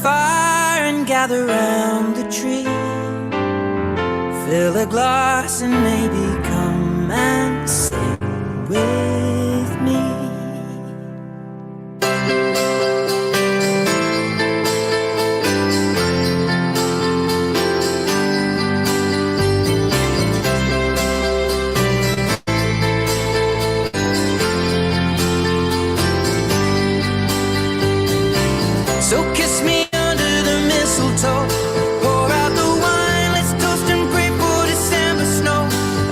fire and gather round the tree. Fill a glass and maybe come and sit with me. So kiss me under the mistletoe, pour out the wine, let's toast and pray for December snow.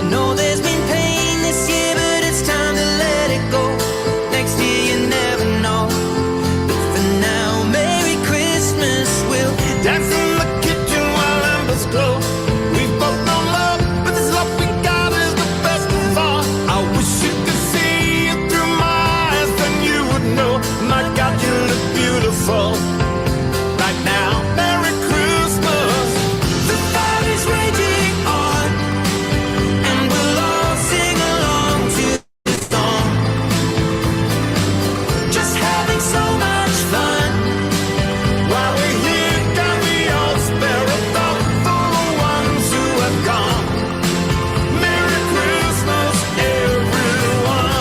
I know there's been pain this year, but it's time to let it go. Next year you never know. But for now, Merry Christmas. We'll Dance in the kitchen while embers glow. We've both known love, but this love we got is the best of all. I wish you could see it through my eyes, then you would know. My God, you look beautiful right now. Merry Christmas. The fire is raging on, and we'll all sing along to the song. Just having so much fun. While we're here, can we all spare a thought for the ones who have gone? Merry Christmas, everyone.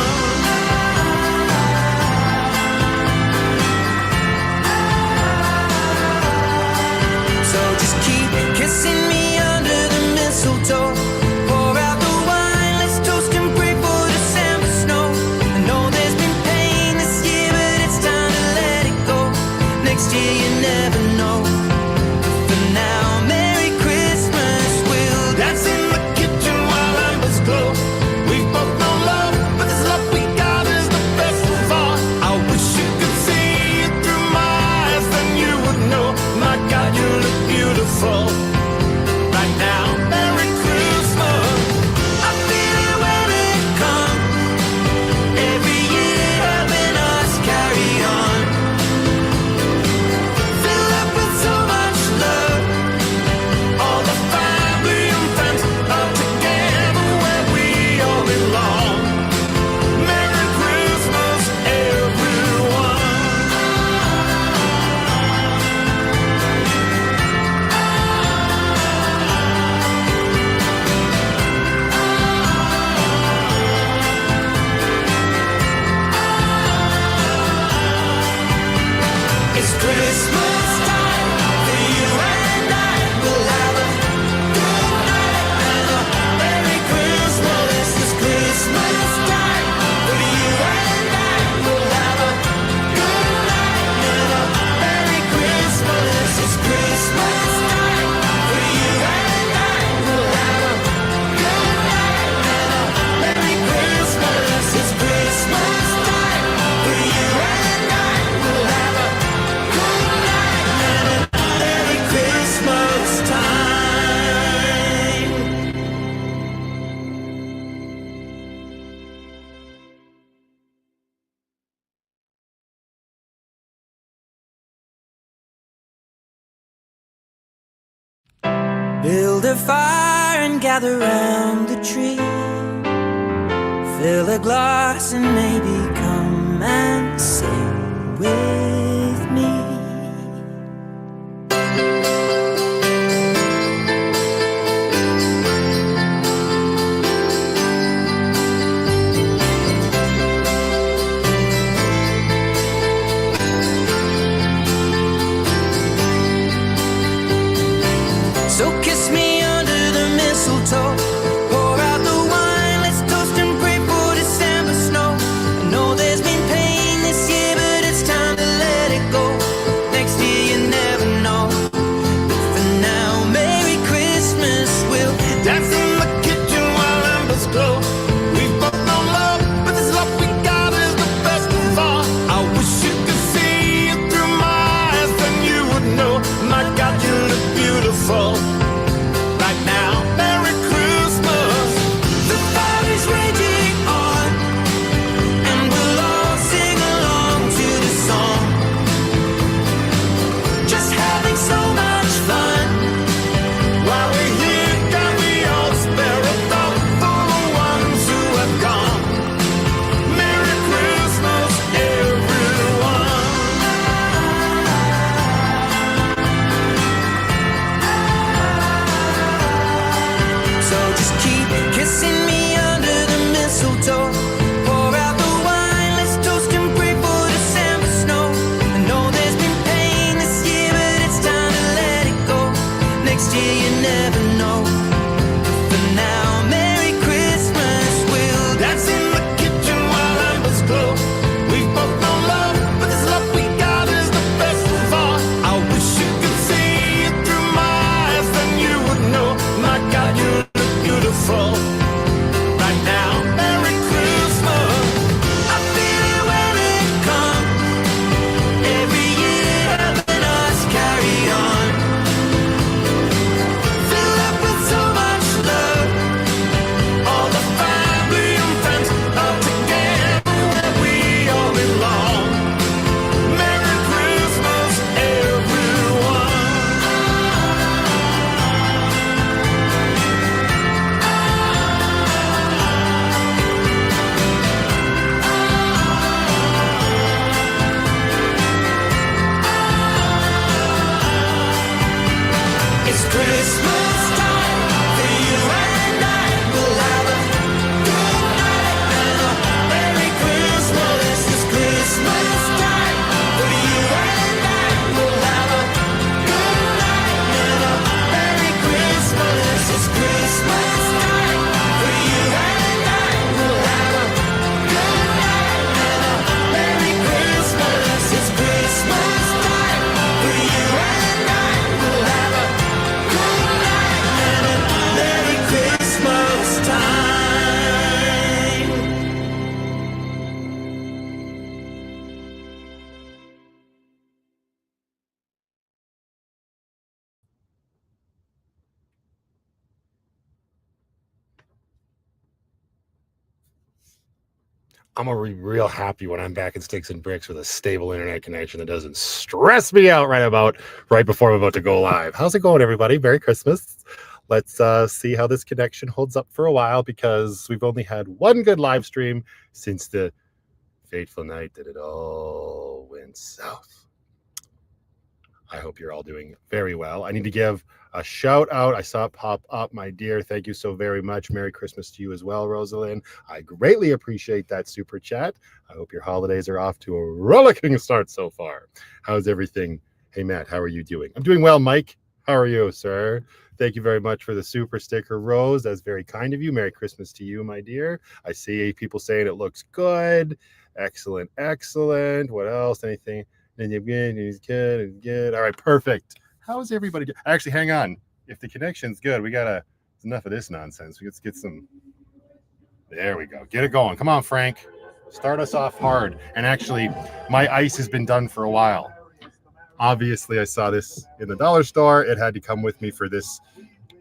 So just keep kissing me under the mistletoe. Pour out the wine, let's toast and pray for December snow. I know there's been pain this year, but it's time to let it go. Next year you never know. For now, Merry Christmas. We'll Dance in the kitchen while embers glow. We've both known love, but this love we got is the best of all. I wish you could see it through my eyes, then you would know. My God, you look beautiful right now. Merry Christmas. I feel it when it comes. Every year helping us carry on. Fill up with so much love. All the family and friends are together where we all belong. Merry Christmas, everyone. It's Christmas time for you and I. We'll have a good night and a Merry Christmas. It's Christmas time for you and I. We'll have a good night and a Merry Christmas. It's Christmas time for you and I. We'll have a good night and a Merry Christmas. It's Christmas time for you and I. We'll have a good night and a Merry Christmas time. Build a fire and gather round the tree. Fill a glass and maybe come and sit with me. So kiss me under the mistletoe. Pour out the wine, let's toast and pray for December snow. I know there's been pain this year, but it's time to let it I'm gonna be real happy when I'm back in Sticks and Bricks with a stable internet connection that doesn't stress me out right before I'm about to go live. How's it going, everybody? Merry Christmas. Let's see how this connection holds up for a while, because we've only had one good live stream since the fateful night that it all went south. I hope you're all doing very well. I need to give a shout out. I saw it pop up, my dear. Thank you so very much. Merry Christmas to you as well, Rosalind. I greatly appreciate that super chat. I hope your holidays are off to a rollicking start so far. How's everything? Hey, Matt, how are you doing? I'm doing well, Mike. How are you, sir? Thank you very much for the super sticker, Rose. That's very kind of you. Merry Christmas to you, my dear. I see people saying it looks good. Excellent, excellent. What else? Anything? And he's good. All right, perfect. How's everybody doing? Actually, hang on. If the connection's good, we gotta. It's enough of this nonsense. Let's get some. There we go. Get it going. Come on, Frank. Start us off hard. And actually, my ice has been done for a while. Obviously, I saw this in the dollar store. It had to come with me for this,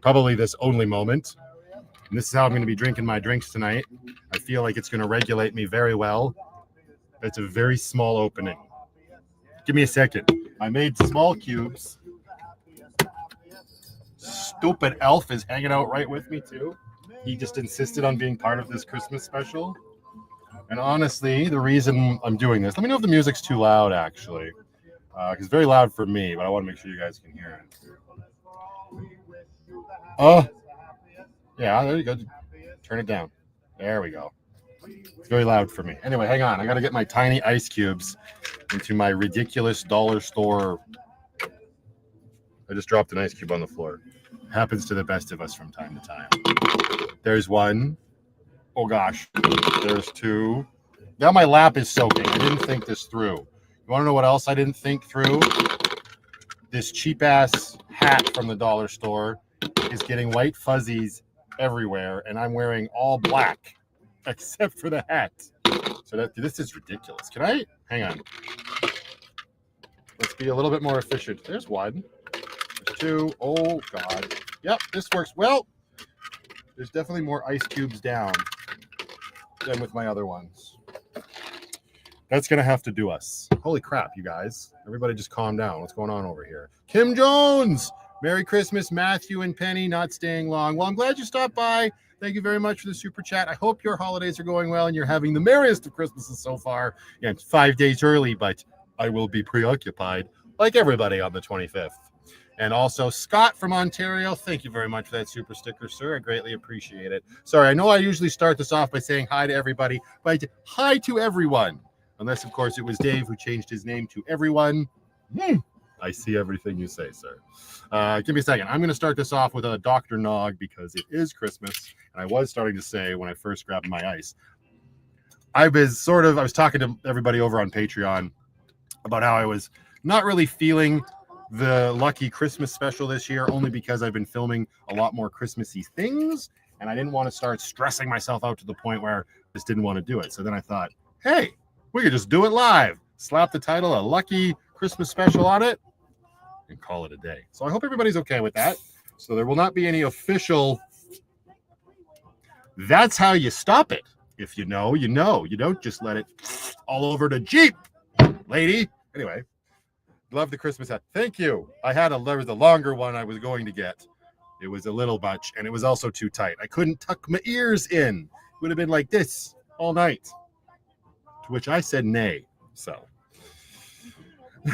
probably this only moment. And this is how I'm going to be drinking my drinks tonight. I feel like it's going to regulate me very well. It's a very small opening. Give me a second. I made small cubes. Stupid elf is hanging out right with me too. He just insisted on being part of this Christmas special. And honestly, the reason I'm doing this, let me know if the music's too loud, actually. It's very loud for me, but I want to make sure you guys can hear it. Oh, yeah, there you go. Turn it down. There we go. It's very loud for me. Anyway, hang on. I got to get my tiny ice cubes into my ridiculous dollar store. I just dropped an ice cube on the floor. Happens to the best of us from time to time. There's one. Oh, gosh. There's two. Now my lap is soaking. I didn't think this through. You want to know what else I didn't think through? This cheap-ass hat from the dollar store is getting white fuzzies everywhere, and I'm wearing all black except for the hat. So this is ridiculous. Can I? Hang on. Let's be a little bit more efficient. There's one. There's two. Oh, God. Yep, this works. Well, there's definitely more ice cubes down than with my other ones. That's going to have to do us. Holy crap, you guys. Everybody just calm down. What's going on over here? Kim Jones. Merry Christmas, Matthew and Penny, not staying long. Well, I'm glad you stopped by. Thank you very much for the super chat. I hope your holidays are going well and you're having the merriest of Christmases so far. Yeah, it's 5 days early, but I will be preoccupied like everybody on the 25th. And also, Scott from Ontario, thank you very much for that super sticker, sir. I greatly appreciate it. Sorry, I know I usually start this off by saying hi to everybody, but hi to everyone. Unless, of course, it was Dave who changed his name to everyone. I see everything you say, sir. Give me a second. I'm going to start this off with a Dr. Nog because it is Christmas. And I was starting to say when I first grabbed my ice, I was talking to everybody over on Patreon about how I was not really feeling the lucky Christmas special this year, only because I've been filming a lot more Christmassy things. And I didn't want to start stressing myself out to the point where I just didn't want to do it. So then I thought, hey, we could just do it live. Slap the title, a lucky Christmas special on it, and call it a day. So I hope everybody's okay with that. So there will not be any official. That's how you stop it. If you know, you know. You don't just let it all over the Jeep, lady. Anyway, love the Christmas hat. Thank you. There was a longer one I was going to get. It was a little much, and it was also too tight. I couldn't tuck my ears in. It would have been like this all night. To which I said nay. So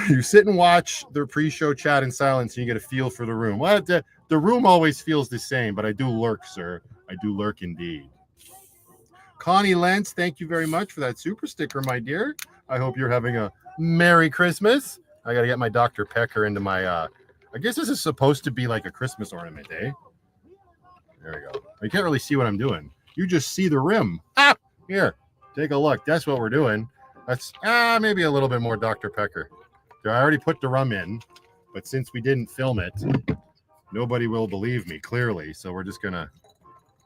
you sit and watch the pre-show chat in silence and you get a feel for the room. Well, the room always feels the same, but I do lurk, sir. I do lurk indeed. Connie Lentz, thank you very much for that super sticker, my dear. I hope you're having a Merry Christmas. I got to get my Dr. Pecker into my, I guess this is supposed to be like a Christmas ornament, eh? There we go. You can't really see what I'm doing. You just see the rim. Ah, here, take a look. That's what we're doing. That's maybe a little bit more Dr. Pecker. I already put the rum in, but since we didn't film it, nobody will believe me, clearly. So we're just going to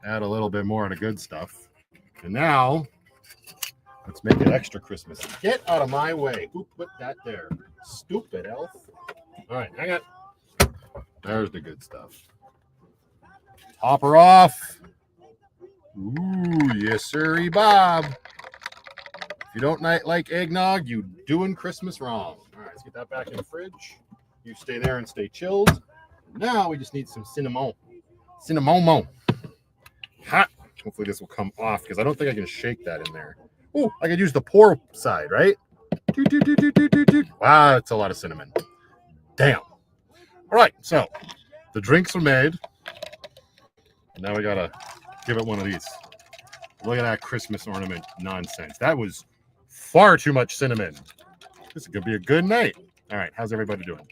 add a little bit more of the good stuff. And now, let's make it extra Christmas. Get out of my way. Who put that there? Stupid elf. All right, hang on. There's the good stuff. Top her off. Ooh, yes, sirree, Bob. If you don't like eggnog, you doing Christmas wrong. All right, let's get that back in the fridge. You stay there and stay chilled. Now we just need some cinnamon. Cinnamon. Hot. Hopefully this will come off because I don't think I can shake that in there. Oh, I could use the pour side, right? Wow, that's a lot of cinnamon. Damn. All right, so the drinks are made. Now we gotta give it one of these. Look at that Christmas ornament nonsense. That was far too much cinnamon. This is gonna be a good night. All right, how's everybody doing?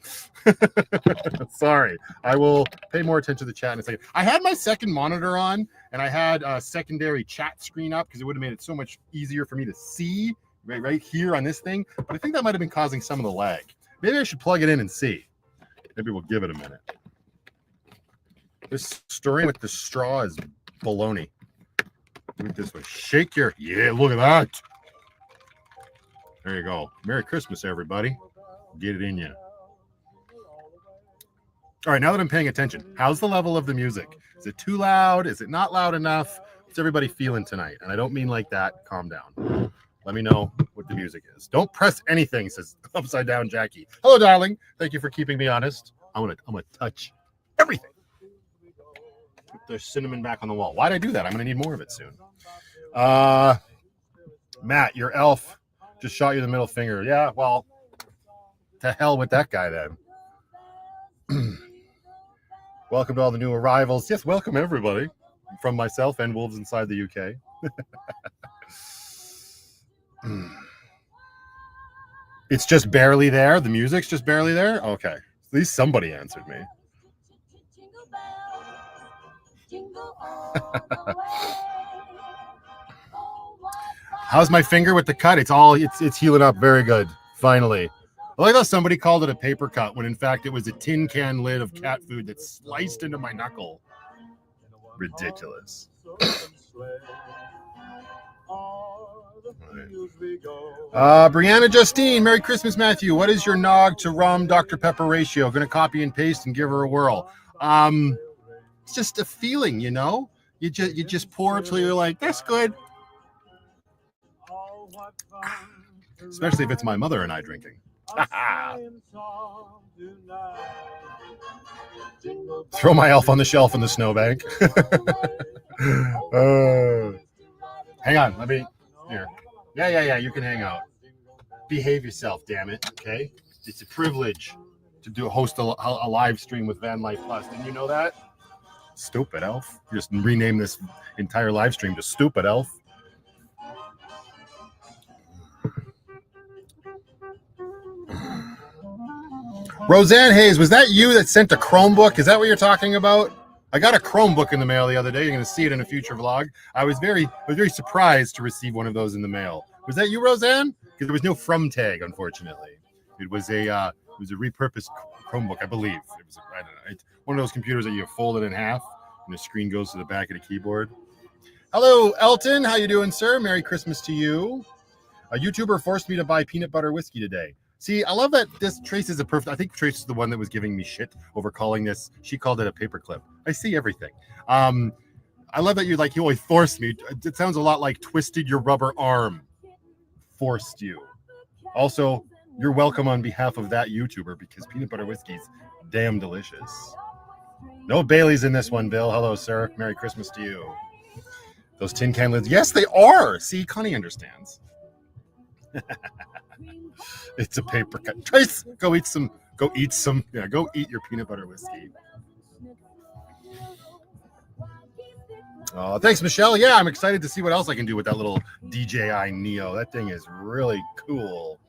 Sorry, I will pay more attention to the chat in a second. I had my second monitor on, and I had a secondary chat screen up because it would have made it so much easier for me to see right here on this thing. But I think that might have been causing some of the lag. Maybe I should plug it in and see. Maybe we'll give it a minute. This story with the straw is baloney. Do it this way. Shake your... Yeah, look at that. There you go. Merry Christmas, everybody. Get it in you. All right, now that I'm paying attention, how's the level of the music? Is it too loud? Is it not loud enough? What's everybody feeling tonight? And I don't mean like that. Calm down. Let me know what the music is. Don't press anything, says Upside Down Jackie. Hello, darling. Thank you for keeping me honest. I'm gonna touch everything. Put the cinnamon back on the wall. Why'd I do that? I'm gonna need more of it soon. Matt, your elf just shot you the middle finger. Yeah, well, to hell with that guy then. Welcome to all the new arrivals. Yes, welcome everybody from myself and Wolves Inside the UK. It's just barely there. The music's just barely there. Okay, at least somebody answered me. How's my finger with the cut? It's healing up very good. Finally. I like how somebody called it a paper cut when in fact it was a tin can lid of cat food that sliced into my knuckle. Ridiculous. Brianna Justine, Merry Christmas, Matthew. What is your nog to rum Dr. Pepper ratio? Going to copy and paste and give her a whirl. It's just a feeling, you know. You just pour till you're like, that's good. Especially if it's my mother and I drinking. Throw my elf on the shelf in the snowbank. Hang on, let me here. Yeah. You can hang out. Behave yourself, damn it. Okay, it's a privilege to host a live stream with VanlifePLUS. Didn't you know that? Stupid elf. Just rename this entire live stream to Stupid Elf. Roseanne Hayes, was that you that sent a Chromebook? Is that what you're talking about? I got a Chromebook in the mail the other day. You're going to see it in a future vlog. I was very surprised to receive one of those in the mail. Was that you, Roseanne? Because there was no from tag, unfortunately. It was a repurposed Chromebook, I believe. It was I don't know. It's one of those computers that you fold it in half and the screen goes to the back of the keyboard. Hello, Elton. How you doing, sir? Merry Christmas to you. A YouTuber forced me to buy peanut butter whiskey today. See, I love that this Trace is a perfect. I think Trace is the one that was giving me shit over calling this. She called it a paperclip. I see everything. I love that you always forced me. It sounds a lot like twisted your rubber arm. Forced you. Also, you're welcome on behalf of that YouTuber because peanut butter whiskey's damn delicious. No Bailey's in this one, Bill. Hello, sir. Merry Christmas to you. Those tin can lids. Yes, they are. See, Connie understands. It's a paper cut. Trace, go eat some. Yeah, go eat your peanut butter whiskey. Oh, thanks, Michelle. Yeah, I'm excited to see what else I can do with that little DJI Neo. That thing is really cool.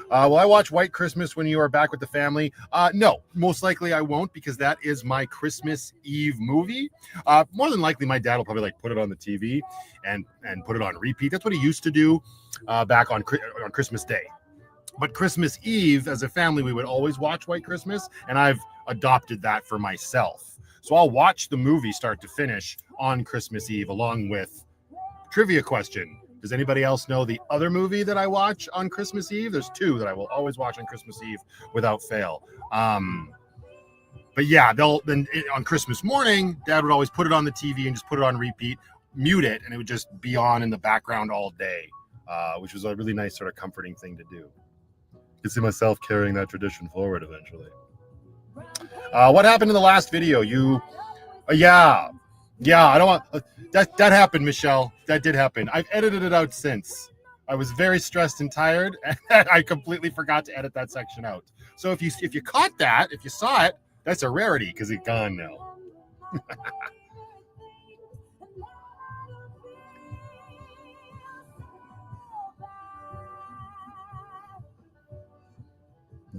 Will I watch White Christmas when you are back with the family? No, most likely I won't because that is my Christmas Eve movie. More than likely, my dad will probably put it on the TV and put it on repeat. That's what he used to do back on Christmas Day. But Christmas Eve, as a family, we would always watch White Christmas, and I've adopted that for myself. So I'll watch the movie start to finish on Christmas Eve, along with trivia question. Does anybody else know the other movie that I watch on Christmas Eve? There's two that I will always watch on Christmas Eve without fail. But yeah, then on Christmas morning, Dad would always put it on the TV and just put it on repeat, mute it, and it would just be on in the background all day. which was a really nice sort of comforting thing to do. I can see myself carrying that tradition forward eventually. What happened in the last video? Yeah, I don't want that happened, Michelle. That did happen. I've edited it out since. I was very stressed and tired, and I completely forgot to edit that section out. So if you caught that, if you saw it, that's a rarity because it's gone now.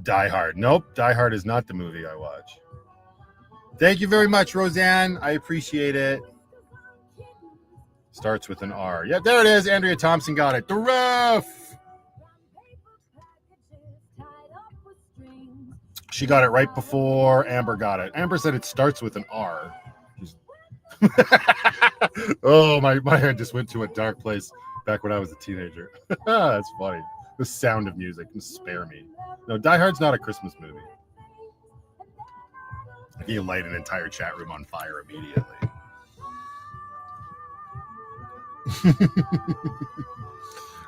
Die Hard. Nope, Die Hard is not the movie I watch. Thank you very much, Roseanne. I appreciate it. Starts with an R. Yeah, there it is. Andrea Thompson got it. The ref. She got it right before Amber got it. Amber said it starts with an R. Oh, my head just went to a dark place back when I was a teenager. That's funny. The sound of music. Spare me. No, Die Hard's not a Christmas movie. You light an entire chat room on fire immediately.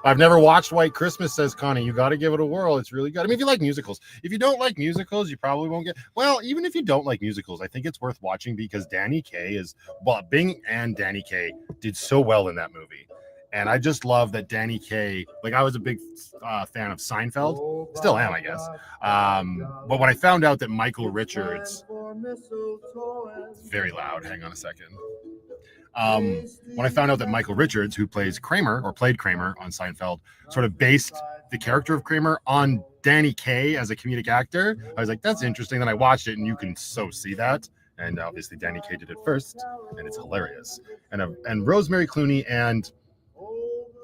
I've never watched White Christmas, says Connie. You got to give it a whirl. It's really good. I mean, if you like musicals. If you don't like musicals, you probably won't get... Well, even if you don't like musicals, I think it's worth watching because Danny Kaye is... Well, Bing and Danny Kaye did so well in that movie. And I just love that Danny Kaye... Like, I was a big fan of Seinfeld. Still am, I guess. But when I found out that Michael Richards... It's very loud. Hang on a second. When I found out that Michael Richards, who plays Kramer or played Kramer on Seinfeld, sort of based the character of Kramer on Danny Kaye as a comedic actor, I was like, that's interesting. Then I watched it, and you can so see that. And obviously, Danny Kaye did it first, and it's hilarious. And Rosemary Clooney and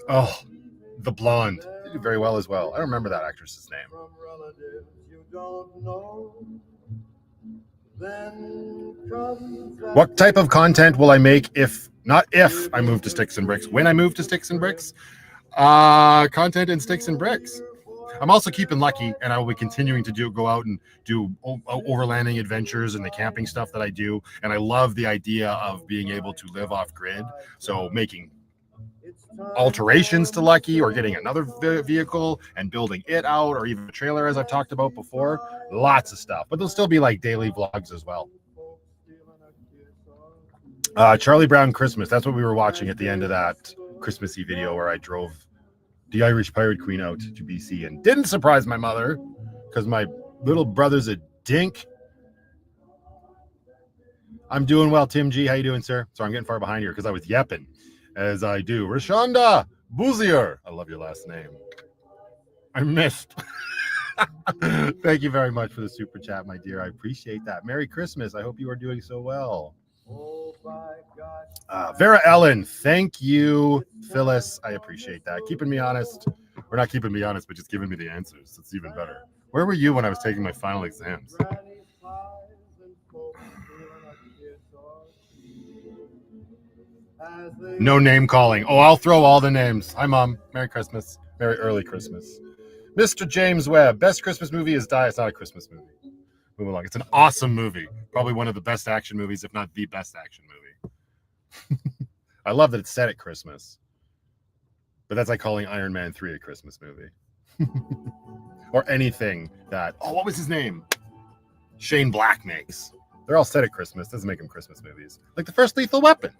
the blonde they do very well as well. I don't remember that actress's name. What type of content will I make if I move to Sticks and Bricks? When I move to Sticks and Bricks? Content in Sticks and Bricks. I'm also keeping lucky, and I will be continuing to go out and do overlanding adventures and the camping stuff that I do. And I love the idea of being able to live off grid. So making alterations to Lucky or getting another vehicle and building it out, or even a trailer, as I've talked about before. Lots of stuff, but there'll still be like daily vlogs as well. Charlie Brown Christmas. That's what we were watching at the end of that Christmassy video where I drove the Irish Pirate Queen out to BC and didn't surprise my mother because my little brother's a dink. I'm doing well, Tim G. How you doing, sir? Sorry, I'm getting far behind here because I was yapping. As I do. Rashonda Bouzier. I love your last name. I missed. Thank you very much for the super chat, my dear. I appreciate that. Merry Christmas. I hope you are doing so well. Vera Ellen. Thank you, Phyllis. I appreciate that. Keeping me honest. Or not keeping me honest, but just giving me the answers. It's even better. Where were you when I was taking my final exams? No name calling. Oh, I'll throw all the names. Hi, Mom. Merry Christmas. Merry early Christmas. Mr. James Webb. Best Christmas movie is Die. It's not a Christmas movie. Move along. It's an awesome movie. Probably one of the best action movies, if not the best action movie. I love that it's set at Christmas. But that's like calling Iron Man 3 a Christmas movie. Or anything that... Oh, what was his name? Shane Black makes. They're all set at Christmas. Doesn't make them Christmas movies. Like the first Lethal Weapon.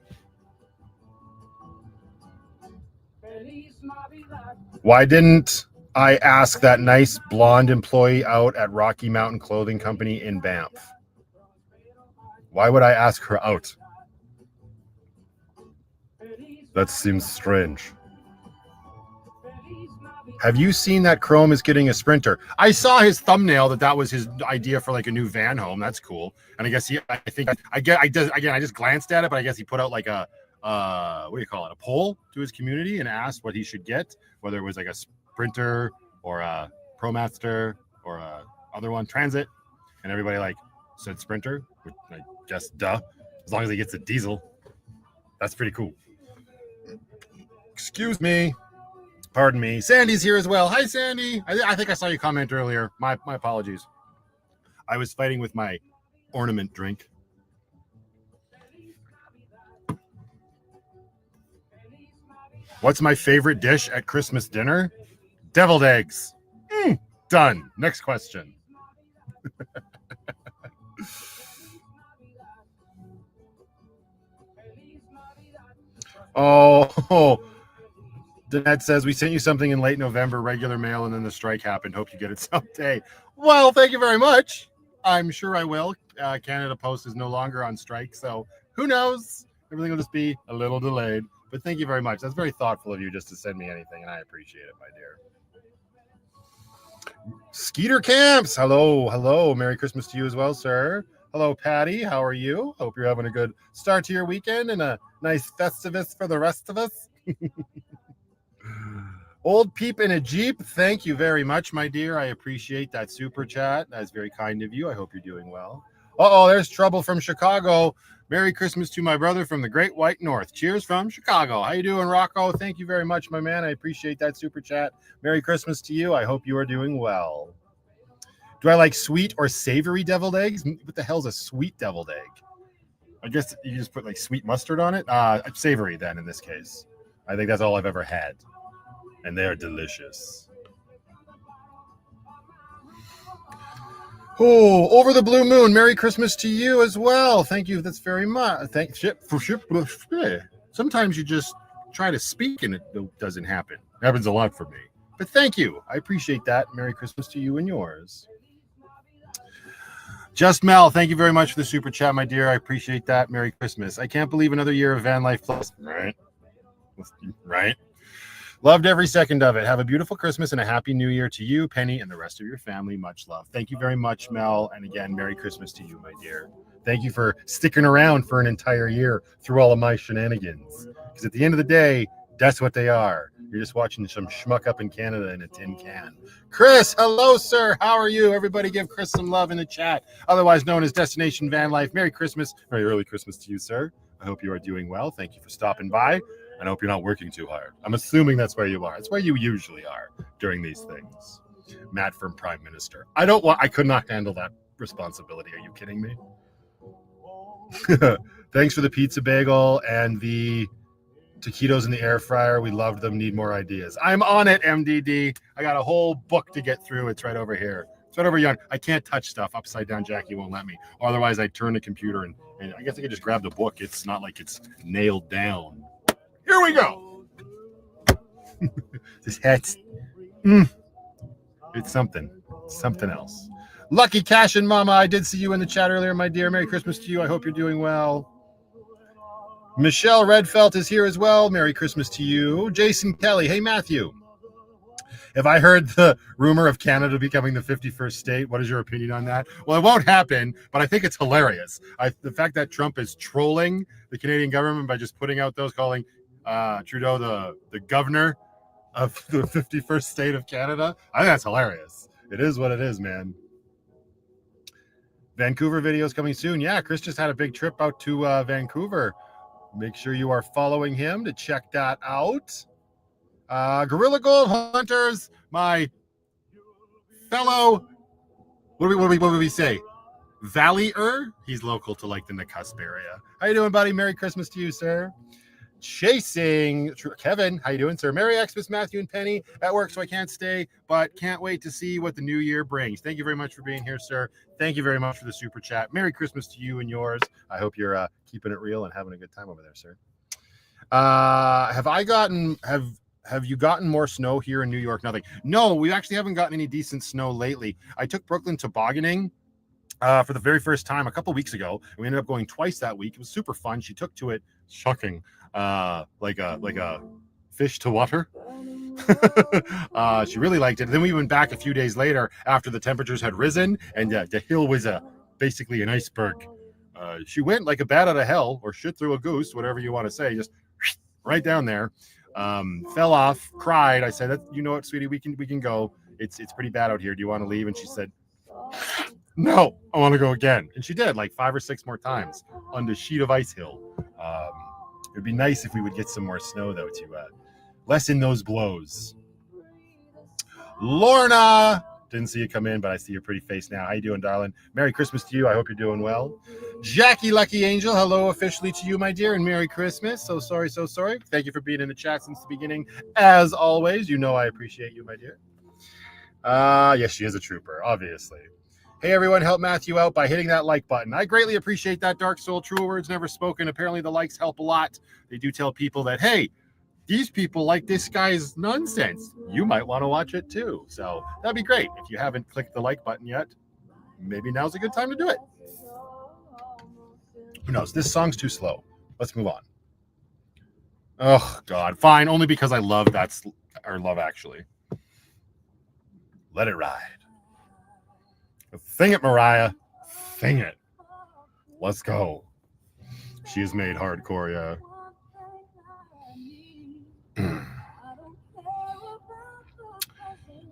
Why didn't I ask that nice blonde employee out at Rocky Mountain Clothing Company in Banff? Why would I ask her out? That seems strange. Have you seen that Chrome is getting a Sprinter? I saw his thumbnail that was his idea for like a new van home. That's cool. And I guess I just glanced at it, but I guess he put out like a what do you call it? A poll to his community and asked what he should get, whether it was like a Sprinter or a ProMaster or a other one, Transit, and everybody like said Sprinter, which I guess duh, as long as he gets a diesel. That's pretty cool. Excuse me. Pardon me. Sandy's here as well. Hi, Sandy. I think I saw you comment earlier. My apologies. I was fighting with my ornament drink. What's my favorite dish at Christmas dinner? Deviled eggs. Done. Next question. Oh, Danette says, we sent you something in late November, regular mail, and then the strike happened. Hope you get it someday. Well, thank you very much. I'm sure I will. Canada Post is no longer on strike, so who knows? Everything will just be a little delayed. But thank you very much. That's very thoughtful of you just to send me anything, and I appreciate it, my dear. Skeeter Camps. Hello, hello. Merry Christmas to you as well, sir. Hello, Patty. How are you? Hope you're having a good start to your weekend and a nice festivus for the rest of us. Old Peep in a Jeep. Thank you very much, my dear. I appreciate that super chat. That's very kind of you. I hope you're doing well. Uh-oh, there's trouble from Chicago. Merry Christmas to my brother from the Great White North. Cheers from Chicago. How you doing, Rocco? Thank you very much, my man. I appreciate that super chat. Merry Christmas to you. I hope you are doing well. Do I like sweet or savory deviled eggs? What the hell's a sweet deviled egg? I guess you just put like sweet mustard on it. Savory then in this case. I think that's all I've ever had. And they are delicious. Oh, Over the Blue Moon. Merry Christmas to you as well. Thank you. That's very much. Sometimes you just try to speak and it doesn't happen. It happens a lot for me. But thank you. I appreciate that. Merry Christmas to you and yours. Just Mel, thank you very much for the super chat, my dear. I appreciate that. Merry Christmas. I can't believe another year of VanlifePLUS. Right. Loved every second of it. Have a beautiful Christmas and a happy new year to you, Penny, and the rest of your family. Much love. Thank you very much, Mel. And again, Merry Christmas to you, my dear. Thank you for sticking around for an entire year through all of my shenanigans. Because at the end of the day, that's what they are. You're just watching some schmuck up in Canada in a tin can. Chris, hello, sir. How are you? Everybody give Chris some love in the chat. Otherwise known as Destination Van Life. Merry Christmas. Very early Christmas to you, sir. I hope you are doing well. Thank you for stopping by. I hope you're not working too hard. I'm assuming that's where you are. It's where you usually are during these things. Matt from Prime Minister. I could not handle that responsibility. Are you kidding me? Thanks for the pizza bagel and the taquitos in the air fryer. We loved them. Need more ideas. I'm on it, MDD. I got a whole book to get through. It's right over here. It's right over here. I can't touch stuff upside down. Jackie won't let me. Otherwise, I'd turn the computer and I guess I could just grab the book. It's not like it's nailed down. Here we go. This hat's it's something else. Lucky Cash and Mama, I did see you in the chat earlier, my dear. Merry Christmas to you. I hope you're doing well. Michelle Redfelt is here as well. Merry Christmas to you. Jason Kelly. Hey, Matthew. Have I heard the rumor of Canada becoming the 51st state? What is your opinion on that? Well, it won't happen, but I think it's hilarious. The fact that Trump is trolling the Canadian government by just putting out those calling Trudeau the governor of the 51st state of Canada. I think that's hilarious. It is what it is, man. Vancouver videos coming soon. Yeah, Chris just had a big trip out to Vancouver. Make sure you are following him to check that out. Gorilla Gold Hunters, my fellow, what do we say? Valley-er? He's local to like the Nakusp area. How you doing, buddy? Merry Christmas to you, sir. Chasing Kevin, how you doing, sir? Merry Xmas, Matthew and Penny. At work, so I can't stay, but can't wait to see what the new year brings. Thank you very much for being here, sir. Thank you very much for the super chat. Merry Christmas to you and yours. I hope you're keeping it real and having a good time over there, sir. Have you gotten more snow here in New York? Nothing. No, we actually haven't gotten any decent snow lately. I took Brooklyn tobogganing for the very first time a couple weeks ago. We ended up going twice that week. It was super fun. She took to it, shocking, like a fish to water. She really liked it. Then we went back a few days later after the temperatures had risen, and the hill was basically an iceberg. She went like a bat out of hell, or shit through a goose, whatever you want to say, just right down there. Fell off, cried. I said, "You know what, sweetie, we can go. It's pretty bad out here. Do you want to leave?" And she said, "No, I want to go again." And she did like 5 or 6 more times on the sheet of ice hill. It'd be nice if we would get some more snow though to lessen those blows. Lorna, didn't see you come in, but I see your pretty face now. How you doing, darling? Merry Christmas to you. I hope you're doing well. Jackie Lucky Angel, hello officially to you, my dear, and Merry Christmas. So sorry, so sorry. Thank you for being in the chat since the beginning. As always, you know I appreciate you, my dear. Yes, she is a trooper, obviously. Hey, everyone, help Matthew out by hitting that like button. I greatly appreciate that, Dark Soul. True words never spoken. Apparently, the likes help a lot. They do tell people that, hey, these people like this guy's nonsense. You might want to watch it too. So that'd be great. If you haven't clicked the like button yet, maybe now's a good time to do it. Who knows? This song's too slow. Let's move on. Oh, God. Fine. Only because I love Love Actually. Let it ride. Sing it, Mariah. Sing it. Let's go. She is made hardcore, yeah.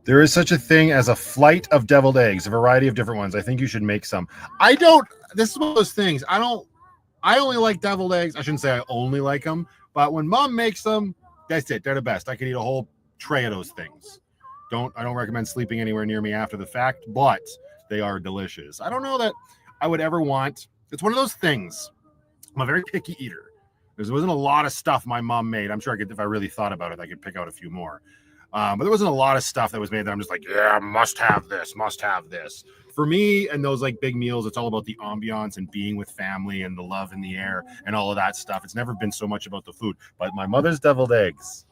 There is such a thing as a flight of deviled eggs, a variety of different ones. I think you should make some. This is one of those things. I only like deviled eggs. I shouldn't say I only like them, but when Mom makes them, that's it. They're the best. I could eat a whole tray of those things. I don't recommend sleeping anywhere near me after the fact, but they are delicious. I don't know that I would ever want. It's one of those things. I'm a very picky eater. There wasn't a lot of stuff my mom made. I'm sure if I really thought about it, I could pick out a few more. But there wasn't a lot of stuff that was made that I'm just like, yeah, must have this. For me and those like big meals, it's all about the ambiance and being with family and the love in the air and all of that stuff. It's never been so much about the food. But my mother's deviled eggs,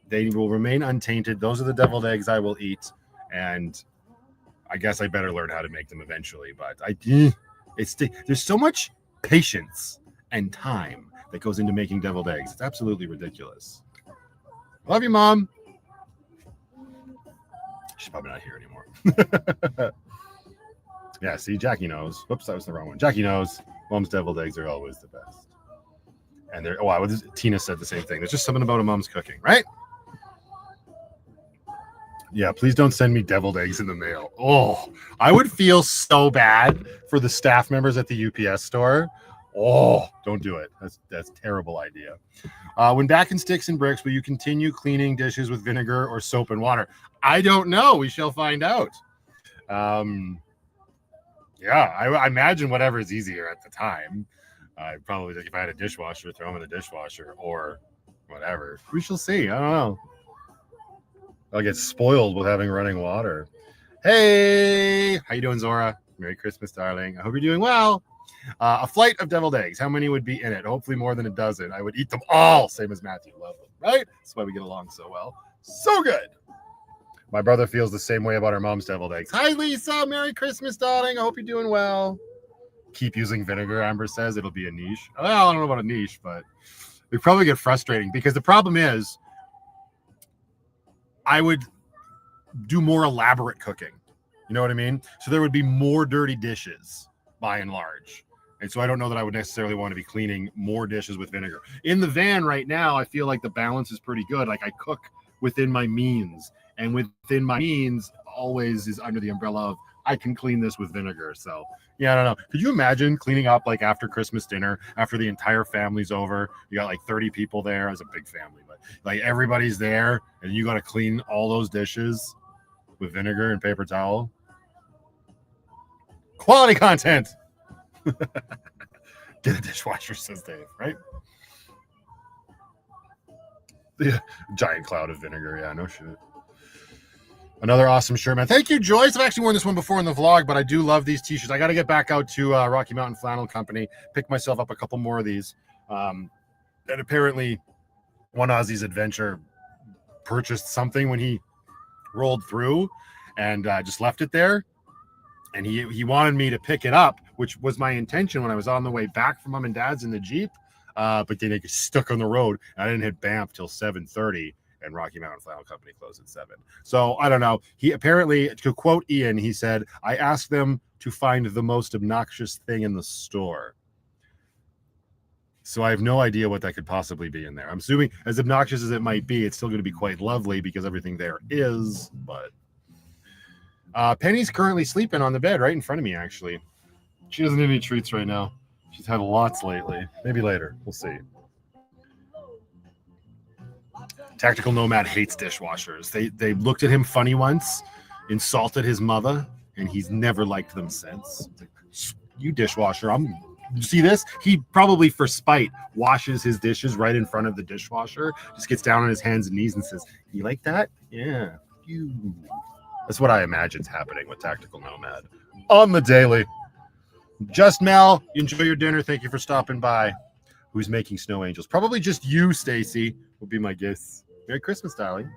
they will remain untainted. Those are the deviled eggs I will eat. And I guess I better learn how to make them eventually. But there's so much patience and time that goes into making deviled eggs. It's absolutely ridiculous. Love you, Mom. She's probably not here anymore. Yeah, see, Jackie knows. Whoops, that was the wrong one. Jackie knows. Mom's deviled eggs are always the best. And Tina said the same thing. There's just something about a mom's cooking, right? Yeah, please don't send me deviled eggs in the mail. Oh, I would feel so bad for the staff members at the UPS store. Oh, don't do it. That's a terrible idea. When back in Sticks and Bricks, will you continue cleaning dishes with vinegar or soap and water? I don't know. We shall find out. Yeah, I imagine whatever is easier at the time. I'd probably, if I had a dishwasher, throw them in the dishwasher or whatever. We shall see. I don't know. I'll get spoiled with having running water. Hey, how you doing, Zora? Merry Christmas, darling. I hope you're doing well. A flight of deviled eggs. How many would be in it? Hopefully more than a dozen. I would eat them all. Same as Matthew. Love them, right? That's why we get along so well. So good. My brother feels the same way about our mom's deviled eggs. Hi, Lisa. Merry Christmas, darling. I hope you're doing well. Keep using vinegar, Amber says. It'll be a niche. Well, I don't know about a niche, but it probably get frustrating because the problem is I would do more elaborate cooking. You know what I mean? So there would be more dirty dishes by and large. And so I don't know that I would necessarily want to be cleaning more dishes with vinegar. In the van right now, I feel like the balance is pretty good. Like I cook within my means, and within my means always is under the umbrella of I can clean this with vinegar. So yeah, I don't know. Could you imagine cleaning up like after Christmas dinner, after the entire family's over? You got like 30 people there. As a big family, but like everybody's there, and you got to clean all those dishes with vinegar and paper towel. Quality content. Get a dishwasher, says Dave, right? Yeah, giant cloud of vinegar. Yeah, no shit. Another awesome shirt, man. Thank you, Joyce. I've actually worn this one before in the vlog, but I do love these t-shirts. I got to get back out to Rocky Mountain Flannel Company, pick myself up a couple more of these. And apparently, one Aussie's adventure purchased something when he rolled through and just left it there. And he wanted me to pick it up, which was my intention when I was on the way back from Mom and Dad's in the Jeep. But then it got stuck on the road. And I didn't hit Banff till 7:30, and Rocky Mountain Flannel Company closed at 7. So I don't know. He apparently, to quote Ian, he said, I asked them to find the most obnoxious thing in the store. So I have no idea what that could possibly be in there. I'm assuming, as obnoxious as it might be, it's still going to be quite lovely because everything there is. But Penny's currently sleeping on the bed right in front of me, actually. She doesn't need any treats right now. She's had lots lately. Maybe later. We'll see. Tactical Nomad hates dishwashers. They looked at him funny once, insulted his mother, and he's never liked them since. You dishwasher, I'm see this? He probably, for spite, washes his dishes right in front of the dishwasher, just gets down on his hands and knees and says, "You like that? Yeah. You." That's what I imagine's happening with Tactical Nomad on the daily. Just Mel, enjoy your dinner. Thank you for stopping by. Who's making snow angels? Probably just you, Stacy, would be my guess. Merry Christmas, darling.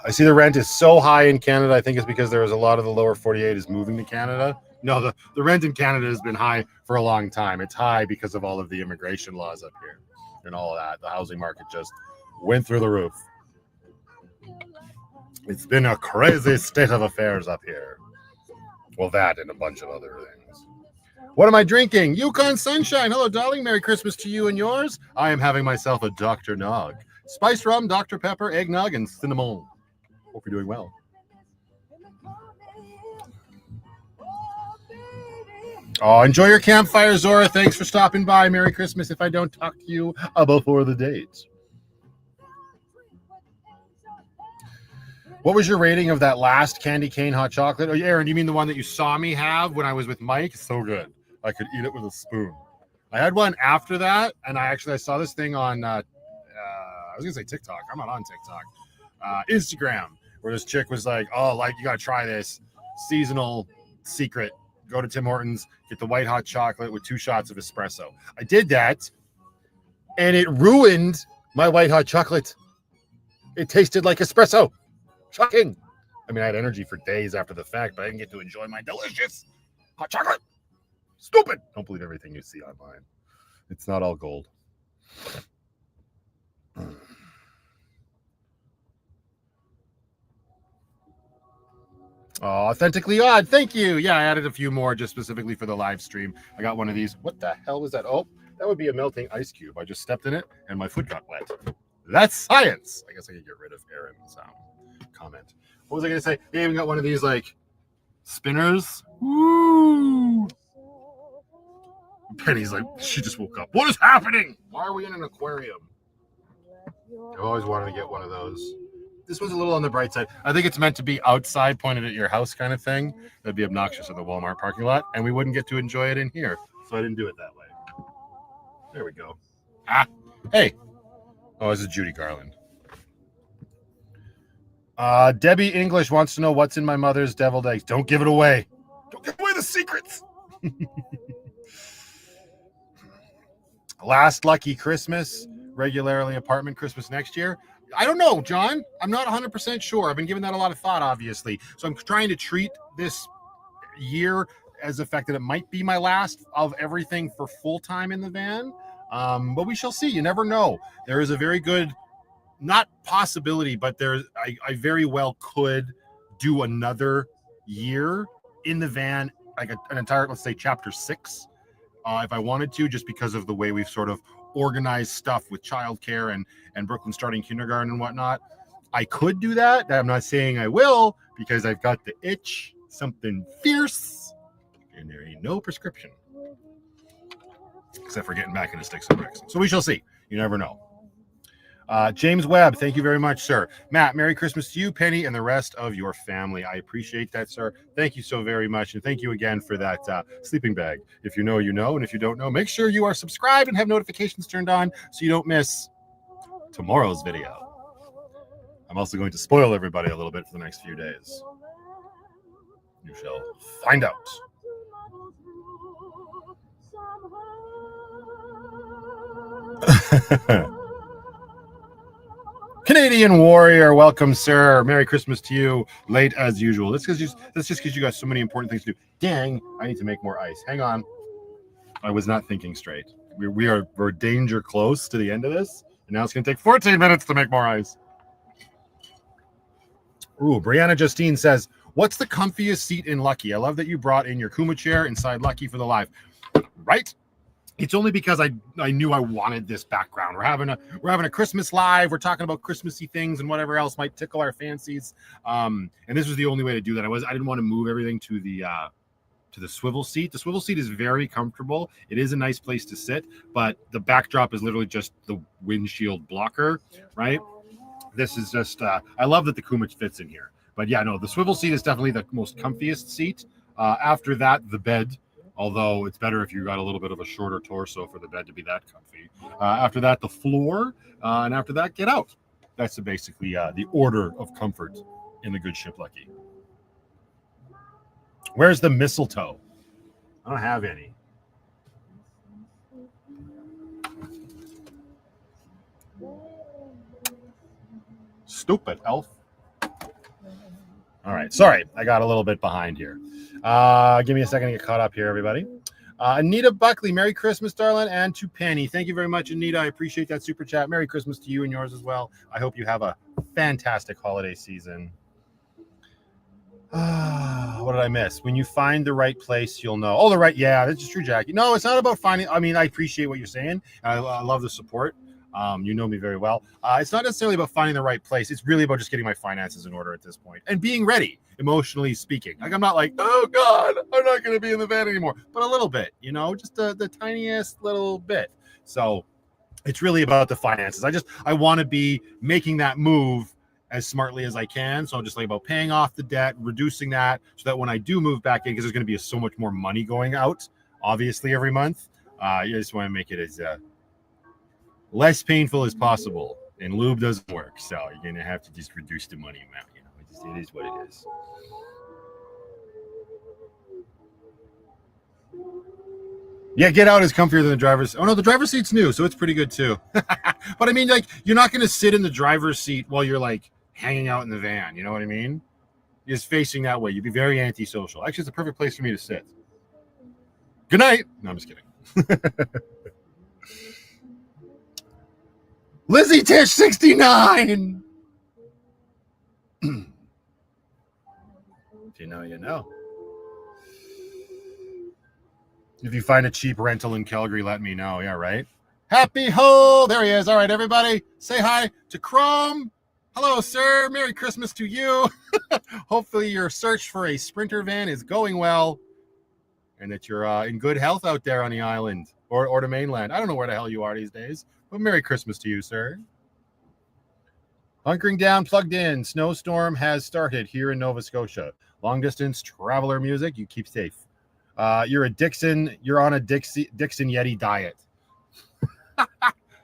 I see the rent is so high in Canada. I think it's because there was a lot of the lower 48 is moving to Canada. No, the rent in Canada has been high for a long time. It's high because of all of the immigration laws up here and all of that. The housing market just went through the roof. It's been a crazy state of affairs up here. Well, that and a bunch of other things. What am I drinking? Yukon Sunshine. Hello, darling. Merry Christmas to you and yours. I am having myself a Dr. Nog. Spiced rum, Dr. Pepper, eggnog, and cinnamon. Hope you're doing well. Oh, enjoy your campfire, Zora. Thanks for stopping by. Merry Christmas if I don't talk to you before the date. What was your rating of that last candy cane hot chocolate? Oh, Aaron, you mean the one that you saw me have when I was with Mike? So good. I could eat it with a spoon. I had one after that, and I saw this thing on, I was going to say TikTok. I'm not on TikTok. Instagram, where this chick was like, oh, like, you got to try this seasonal secret. Go to Tim Hortons, get the white hot chocolate with 2 shots of espresso. I did that, and it ruined my white hot chocolate. It tasted like espresso. Shocking. I mean, I had energy for days after the fact, but I didn't get to enjoy my delicious hot chocolate. Stupid. Don't believe everything you see online. It's not all gold. Oh, authentically odd. Thank you. Yeah, I added a few more just specifically for the live stream. I got one of these. What the hell was that? Oh, that would be a melting ice cube. I just stepped in it and my foot got wet. That's science. I guess I could get rid of Aaron's comment. What was I going to say? They even got one of these like spinners. Woo! Penny's like, she just woke up. What is happening? Why are we in an aquarium? I've always wanted to get one of those. This one's a little on the bright side. I think it's meant to be outside, pointed at your house kind of thing. That'd be obnoxious in the Walmart parking lot, and we wouldn't get to enjoy it in here. So I didn't do it that way. There we go. Ah, hey. Oh, this is Judy Garland. Debbie English wants to know what's in my mother's deviled eggs. Don't give it away. Don't give away the secrets. Last lucky Christmas, regularly apartment Christmas next year. I don't know, John. I'm not 100% sure. I've been giving that a lot of thought, obviously. So I'm trying to treat this year as the fact that it might be my last of everything for full time in the van. But we shall see. You never know. There is a very good, not possibility, but I very well could do another year in the van, like an entire, let's say, chapter 6, if I wanted to, just because of the way we've sort of organized stuff with childcare and Brooklyn starting kindergarten and whatnot. I could do that. I'm not saying I will, because I've got the itch, something fierce, and there ain't no prescription. Except for getting back into sticks and bricks. So we shall see. You never know. James Webb, thank you very much, sir. Matt, Merry Christmas to you, Penny, and the rest of your family. I appreciate that, sir. Thank you so very much. And thank you again for that sleeping bag. If you know, you know. And if you don't know, make sure you are subscribed and have notifications turned on so you don't miss tomorrow's video. I'm also going to spoil everybody a little bit for the next few days. You shall find out. Canadian Warrior, welcome, sir. Merry Christmas to you. Late as usual. That's just because you got so many important things to do. Dang, I need to make more ice. Hang on. I was not thinking straight. We're danger close to the end of this, and now it's going to take 14 minutes to make more ice. Ooh, Brianna Justine says, what's the comfiest seat in Lucky? I love that you brought in your Kuma chair inside Lucky for the live. Right? It's only because I knew I wanted this background. We're having a Christmas live. We're talking about Christmassy things and whatever else might tickle our fancies. And this was the only way to do that. I didn't want to move everything to the to the swivel seat. The swivel seat is very comfortable. It is a nice place to sit, but the backdrop is literally just the windshield blocker, right? This is just, I love that the Kumich fits in here. But yeah, no, the swivel seat is definitely the most comfiest seat. After that, the bed, although it's better if you got a little bit of a shorter torso for the bed to be that comfy. After that, the floor, and after that, get out. That's basically the order of comfort in the good ship Lucky. Where's the mistletoe? I don't have any. Stupid elf. All right, sorry, I got a little bit behind here. Give me a second to get caught up here, everybody. Anita Buckley, Merry Christmas, darling, and to Penny. Thank you very much, Anita. I appreciate that super chat. Merry Christmas to you and yours as well. I hope you have a fantastic holiday season. What did I miss? When you find the right place, you'll know. Oh, the right. Yeah, that's true, Jackie. No, it's not about finding. I mean, I appreciate what you're saying. I love the support. You know me very well. It's not necessarily about finding the right place. It's really about just getting my finances in order at this point and being ready, emotionally speaking. Like, I'm not like, oh God, I'm not going to be in the van anymore, but a little bit, you know, just the tiniest little bit. So it's really about the finances. I want to be making that move as smartly as I can. So I'm just like about paying off the debt, reducing that so that when I do move back in, because there's going to be so much more money going out, obviously, every month. You just want to make it as less painful as possible, and lube doesn't work, so you're gonna have to just reduce the money amount. You know, it is what it is. Yeah, get out is comfier than the driver's. Oh no, the driver's seat's new, so it's pretty good too. But I mean, like, you're not gonna sit in the driver's seat while you're like hanging out in the van. You know what I mean? You're just facing that way. You'd be very antisocial. Actually, it's the perfect place for me to sit. Good night. No, I'm just kidding. Lizzie Tish 69. If you know, you know. If you find a cheap rental in Calgary, let me know. Yeah, right. Happy ho! There he is. All right, everybody, say hi to Chrome. Hello, sir. Merry Christmas to you. Hopefully, your search for a Sprinter van is going well, and that you're in good health out there on the island or the mainland. I don't know where the hell you are these days. Well, Merry Christmas to you, sir. Hunkering down, plugged in. Snowstorm has started here in Nova Scotia. Long distance traveler music. You keep safe. You're a Dixon. You're on a Dixon Yeti diet.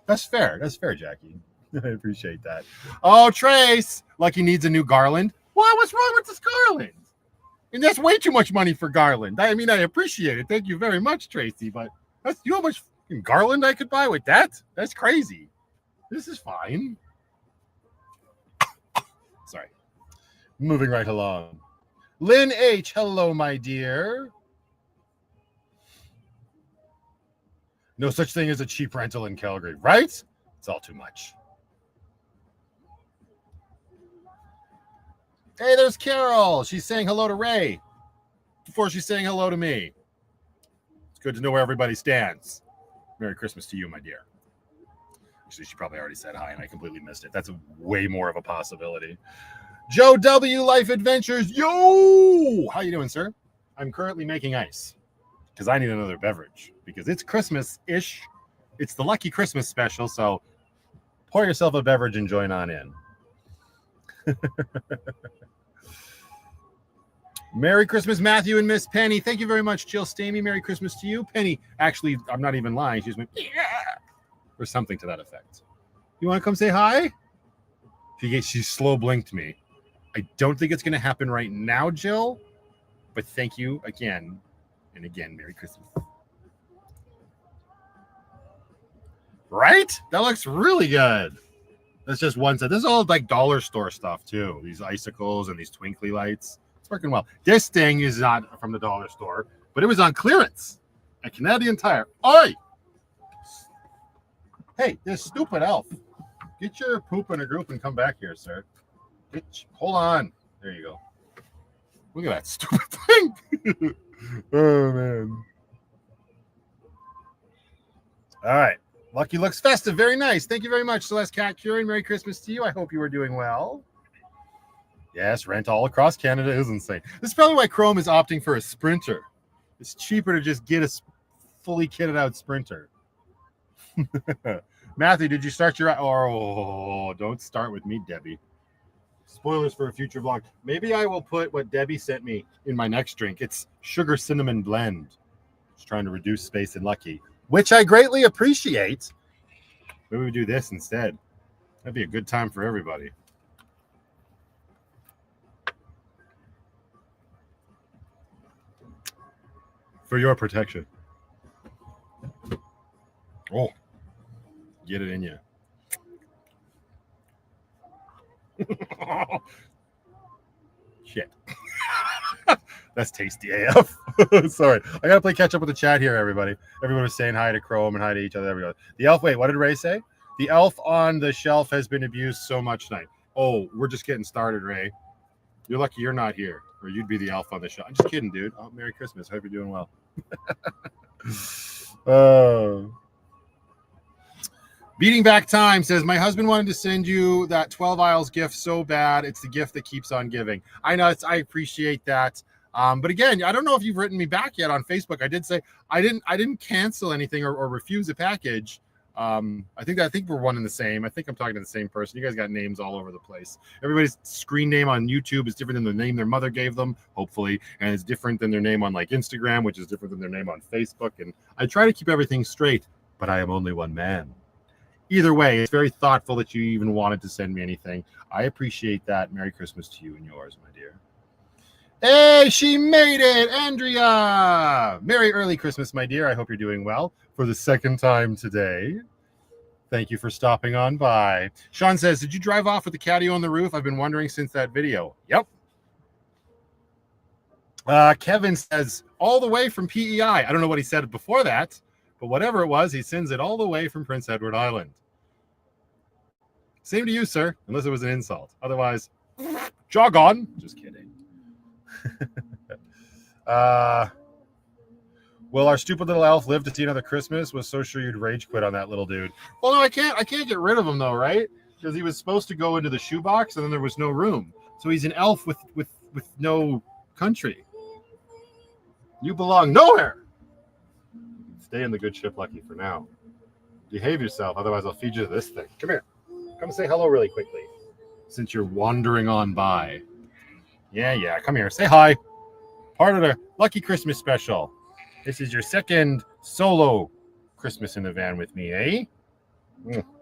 That's fair. That's fair, Jackie. I appreciate that. Oh, Trace. Lucky needs a new garland. What? What's wrong with this garland? And that's way too much money for garland. I mean, I appreciate it. Thank you very much, Tracy. But you know how much garland I could buy with that? That's crazy. This is fine. Sorry. Moving right along. Lynn H. Hello, my dear. No such thing as a cheap rental in Calgary, right? It's all too much. Hey, there's Carol. She's saying hello to Ray before she's saying hello to me. It's good to know where everybody stands. Merry Christmas to you, my dear. Actually, she probably already said hi, and I completely missed it. That's way more of a possibility. Joe W. Life Adventures. Yo! How you doing, sir? I'm currently making ice because I need another beverage because it's Christmas-ish. It's the Lucky Christmas special, so pour yourself a beverage and join on in. Merry Christmas, Matthew and Miss Penny. Thank you very much, Jill Stamey. Merry Christmas to you. Penny, actually, I'm not even lying. She's went, yeah, or something to that effect. You want to come say hi? She slow blinked me. I don't think it's going to happen right now, Jill, but thank you again and again. Merry Christmas. Right? That looks really good. That's just one set. This is all like dollar store stuff, too. These icicles and these twinkly lights. It's working well. This thing is not from the dollar store, but it was on clearance at Canadian Tire. Oi! Hey, this stupid elf. Get your poop in a group and come back here, sir. Hold on. There you go. Look at that stupid thing. Oh, man. All right. Lucky looks festive. Very nice. Thank you very much, Celeste Cat Curing. Merry Christmas to you. I hope you are doing well. Yes, rent all across Canada is insane. This is probably why Chrome is opting for a Sprinter. It's cheaper to just get a fully kitted out Sprinter. Matthew, did you start your... Oh, don't start with me, Debbie. Spoilers for a future vlog. Maybe I will put what Debbie sent me in my next drink. It's sugar cinnamon blend. Just trying to reduce space in Lucky, which I greatly appreciate. Maybe we do this instead. That'd be a good time for everybody. For your protection. Oh, get it in you. Shit. That's tasty AF. Sorry. I gotta play catch up with the chat here, everybody. Everyone was saying hi to Chrome and hi to each other. Everybody. The elf, wait, what did Ray say? The elf on the shelf has been abused so much tonight. Oh, we're just getting started, Ray. You're lucky you're not here, or you'd be the elf on the shelf. I'm just kidding, dude. Oh, Merry Christmas. Hope you're doing well. Beating Back Time says, my husband wanted to send you that 12 aisles gift so bad. It's the gift that keeps on giving. I know, I appreciate that. But again, I don't know if you've written me back yet on Facebook. I did say I didn't cancel anything or refuse a package. I think we're one and the same. I think I'm talking to the same person. You guys got names all over the place. Everybody's screen name on YouTube is different than the name their mother gave them, hopefully, and it's different than their name on like Instagram, which is different than their name on Facebook. And I try to keep everything straight, but I am only one man. Either way, it's very thoughtful that you even wanted to send me anything. I appreciate that. Merry Christmas to you and yours, my dear. Hey, she made it, Andrea. Merry early Christmas, my dear. I hope you're doing well for the second time today. Thank you for stopping on by. Sean says, did you drive off with the caddy on the roof? I've been wondering since that video. Yep. Kevin says, all the way from PEI. I don't know what he said before that, but whatever it was, he sends it all the way from Prince Edward Island. Same to you, sir, unless it was an insult. Otherwise, jog on. Just kidding. Will our stupid little elf live to see another Christmas? Was so sure you'd rage quit on that little dude. Well, no, I can't get rid of him though, right? Because he was supposed to go into the shoebox and then there was no room. So he's an elf with no country. You belong nowhere. Stay in the good ship, Lucky, for now. Behave yourself, otherwise I'll feed you this thing. Come here. Come say hello really quickly, since you're wandering on by. Yeah, come here. Say hi. Part of the Lucky Christmas special. This is your second solo Christmas in the van with me, eh?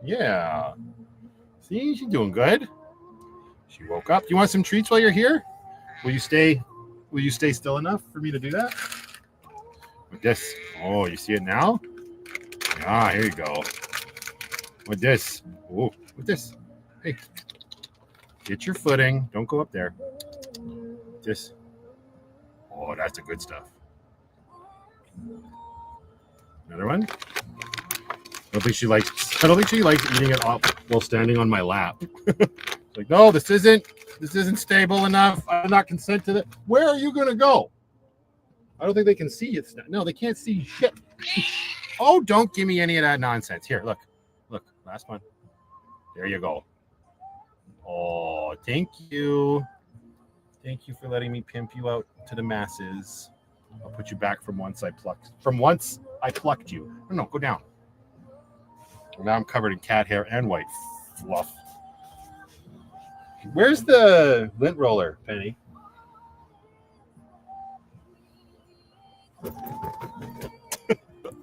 Yeah. See, she's doing good. She woke up. You want some treats while you're here? Will you stay still enough for me to do that? With this. Oh, you see it now? Ah, here you go. With this. Oh, with this. Hey. Get your footing. Don't go up there. This. Oh, that's the good stuff. Another one. I don't think she likes eating it off while standing on my lap. Like, no, this isn't stable enough. I do not consent to that. Where are you gonna go? I don't think they can see it. No, they can't see shit. Oh, don't give me any of that nonsense. Here, look, last one. There you go. Oh, thank you. Thank you for letting me pimp you out to the masses. I'll put you back from once I plucked you. No, go down. Well, now I'm covered in cat hair and white fluff. Where's the lint roller, Penny?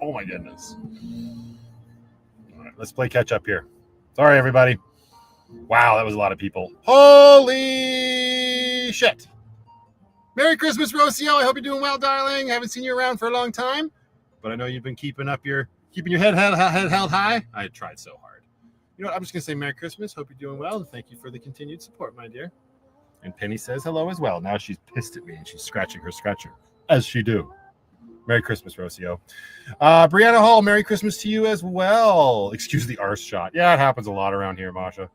Oh my goodness. All right, let's play catch up here. Sorry, everybody. Wow, that was a lot of people. Holy shit. Merry Christmas, Rocio. I hope you're doing well, darling. I haven't seen you around for a long time, but I know you've been keeping your head held high. I tried so hard. You know what? I'm just going to say Merry Christmas. Hope you're doing well, and thank you for the continued support, my dear. And Penny says hello as well. Now she's pissed at me, and she's scratching her scratcher, as she do. Merry Christmas, Rocio. Brianna Hall, Merry Christmas to you as well. Excuse the arse shot. Yeah, it happens a lot around here, Masha.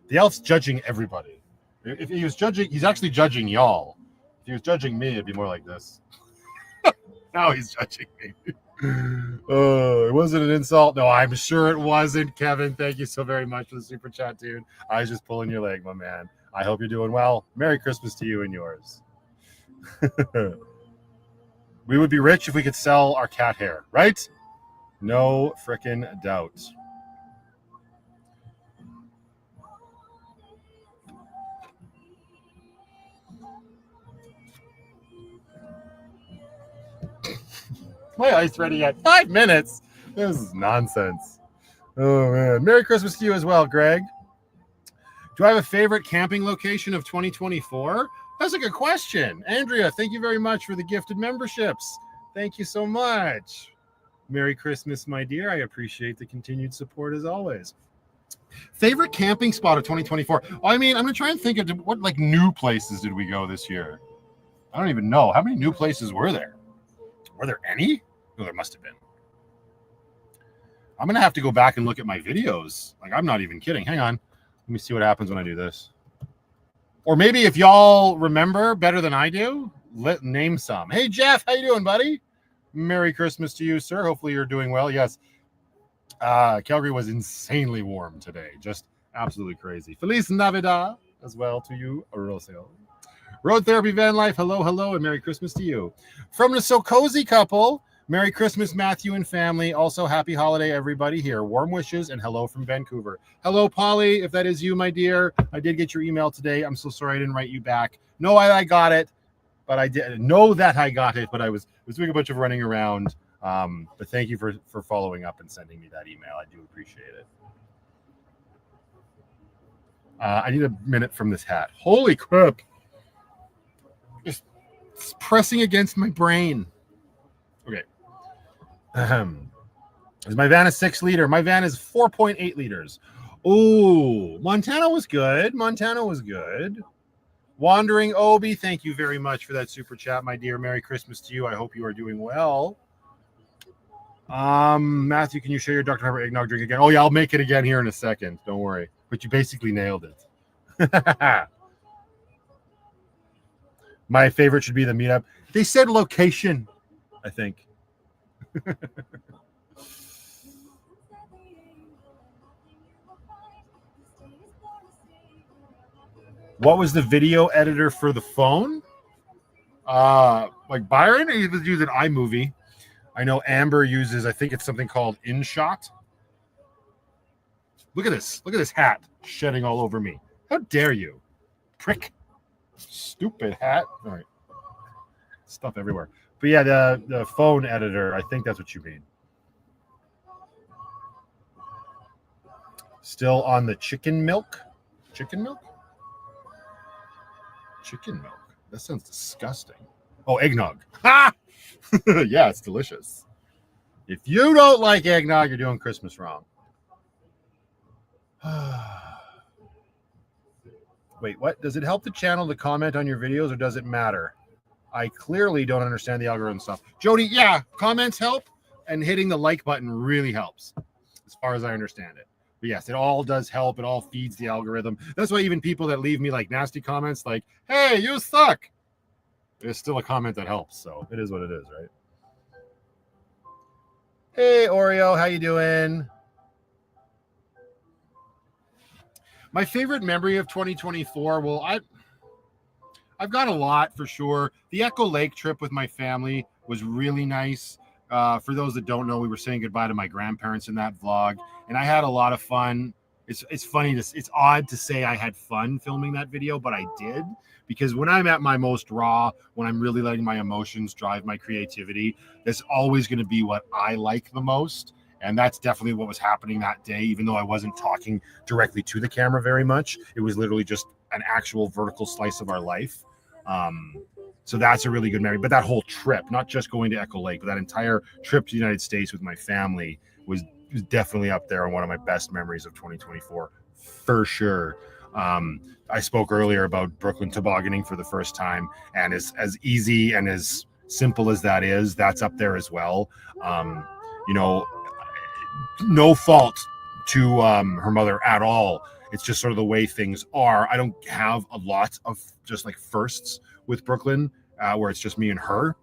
The elf's judging everybody. If he was judging, he's actually judging y'all. If he was judging me, it'd be more like this. Now he's judging me. It wasn't an insult. No, I'm sure it wasn't, Kevin. Thank you so very much for the super chat, dude. I was just pulling your leg, my man. I hope you're doing well. Merry Christmas to you and yours. We would be rich if we could sell our cat hair, right? No frickin' doubt. My ice ready at 5 minutes. This is nonsense. Oh man. Merry Christmas to you as well, Greg. Do I have a favorite camping location of 2024? That's a good question. Andrea, thank you very much for the gifted memberships. Thank you so much. Merry Christmas, my dear. I appreciate the continued support as always. Favorite camping spot of 2024? I mean, I'm going to try and think of what like new places did we go this year? I don't even know. How many new places were there? Were there any? No, there must have been. I'm going to have to go back and look at my videos. Like, I'm not even kidding. Hang on. Let me see what happens when I do this. Or maybe if y'all remember better than I do, name some. Hey, Jeff, how you doing, buddy? Merry Christmas to you, sir. Hopefully you're doing well. Yes. Calgary was insanely warm today. Just absolutely crazy. Feliz Navidad as well to you, Rocio. Road Therapy Van Life, hello, hello, and Merry Christmas to you. From the So Cozy couple, Merry Christmas, Matthew and family. Also, happy holiday, everybody here. Warm wishes and hello from Vancouver. Hello, Polly, if that is you, my dear. I did get your email today. I'm so sorry I didn't write you back. No, I got it, but I did know that I got it, but I was doing a bunch of running around. But thank you for following up and sending me that email. I do appreciate it. I need a minute from this hat. Holy crap. It's pressing against my brain. Okay. Is my van a 6 liter? My van is 4.8 liters. Ooh, Montana was good. Montana was good. Wandering Obi, thank you very much for that super chat, my dear. Merry Christmas to you. I hope you are doing well. Matthew, can you share your Dr. Pepper eggnog drink again? Oh yeah, I'll make it again here in a second. Don't worry. But you basically nailed it. My favorite should be the meetup. They said location, I think. What was the video editor for the phone? Like Byron, he was using iMovie. I know Amber uses, I think it's something called InShot. Look at this. Look at this hat shedding all over me. How dare you? Prick. Stupid hat. All right. Stuff everywhere. But yeah, the phone editor, I think that's what you mean. Still on the chicken milk? Chicken milk? Chicken milk. That sounds disgusting. Oh, eggnog. Ha! Yeah, it's delicious. If you don't like eggnog, you're doing Christmas wrong. Wait, what? Does it help the channel to comment on your videos or does it matter? I clearly don't understand the algorithm stuff. Jody, yeah, comments help and hitting the like button really helps as far as I understand it. But yes, it all does help. It all feeds the algorithm. That's why even people that leave me like nasty comments like, hey, you suck. There's still a comment that helps. So it is what it is, right? Hey, Oreo, how you doing? My favorite memory of 2024, well, I've got a lot for sure. The Echo Lake trip with my family was really nice. For those that don't know, we were saying goodbye to my grandparents in that vlog, and I had a lot of fun. It's funny, it's odd to say I had fun filming that video, but I did, because when I'm at my most raw, when I'm really letting my emotions drive my creativity, that's always going to be what I like the most. And that's definitely what was happening that day, even though I wasn't talking directly to the camera very much. It was literally just an actual vertical slice of our life. So that's a really good memory. But that whole trip, not just going to Echo Lake, but that entire trip to the United States with my family was definitely up there on one of my best memories of 2024, for sure. I spoke earlier about Brooklyn tobogganing for the first time, and as easy and as simple as that is, that's up there as well. You know, no fault to her mother at all. It's just sort of the way things are. I don't have a lot of just like firsts with Brooklyn, where it's just me and her.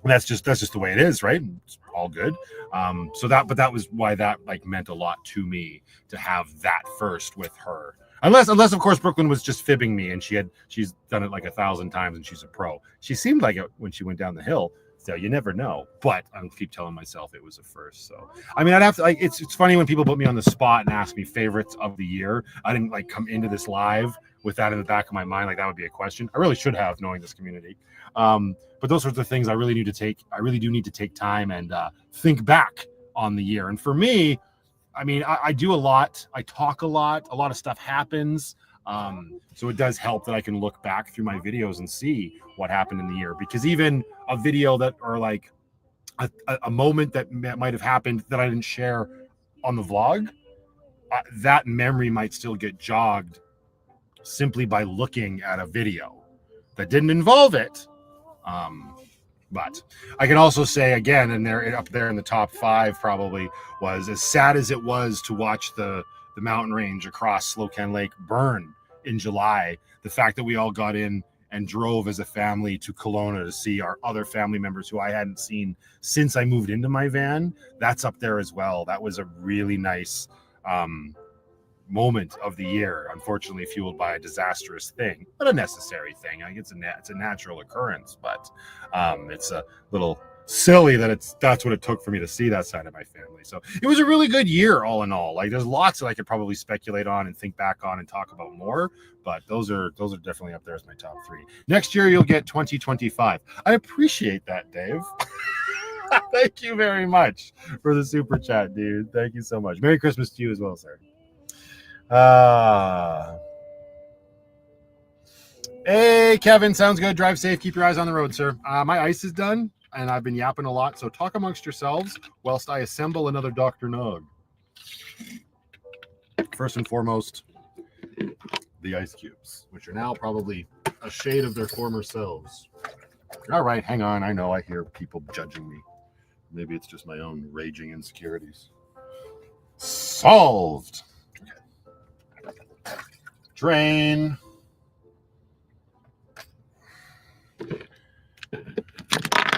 That's just the way it is, right? It's all good. But that was why that like meant a lot to me to have that first with her. Unless of course Brooklyn was just fibbing me and she's done it like 1,000 times and she's a pro. She seemed like it when she went down the hill. So you never know. But I keep telling myself it was a first. So I mean, I'd have to like it's funny when people put me on the spot and ask me favorites of the year. I didn't like come into this live with that in the back of my mind. Like that would be a question. I really should have, knowing this community. But those sorts of things I really do need to take time and think back on the year. And for me, I mean, I do a lot. I talk a lot. A lot of stuff happens. So it does help that I can look back through my videos and see what happened in the year, because even a video that, or like a moment that might have happened that I didn't share on the vlog, that memory might still get jogged simply by looking at a video that didn't involve it. But I can also say again, and they're up there in the top 5 probably, was as sad as it was to watch the mountain range across Slocan Lake burn in July. The fact that we all got in and drove as a family to Kelowna to see our other family members who I hadn't seen since I moved into my van, that's up there as well. That was a really nice moment of the year, unfortunately fueled by a disastrous thing, but a necessary thing. I think it's a natural occurrence, but it's a little silly that that's what it took for me to see that side of my family. So it was a really good year all in all. Like there's lots that I could probably speculate on and think back on and talk about more, but those are definitely up there as my top 3. Next year you'll get 2025. I appreciate that, Dave. Thank you very much for the super chat, dude. Thank you so much. Merry Christmas to you as well, sir. Hey, Kevin, sounds good. Drive safe. Keep your eyes on the road, sir. My ice is done, and I've been yapping a lot, so talk amongst yourselves whilst I assemble another Dr. Nog. First and foremost, the ice cubes, which are now probably a shade of their former selves. All right, hang on. I know I hear people judging me. Maybe it's just my own raging insecurities. Solved. Drain.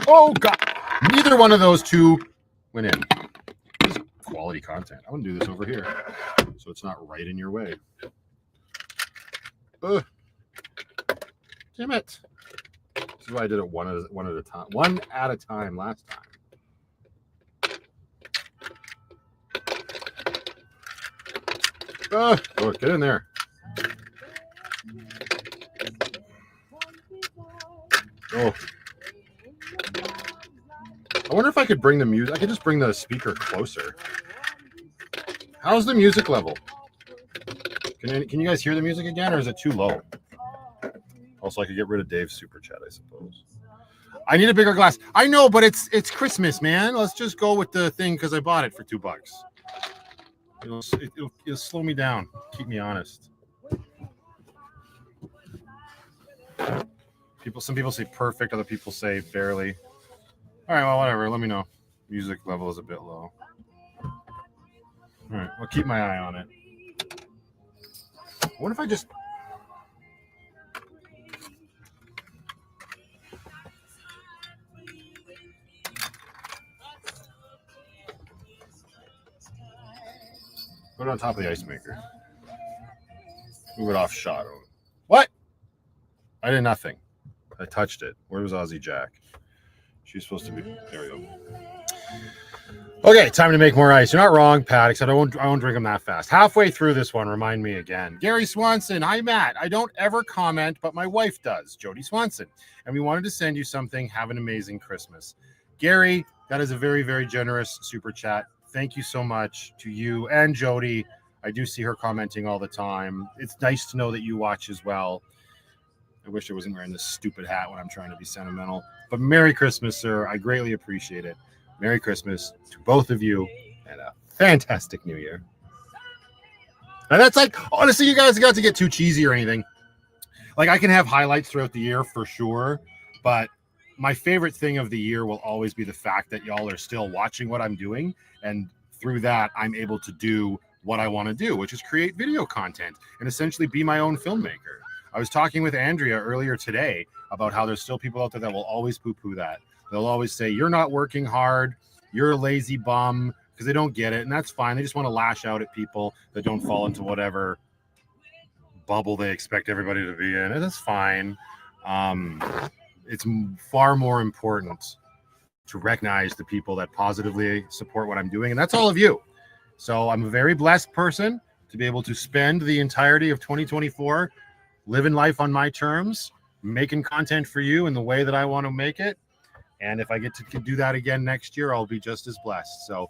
Oh God! Neither one of those two went in. This is quality content. I want to do this over here, so it's not right in your way. Ugh. Damn it! This is why I did it one at a time. One at a time last time. Oh, get in there. Oh. I wonder if I could bring the music. I could just bring the speaker closer. How's the music level? Can you guys hear the music again, or is it too low? Also, I could get rid of Dave's super chat, I suppose. I need a bigger glass. I know, but it's Christmas, man. Let's just go with the thing because I bought it for $2. It'll slow me down, keep me honest. Some people say perfect, other people say barely. All right, well, whatever. Let me know. Music level is a bit low. All right, I'll keep my eye on it. What if I just... Put it on top of the ice maker. Move it off shot. What? I did nothing. I touched it. Where was Aussie Jack? She's supposed to be. There we go. Okay, time to make more ice. You're not wrong, Pat, except I won't drink them that fast. Halfway through this one, remind me again. Gary Swanson. Hi, Matt. I don't ever comment, but my wife does. Jody Swanson. And we wanted to send you something. Have an amazing Christmas. Gary, that is a very, very generous super chat. Thank you so much to you and Jody. I do see her commenting all the time. It's nice to know that you watch as well. I wish I wasn't wearing this stupid hat when I'm trying to be sentimental. But Merry Christmas, sir. I greatly appreciate it. Merry Christmas to both of you and a fantastic New Year. And that's like, honestly, you guys got to get too cheesy or anything. Like, I can have highlights throughout the year for sure, but my favorite thing of the year will always be the fact that y'all are still watching what I'm doing. And through that, I'm able to do what I want to do, which is create video content and essentially be my own filmmaker. I was talking with Andrea earlier today about how there's still people out there that will always poo-poo that. They'll always say, you're not working hard, you're a lazy bum, because they don't get it, and that's fine. They just want to lash out at people that don't fall into whatever bubble they expect everybody to be in, and that's fine. It's far more important to recognize the people that positively support what I'm doing. And that's all of you. So I'm a very blessed person to be able to spend the entirety of 2024 living life on my terms, making content for you in the way that I want to make it. And if I get to do that again next year, I'll be just as blessed. So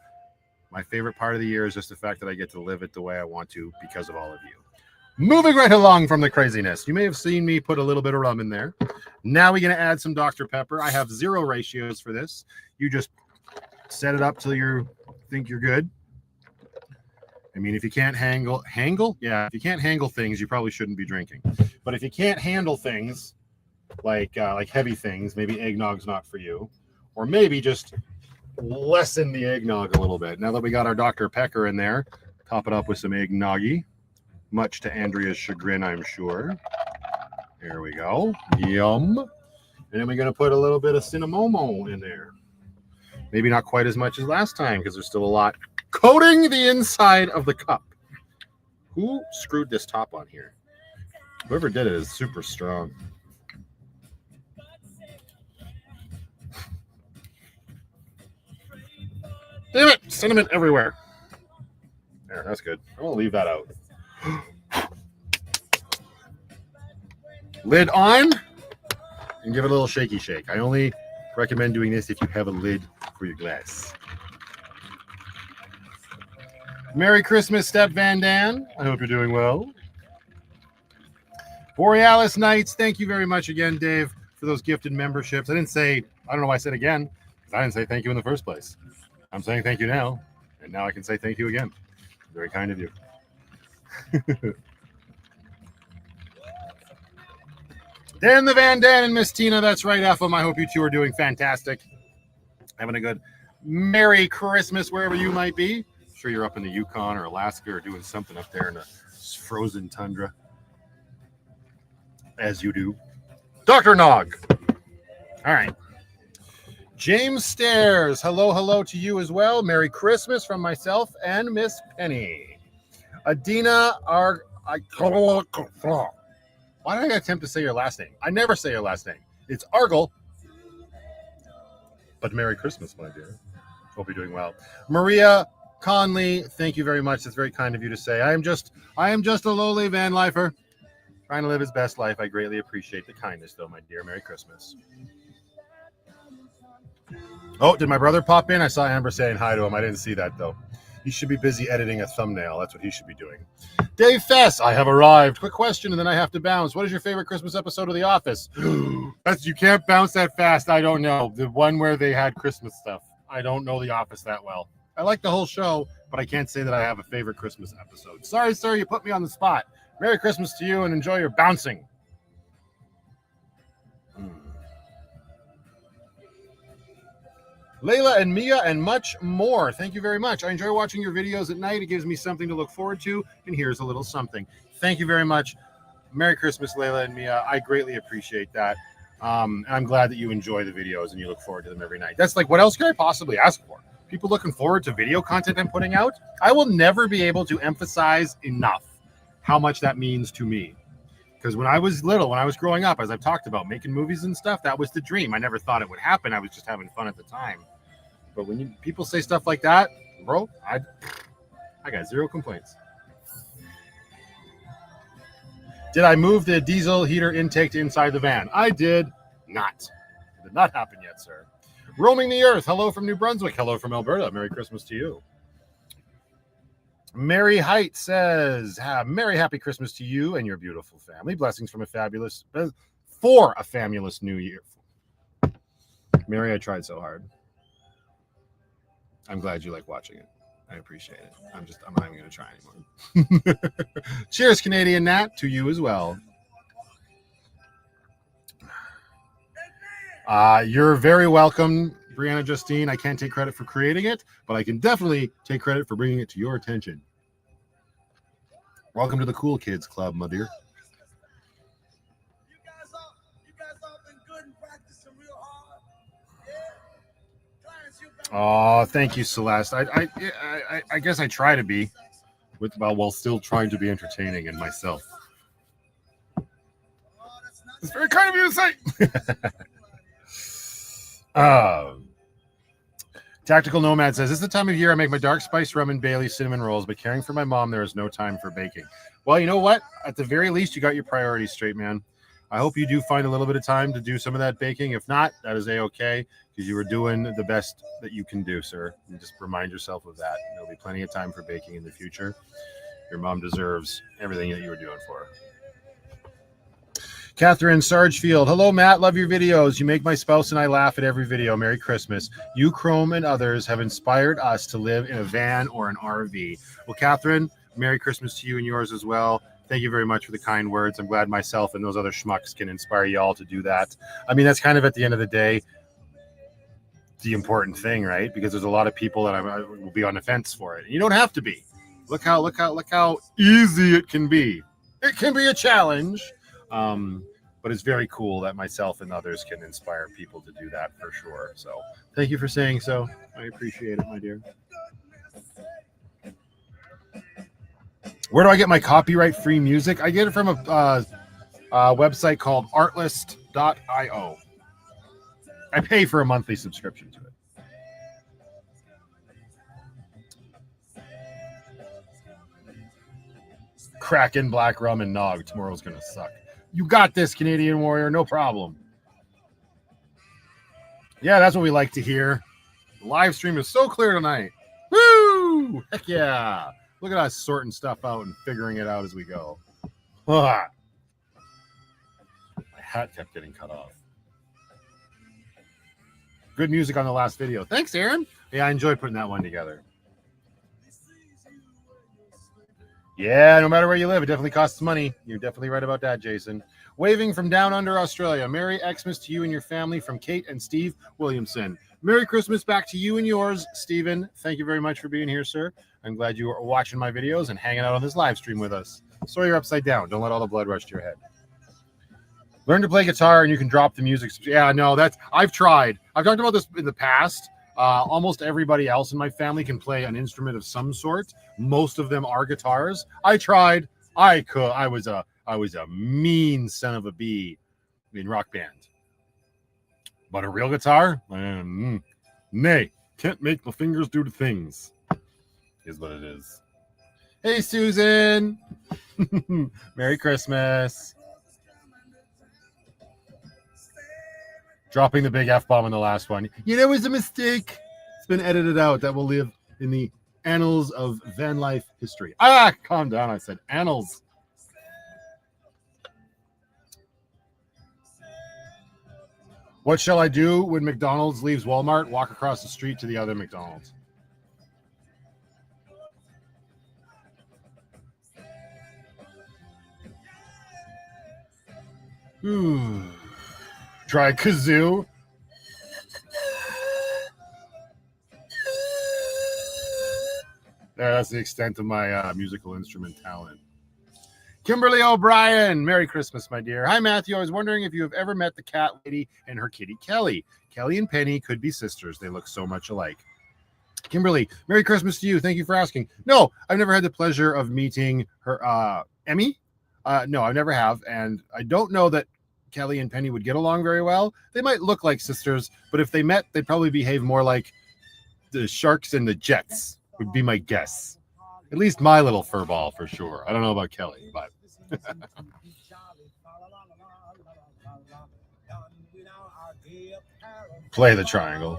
my favorite part of the year is just the fact that I get to live it the way I want to because of all of you. Moving right along from the craziness. You may have seen me put a little bit of rum in there. Now we're going to add some Dr. Pepper. I have 0 ratios for this. You just set it up till you think you're good. I mean, if you can't hangle? Yeah, if you can't handle things, you probably shouldn't be drinking. But if you can't handle things, like heavy things, maybe eggnog's not for you. Or maybe just lessen the eggnog a little bit. Now that we got our Dr. Pepper in there, top it up with some eggnoggy. Much to Andrea's chagrin, I'm sure. There we go. Yum. And then we're going to put a little bit of cinnamon in there. Maybe not quite as much as last time because there's still a lot coating the inside of the cup. Who screwed this top on here? Whoever did it is super strong. Damn it! Cinnamon everywhere. There, that's good. I'm going to leave that out. Lid on and give it a little shaky shake. I only recommend doing this if you have a lid for your glass. Merry Christmas, Step Van Dan. I hope you're doing well. Borealis Knights, thank you very much again, Dave, for those gifted memberships. I don't know why I said again, because I didn't say thank you in the first place. I'm saying thank you now, and now I can say thank you again. Very kind of you. Dan the Van Dan and Miss Tina, that's right, FM. I hope you two are doing fantastic. Having a good Merry Christmas wherever you might be. I'm sure you're up in the Yukon or Alaska or doing something up there in the frozen tundra. As you do. Dr. Nog. All right. James Stairs, hello to you as well. Merry Christmas from myself and Miss Penny. Adina why did I attempt to say your last name? I never say your last name. It's Argle. But Merry Christmas, my dear. Hope you're doing well. Maria Conley, thank you very much. That's very kind of you to say. I am just a lowly van lifer trying to live his best life. I greatly appreciate the kindness, though, my dear. Merry Christmas. Oh, did my brother pop in? I saw Amber saying hi to him. I didn't see that, though. He should be busy editing a thumbnail. That's what he should be doing. Dave Fess, I have arrived. Quick question, and then I have to bounce. What is your favorite Christmas episode of The Office? You can't bounce that fast. I don't know. The one where they had Christmas stuff. I don't know The Office that well. I like the whole show, but I can't say that I have a favorite Christmas episode. Sorry, sir, you put me on the spot. Merry Christmas to you, and enjoy your bouncing. Layla and Mia and much more. Thank you very much. I enjoy watching your videos at night. It gives me something to look forward to, and here's a little something. Thank you very much. Merry Christmas, Layla and Mia. I greatly appreciate that. I'm glad that you enjoy the videos and you look forward to them every night. That's like, what else could I possibly ask for? People looking forward to video content I'm putting out? I will never be able to emphasize enough how much that means to me. Because when I was little, when I was growing up, as I've talked about, making movies and stuff, that was the dream. I never thought it would happen. I was just having fun at the time. But when people say stuff like that, bro, I got 0 complaints. Did I move the diesel heater intake to inside the van? I did not. It did not happen yet, sir. Roaming the earth. Hello from New Brunswick. Hello from Alberta. Merry Christmas to you. Mary Height says, Merry Happy Christmas to you and your beautiful family. Blessings for a fabulous new year. Mary, I tried so hard. I'm glad you like watching it. I appreciate it. I'm not even going to try anymore. Cheers, Canadian Nat, to you as well. You're very welcome, Brianna Justine. I can't take credit for creating it, but I can definitely take credit for bringing it to your attention. Welcome to the Cool Kids Club, my dear. You guys all been good and practicing real hard. Yeah. Clients, Oh, thank you, Celeste. I guess I try to be, while still trying to be entertaining in myself. It's very kind of you to say. Tactical Nomad says, this is the time of year I make my dark spice rum and Bailey cinnamon rolls, but caring for my mom, there is no time for baking. Well, you know what? At the very least, you got your priorities straight, man. I hope you do find a little bit of time to do some of that baking. If not, that is A-okay, because you are doing the best that you can do, sir. And just remind yourself of that. There'll be plenty of time for baking in the future. Your mom deserves everything that you were doing for her. Catherine Sargefield. Hello, Matt. Love your videos. You make my spouse and I laugh at every video. Merry Christmas. You, Chrome, and others have inspired us to live in a van or an RV. Well, Catherine, Merry Christmas to you and yours as well. Thank you very much for the kind words. I'm glad myself and those other schmucks can inspire you all to do that. I mean, that's kind of at the end of the day the important thing, right? Because there's a lot of people that I will be on the fence for it. And you don't have to be. Look how easy it can be. It can be a challenge. But it's very cool that myself and others can inspire people to do that for sure. So thank you for saying so. I appreciate it, my dear. Where do I get my copyright free music? I get it from a website called artlist.io. I pay for a monthly subscription to it. Kraken, Black Rum, and Nog. Tomorrow's going to suck. You got this, Canadian Warrior. No problem. Yeah, that's what we like to hear. The live stream is so clear tonight. Woo! Heck yeah. Look at us sorting stuff out and figuring it out as we go. Ah. My hat kept getting cut off. Good music on the last video. Thanks, Aaron. Yeah, I enjoyed putting that one together. Yeah, no matter where you live, it definitely costs money. You're definitely right about that, Jason. Waving from down under Australia. Merry Xmas to you and your family from Kate and Steve Williamson. Merry Christmas back to you and yours, Stephen. Thank you very much for being here, sir. I'm glad you are watching my videos and hanging out on this live stream with us. Sorry you're upside down. Don't let all the blood rush to your head. Learn to play guitar and you can drop the music. Yeah, no, I've tried. I've talked about this in the past. Almost everybody else in my family can play an instrument of some sort. Most of them are guitars. I tried. I was a mean son of a bee in rock band. But a real guitar? Nay, can't make my fingers do the things. Is what it is. Hey, Susan. Merry Christmas. Dropping the big F-bomb in the last one. You know, it was a mistake. It's been edited out. That will live in the annals of van life history. Calm down. I said annals. What shall I do when McDonald's leaves Walmart? Walk across the street to the other McDonald's. Try kazoo. There, that's the extent of my musical instrument talent. Kimberly O'Brien, Merry Christmas, my dear. Hi, Matthew. I was wondering if you have ever met the cat lady and her kitty, Kelly. Kelly and Penny could be sisters. They look so much alike. Kimberly, Merry Christmas to you. Thank you for asking. No, I've never had the pleasure of meeting her, Emmy. No, I never have. And I don't know that Kelly and Penny would get along very well. They might look like sisters, but if they met, they'd probably behave more like the Sharks and the Jets, would be my guess. At least my little furball for sure. I don't know about Kelly, but play the triangle.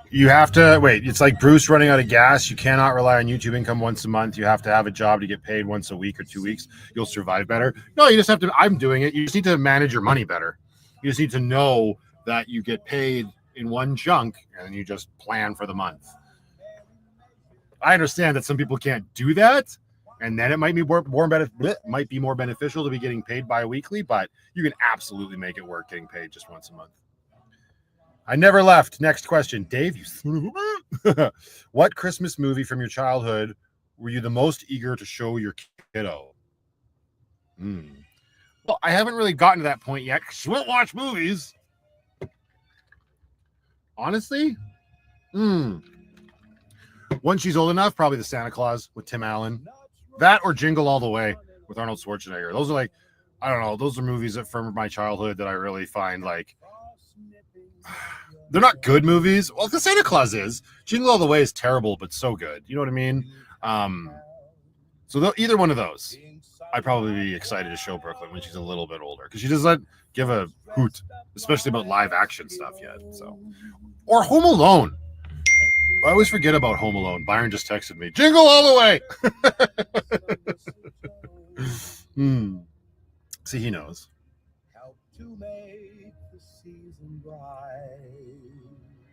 You have to wait. It's like Bruce running out of gas. You cannot rely on YouTube income once a month. You have to have a job to get paid once a week or 2 weeks. You'll survive better. No, you just have to. I'm doing it. You just need to manage your money better. You just need to know that you get paid in one chunk and you just plan for the month. I understand that some people can't do that, and then it might be more beneficial to be getting paid bi-weekly, but you can absolutely make it work getting paid just once a month. I never left. Next question. Dave, you son of a... What Christmas movie from your childhood were you the most eager to show your kiddo? Well, I haven't really gotten to that point yet because she won't watch movies. Honestly, once she's old enough, probably the Santa Claus with Tim Allen. That or Jingle All the Way with Arnold Schwarzenegger. Those are like, I don't know, those are movies that from my childhood that I really find like, they're not good movies. Well, the Santa Claus is. Jingle All the Way is terrible, but so good. You know what I mean? So either one of those, I'd probably be excited to show Brooklyn when she's a little bit older, because she doesn't give a hoot, especially about live action stuff yet. So, or Home Alone. I always forget about Home Alone. Byron just texted me, Jingle All the Way. See, he knows.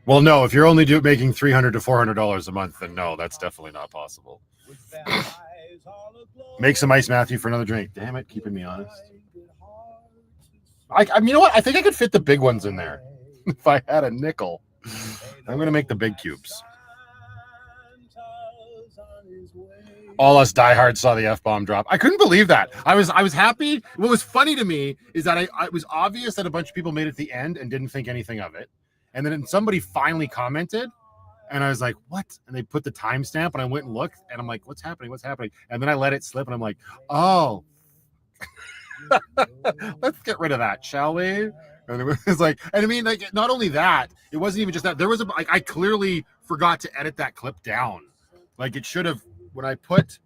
Well, no, if you're only making $300 to $400 a month, then no, that's definitely not possible. Make some ice, Matthew, for another drink. Damn it, keeping me honest. I you know what? I think I could fit the big ones in there if I had a nickel. I'm gonna make the big cubes. All us diehards saw the F-bomb drop. I couldn't believe that. I was happy. What was funny to me is that it was obvious that a bunch of people made it to the end and didn't think anything of it. And then somebody finally commented, and I was like, what? And they put the timestamp, and I went and looked, and I'm like, what's happening? What's happening? And then I let it slip, and I'm like, oh. Let's get rid of that, shall we? And it was like, and I mean, like, not only that, it wasn't even just that. There was I clearly forgot to edit that clip down. Like, it should have, when I put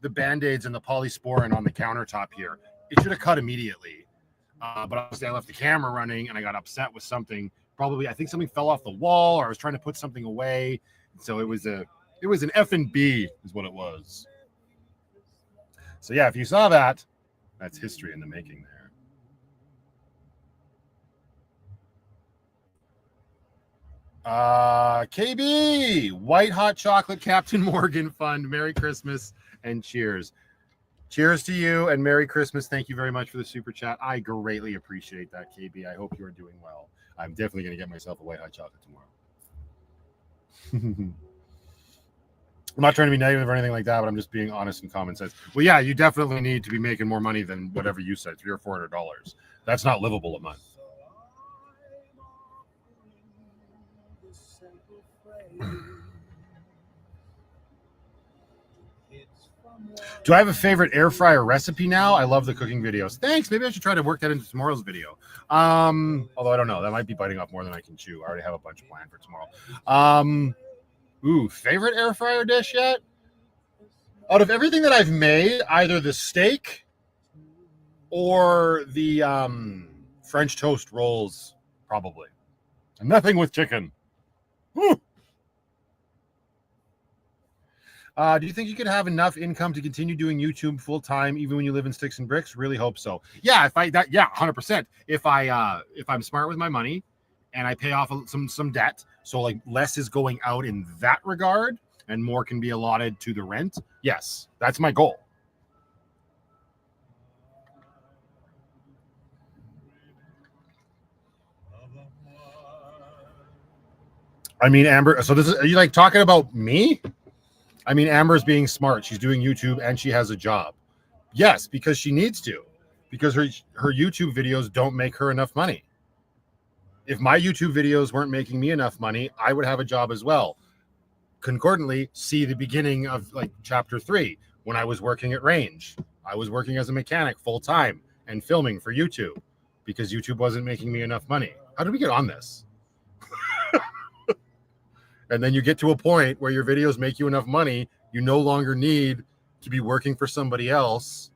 the Band-Aids and the polysporin on the countertop here, it should have cut immediately. But obviously I left the camera running and I got upset with something. Probably, I think something fell off the wall, or I was trying to put something away. So it was an F&B is what it was. So yeah, if you saw that, that's history in the making there. KB, White Hot Chocolate Captain Morgan Fund. Merry Christmas and cheers. Cheers to you and Merry Christmas. Thank you very much for the super chat. I greatly appreciate that, KB. I hope you are doing well. I'm definitely going to get myself a White Hot Chocolate tomorrow. I'm not trying to be negative or anything like that, but I'm just being honest and common sense. Well, yeah, you definitely need to be making more money than whatever you said, $300 or $400. That's not livable a month. Do I have a favorite air fryer recipe now? I love the cooking videos. Thanks. Maybe I should try to work that into tomorrow's video. Although I don't know. That might be biting off more than I can chew. I already have a bunch planned for tomorrow. Favorite air fryer dish yet? Out of everything that I've made, either the steak or the French toast rolls, probably. And nothing with chicken. Woo! Do you think you could have enough income to continue doing YouTube full time, even when you live in sticks and bricks? Really hope so. Yeah, 100%. If I'm smart with my money and I pay off some debt, so like less is going out in that regard and more can be allotted to the rent. Yes, that's my goal. I mean, Amber, so are you like talking about me? I mean, Amber's being smart. She's doing YouTube and she has a job. Yes, because she needs to, because her YouTube videos don't make her enough money. If my YouTube videos weren't making me enough money, I would have a job as well. Concordantly, see the beginning of like chapter 3 when I was working at Range. I was working as a mechanic full time and filming for YouTube because YouTube wasn't making me enough money. How did we get on this? And then you get to a point where your videos make you enough money, you no longer need to be working for somebody else.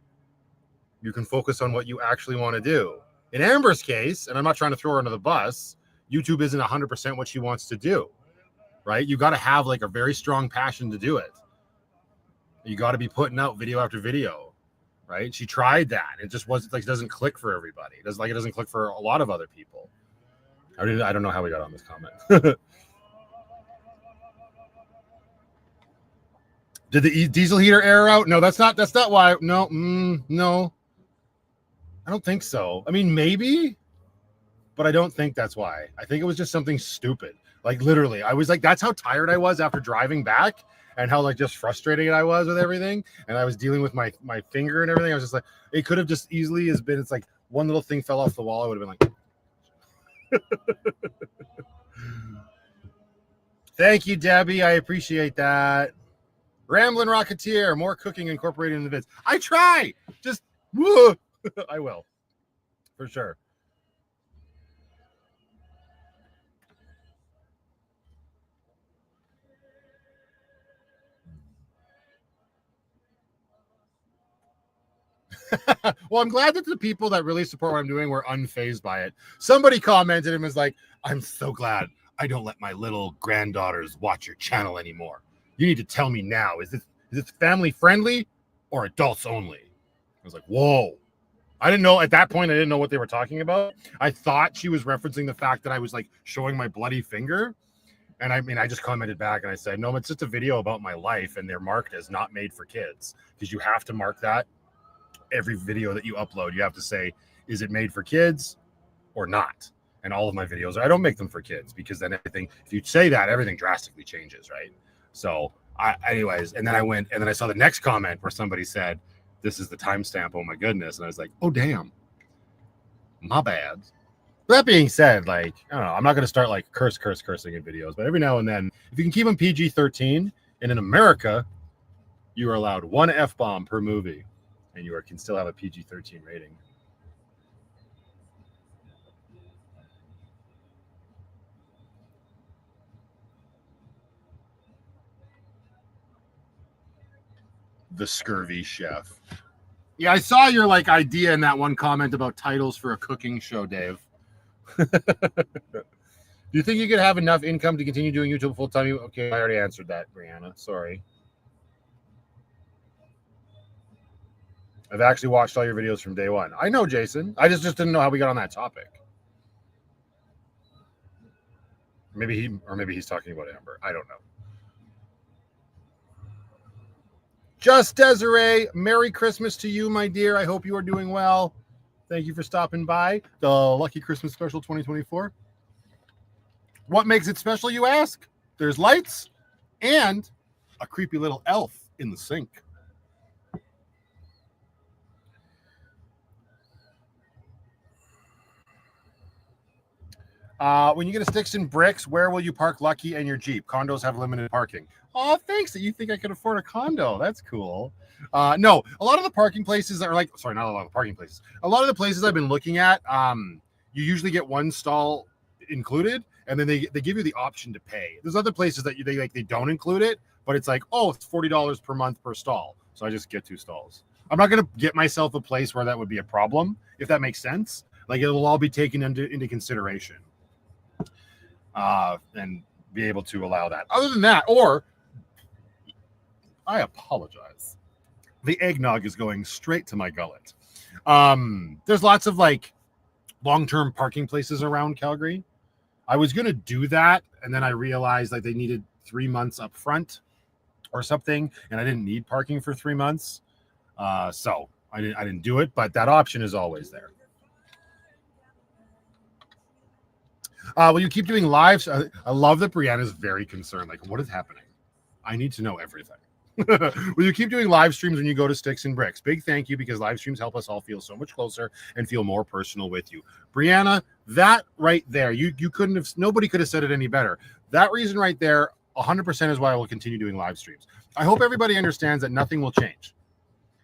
You can focus on what you actually want to do. In Amber's case, and I'm not trying to throw her under the bus, YouTube isn't 100% what she wants to do, right? You got to have like a very strong passion to do it. You got to be putting out video after video, right? She tried that. It just wasn't like, it doesn't click for everybody. It doesn't click for a lot of other people. I don't know how we got on this comment. Did the diesel heater air out? No, that's not why. No, no. I don't think so. I mean, maybe, but I don't think that's why. I think it was just something stupid. Like literally, I was like, that's how tired I was after driving back and how like just frustrated I was with everything. And I was dealing with my finger and everything. I was just like, it could have just easily has been, it's like one little thing fell off the wall. I would have been like, Thank you, Debbie. I appreciate that. Ramblin' Rocketeer, more cooking incorporated in the vids. I try. Just woo. I will. For sure. Well, I'm glad that the people that really support what I'm doing were unfazed by it. Somebody commented and was like, I'm so glad I don't let my little granddaughters watch your channel anymore. You need to tell me now, is this family friendly or adults only? I was like, whoa. I didn't know at that point. I didn't know what they were talking about. I thought she was referencing the fact that I was like showing my bloody finger. And I mean, I just commented back and I said, no, it's just a video about my life and they're marked as not made for kids, because you have to mark that every video that you upload. You have to say, is it made for kids or not? And all of my videos, I don't make them for kids, because then everything, if you say that, everything drastically changes, right? So anyways, and then I went and then I saw the next comment where somebody said, this is the timestamp. Oh my goodness. And I was like, oh, damn, my bad. That being said, like, I don't know, I'm not going to start like cursing in videos, but every now and then, if you can keep them PG-13, and in America, you are allowed one F-bomb per movie, and you can still have a PG-13 rating. The Scurvy Chef. Yeah, I saw your like idea in that one comment about titles for a cooking show, Dave. Do you think you could have enough income to continue doing YouTube full time? Okay, I already answered that, Brianna. Sorry. I've actually watched all your videos from day one. I know, Jason. I just didn't know how we got on that topic. Maybe he's talking about Amber. I don't know. Just Desiree, Merry Christmas to you, my dear. I hope you are doing well. Thank you for stopping by. The Lucky Christmas Special 2024. What makes it special, you ask? There's lights and a creepy little elf in the sink. When you get a Sticks and Bricks, where will you park Lucky and your Jeep? Condos have limited parking. Oh, thanks that you think I could afford a condo. That's cool. No, a lot of the parking places are like, sorry, not a lot of the parking places. A lot of the places I've been looking at, you usually get one stall included, and then they give you the option to pay. There's other places that they don't include it, but it's like, oh, it's $40 per month per stall. So I just get 2 stalls. I'm not going to get myself a place where that would be a problem, if that makes sense. Like, it'll all be taken into consideration. And be able to allow that. Other than that, or I apologize. The eggnog is going straight to my gullet. There's lots of like long-term parking places around Calgary. I was going to do that, and then I realized like they needed 3 months up front or something, and I didn't need parking for 3 months. So I didn't do it, but that option is always there. Will you keep doing lives? I love that Brianna's very concerned. Like, what is happening? I need to know everything. Will you keep doing live streams when you go to Sticks and Bricks? Big thank you, because live streams help us all feel so much closer and feel more personal with you. Brianna, that right there, you couldn't have, nobody could have said it any better. That reason right there, 100% is why I will continue doing live streams. I hope everybody understands that nothing will change.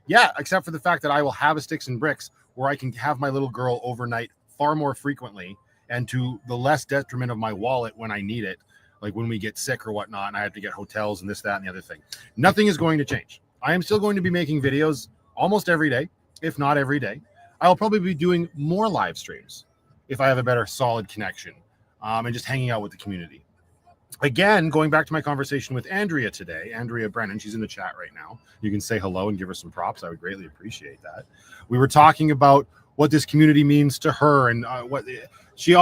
Yeah, except for the fact that I will have a Sticks and Bricks where I can have my little girl overnight far more frequently, and to the less detriment of my wallet when I need it, like when we get sick or whatnot, and I have to get hotels and this, that, and the other thing. Nothing is going to change. I am still going to be making videos almost every day, if not every day. I'll probably be doing more live streams if I have a better solid connection, and just hanging out with the community. Again, going back to my conversation with Andrea today, Andrea Brennan, she's in the chat right now. You can say hello and give her some props. I would greatly appreciate that. We were talking about what this community means to her, and what she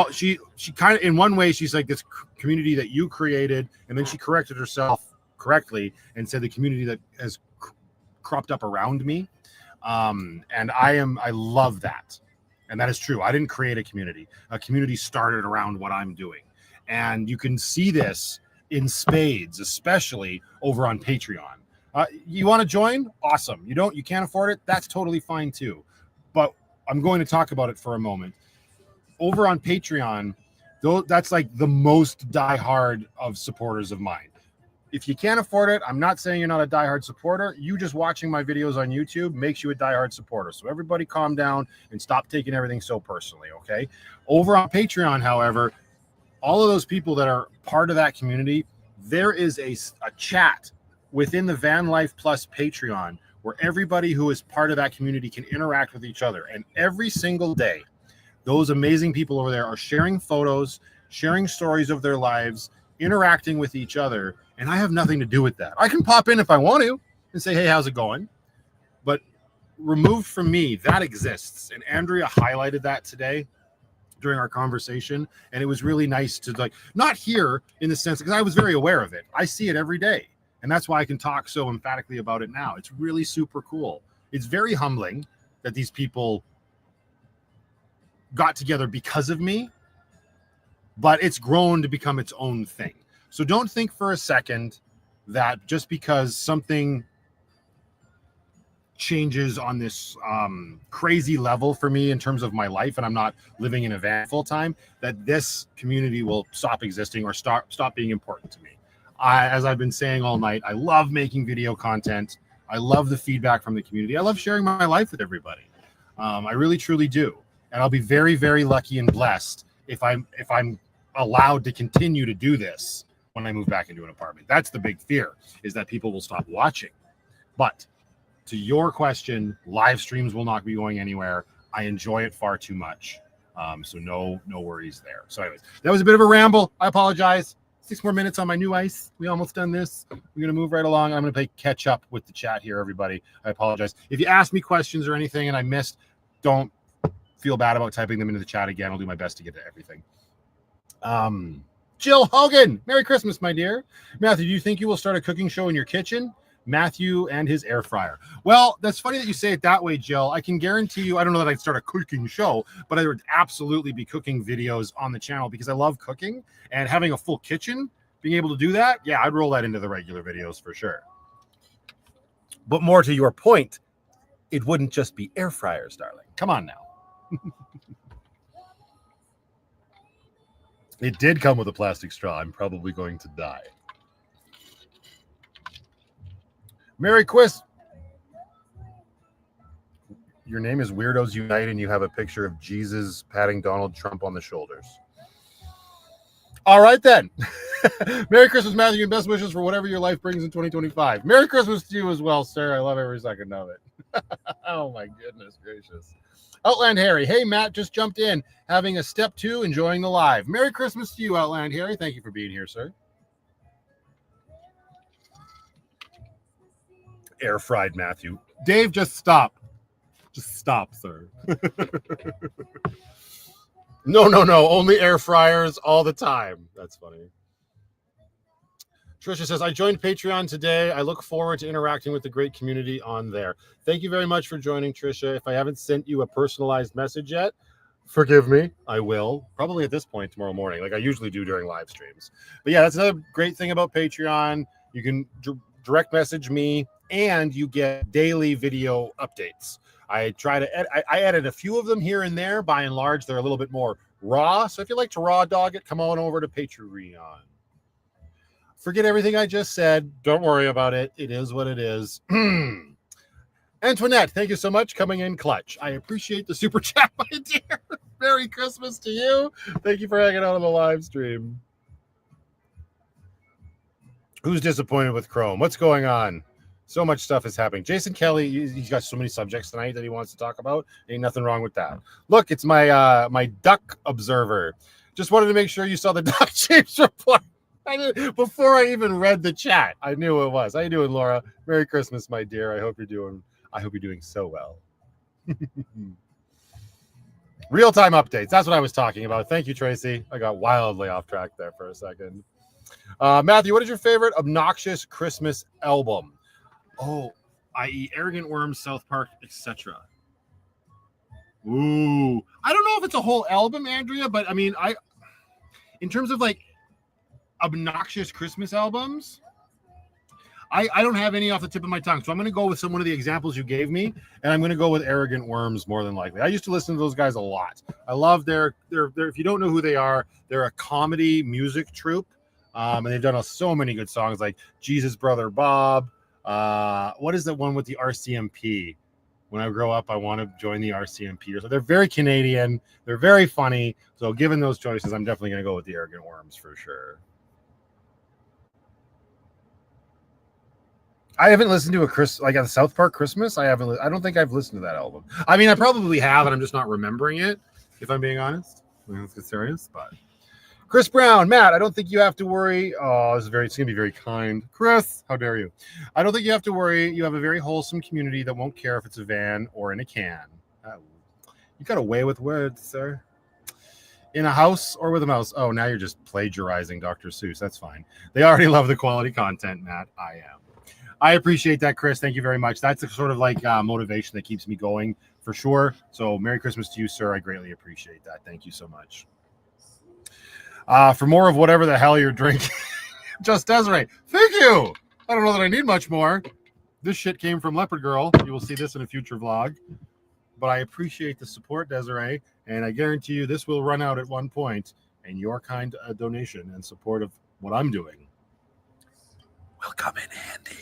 kind of, in one way, she's like, this community that you created, and then she corrected herself correctly and said the community that has cropped up around me. And I love that. And that is true. I didn't create a community. A community started around what I'm doing. And you can see this in spades, especially over on Patreon. You want to join? Awesome. You can't afford it? That's totally fine too. But I'm going to talk about it for a moment. Over on Patreon, That's like the most diehard of supporters of mine. If you can't afford it, I'm not saying you're not a diehard supporter. You just watching my videos on YouTube makes you a diehard supporter. So everybody calm down and stop taking everything so personally, okay? Over on Patreon, however, all of those people that are part of that community, there is a chat within the VanlifePLUS Patreon where everybody who is part of that community can interact with each other. And every single day, those amazing people over there are sharing photos, sharing stories of their lives, interacting with each other, and I have nothing to do with that. I can pop in if I want to and say, hey, how's it going? But removed from me, that exists. And Andrea highlighted that today during our conversation, and it was really nice to like not hear in the sense, because I was very aware of it. I see it every day, and that's why I can talk so emphatically about it now. It's really super cool. It's very humbling that these people got together because of me, but it's grown to become its own thing. So don't think for a second that just because something changes on this crazy level for me in terms of my life, and I'm not living in a van full time, that this community will stop existing or stop being important to me. As I've been saying all night, I love making video content. I love the feedback from the community. I love sharing my life with everybody. I really, truly do. And I'll be very, very lucky and blessed if I'm allowed to continue to do this when I move back into an apartment. That's the big fear, is that people will stop watching. But to your question, live streams will not be going anywhere. I enjoy it far too much. So no worries there. So anyways, that was a bit of a ramble. I apologize. 6 more minutes on my new ice. We almost done this. We're going to move right along. I'm going to play catch up with the chat here, everybody. I apologize. If you ask me questions or anything and I missed, don't feel bad about typing them into the chat again. I'll do my best to get to everything. Jill Hogan, Merry Christmas, my dear. Matthew, do you think you will start a cooking show in your kitchen? Matthew and his air fryer. Well, that's funny that you say it that way, Jill. I can guarantee you, I don't know that I'd start a cooking show, but I would absolutely be cooking videos on the channel because I love cooking, and having a full kitchen, being able to do that, yeah, I'd roll that into the regular videos for sure. But more to your point, it wouldn't just be air fryers, darling. Come on now. It did come with a plastic straw. I'm probably going to die. Merry Quiz. Your name is Weirdos Unite, and you have a picture of Jesus patting Donald Trump on the shoulders. All right, then. Merry Christmas, Matthew, and best wishes for whatever your life brings in 2025. Merry Christmas to you as well, sir. I love every second of it. Oh, my goodness gracious. Outland Harry. Hey, Matt, just jumped in. Having a step 2, enjoying the live. Merry Christmas to you, Outland Harry. Thank you for being here, sir. Air fried Matthew. Dave, just stop. Just stop, sir. No. Only air fryers all the time. That's funny. Trisha says, I joined Patreon today. I look forward to interacting with the great community on there. Thank you very much for joining, Trisha. If I haven't sent you a personalized message yet, forgive me. I will. Probably at this point tomorrow morning, like I usually do during live streams. But yeah, that's another great thing about Patreon. You can direct message me, and you get daily video updates. I try to I edit a few of them here and there. By and large, they're a little bit more raw. So if you like to raw dog it, come on over to Patreon. Forget everything I just said. Don't worry about it. It is what it is. Antoinette, thank you so much. Coming in clutch. I appreciate the super chat, my dear. Merry Christmas to you. Thank you for hanging out on the live stream. Who's disappointed with Chrome? What's going on? So much stuff is happening. Jason Kelly, he's got so many subjects tonight that he wants to talk about. Ain't nothing wrong with that. Look, it's my my duck observer. Just wanted to make sure you saw the duck shapes report. Before I even read the chat, I knew it was. How you doing, Laura? Merry Christmas, my dear. I hope you're doing so well. Real-time updates. That's what I was talking about. Thank you, Tracy. I got wildly off track there for a second. Matthew, what is your favorite obnoxious Christmas album? Oh, i.e. Arrogant Worms, South Park, etc. Ooh. I don't know if it's a whole album, Andrea, but I mean, in terms of like obnoxious Christmas albums, I don't have any off the tip of my tongue, so I'm going to go with one of the examples you gave me, and I'm going to go with Arrogant Worms more than likely. I used to listen to those guys a lot. I love their if you don't know who they are, they're a comedy music troupe, and they've done so many good songs like Jesus Brother Bob. What is that one with the RCMP? When I grow up, I want to join the RCMP. So they're very Canadian. They're very funny. So given those choices, I'm definitely going to go with the Arrogant Worms for sure. I haven't listened to a South Park Christmas. I don't think I've listened to that album. I mean, I probably have, and I'm just not remembering it, if I'm being honest. Let's get serious. But Chris Brown, Matt, I don't think you have to worry. Oh, it's going to be very kind. Chris, how dare you? I don't think you have to worry. You have a very wholesome community that won't care if it's a van or in a can. You got away with words, sir. In a house or with a mouse? Oh, now you're just plagiarizing Dr. Seuss. That's fine. They already love the quality content, Matt. I am. I appreciate that, Chris. Thank you very much. That's a sort of like motivation that keeps me going for sure. So Merry Christmas to you, sir. I greatly appreciate that. Thank you so much. For more of whatever the hell you're drinking, Just Desiree. Thank you. I don't know that I need much more. This shit came from Leopard Girl. You will see this in a future vlog. But I appreciate the support, Desiree. And I guarantee you this will run out at one point. And your kind donation and support of what I'm doing will come in handy.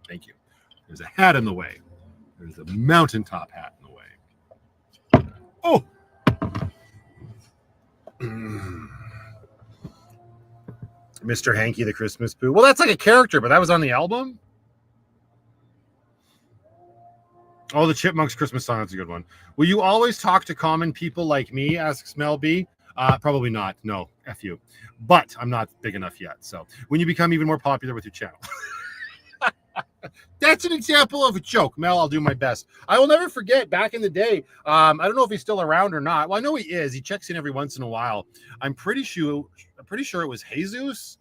Thank you. There's a hat in the way. There's a mountaintop hat in the way. Oh! Mr. Hanky the Christmas Poo. Well, that's like a character, but that was on the album? Oh, the Chipmunks Christmas song. That's a good one. Will you always talk to common people like me? Asks Mel B. Probably not. No, F you. But I'm not big enough yet. So when you become even more popular with your channel. That's an example of a joke. Mel, I'll do my best. I will never forget back in the day. I don't know if he's still around or not. Well, I know he is. He checks in every once in a while. I'm pretty sure it was Jesus.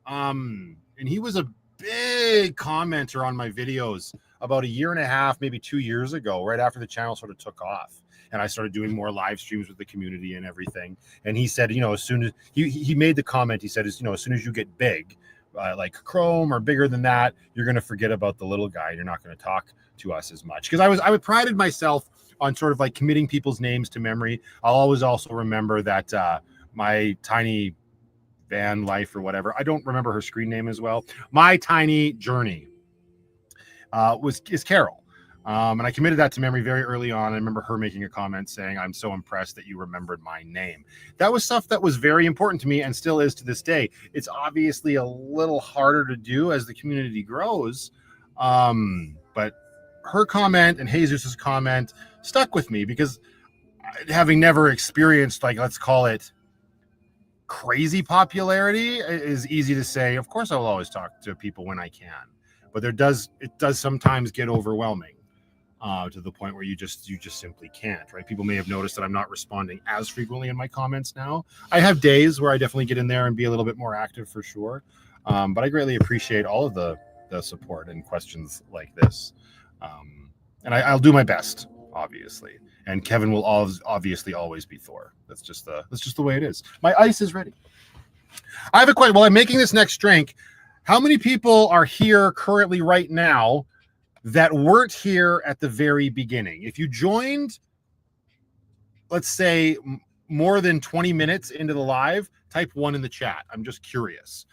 And he was a big commenter on my videos about a year and a half, maybe 2 years ago, right after the channel sort of took off. And I started doing more live streams with the community and everything. And he said, as soon as he made the comment, he said, as soon as you get big, like Chrome or bigger than that, you're going to forget about the little guy. You're not going to talk to us as much. Because I prided myself on sort of like committing people's names to memory. I'll always also remember that my tiny van life or whatever, I don't remember her screen name as well. My tiny journey is Carol. And I committed that to memory very early on. I remember her making a comment saying, I'm so impressed that you remembered my name. That was stuff that was very important to me and still is to this day. It's obviously a little harder to do as the community grows. But her comment and Jesus's comment stuck with me because having never experienced, like, let's call it crazy popularity, is easy to say, of course I will always talk to people when I can. But it does sometimes get overwhelming. To the point where you just simply can't, right? People may have noticed that I'm not responding as frequently in my comments now. I have days where I definitely get in there and be a little bit more active for sure. But I greatly appreciate all of the support and questions like this. And I'll do my best, obviously. And Kevin will obviously always be Thor. That's just the way it is. My ice is ready. I have a question. While I'm making this next drink, how many people are here currently right now that weren't here at the very beginning? If you joined, let's say, more than 20 minutes into the live, type 1 in the chat. I'm just curious.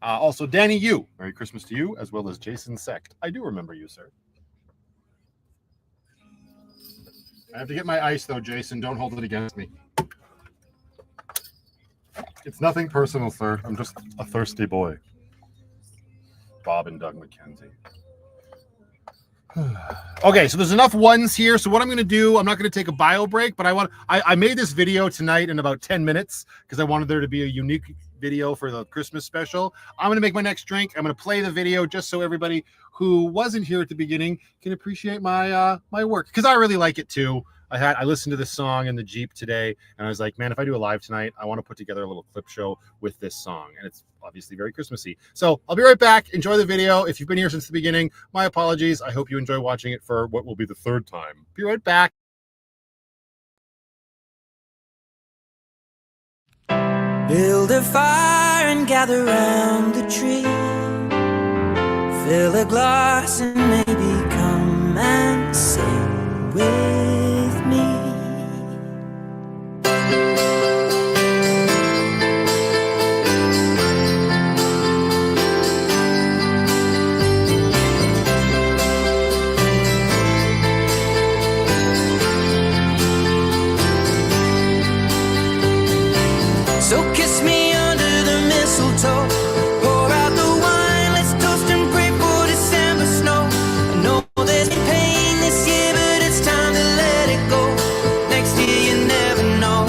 Also, Danny Yu, Merry Christmas to you, as well as Jason Sect. I do remember you, sir. I have to get my ice, though, Jason. Don't hold it against me. It's nothing personal, sir. I'm just a thirsty boy. Bob and Doug McKenzie. Okay, so there's enough ones here. So what I'm going to do, I'm not going to take a bio break, but I made this video tonight in about 10 minutes because I wanted there to be a unique video for the Christmas special. I'm going to make my next drink. I'm going to play the video just so everybody who wasn't here at the beginning can appreciate my my work, because I really like it too. I listened to this song in the Jeep today, and I was like, man, if I do a live tonight, I want to put together a little clip show with this song, and it's obviously very Christmassy. So I'll be right back. Enjoy the video. If you've been here since the beginning, my apologies. I hope you enjoy watching it for what will be the third time. Be right back. Build a fire and gather round the tree. Fill a glass and maybe come and sing with me. So kiss me under the mistletoe. Pour out the wine, let's toast and pray for December snow. I know there's been pain this year, but it's time to let it go. Next year you never know.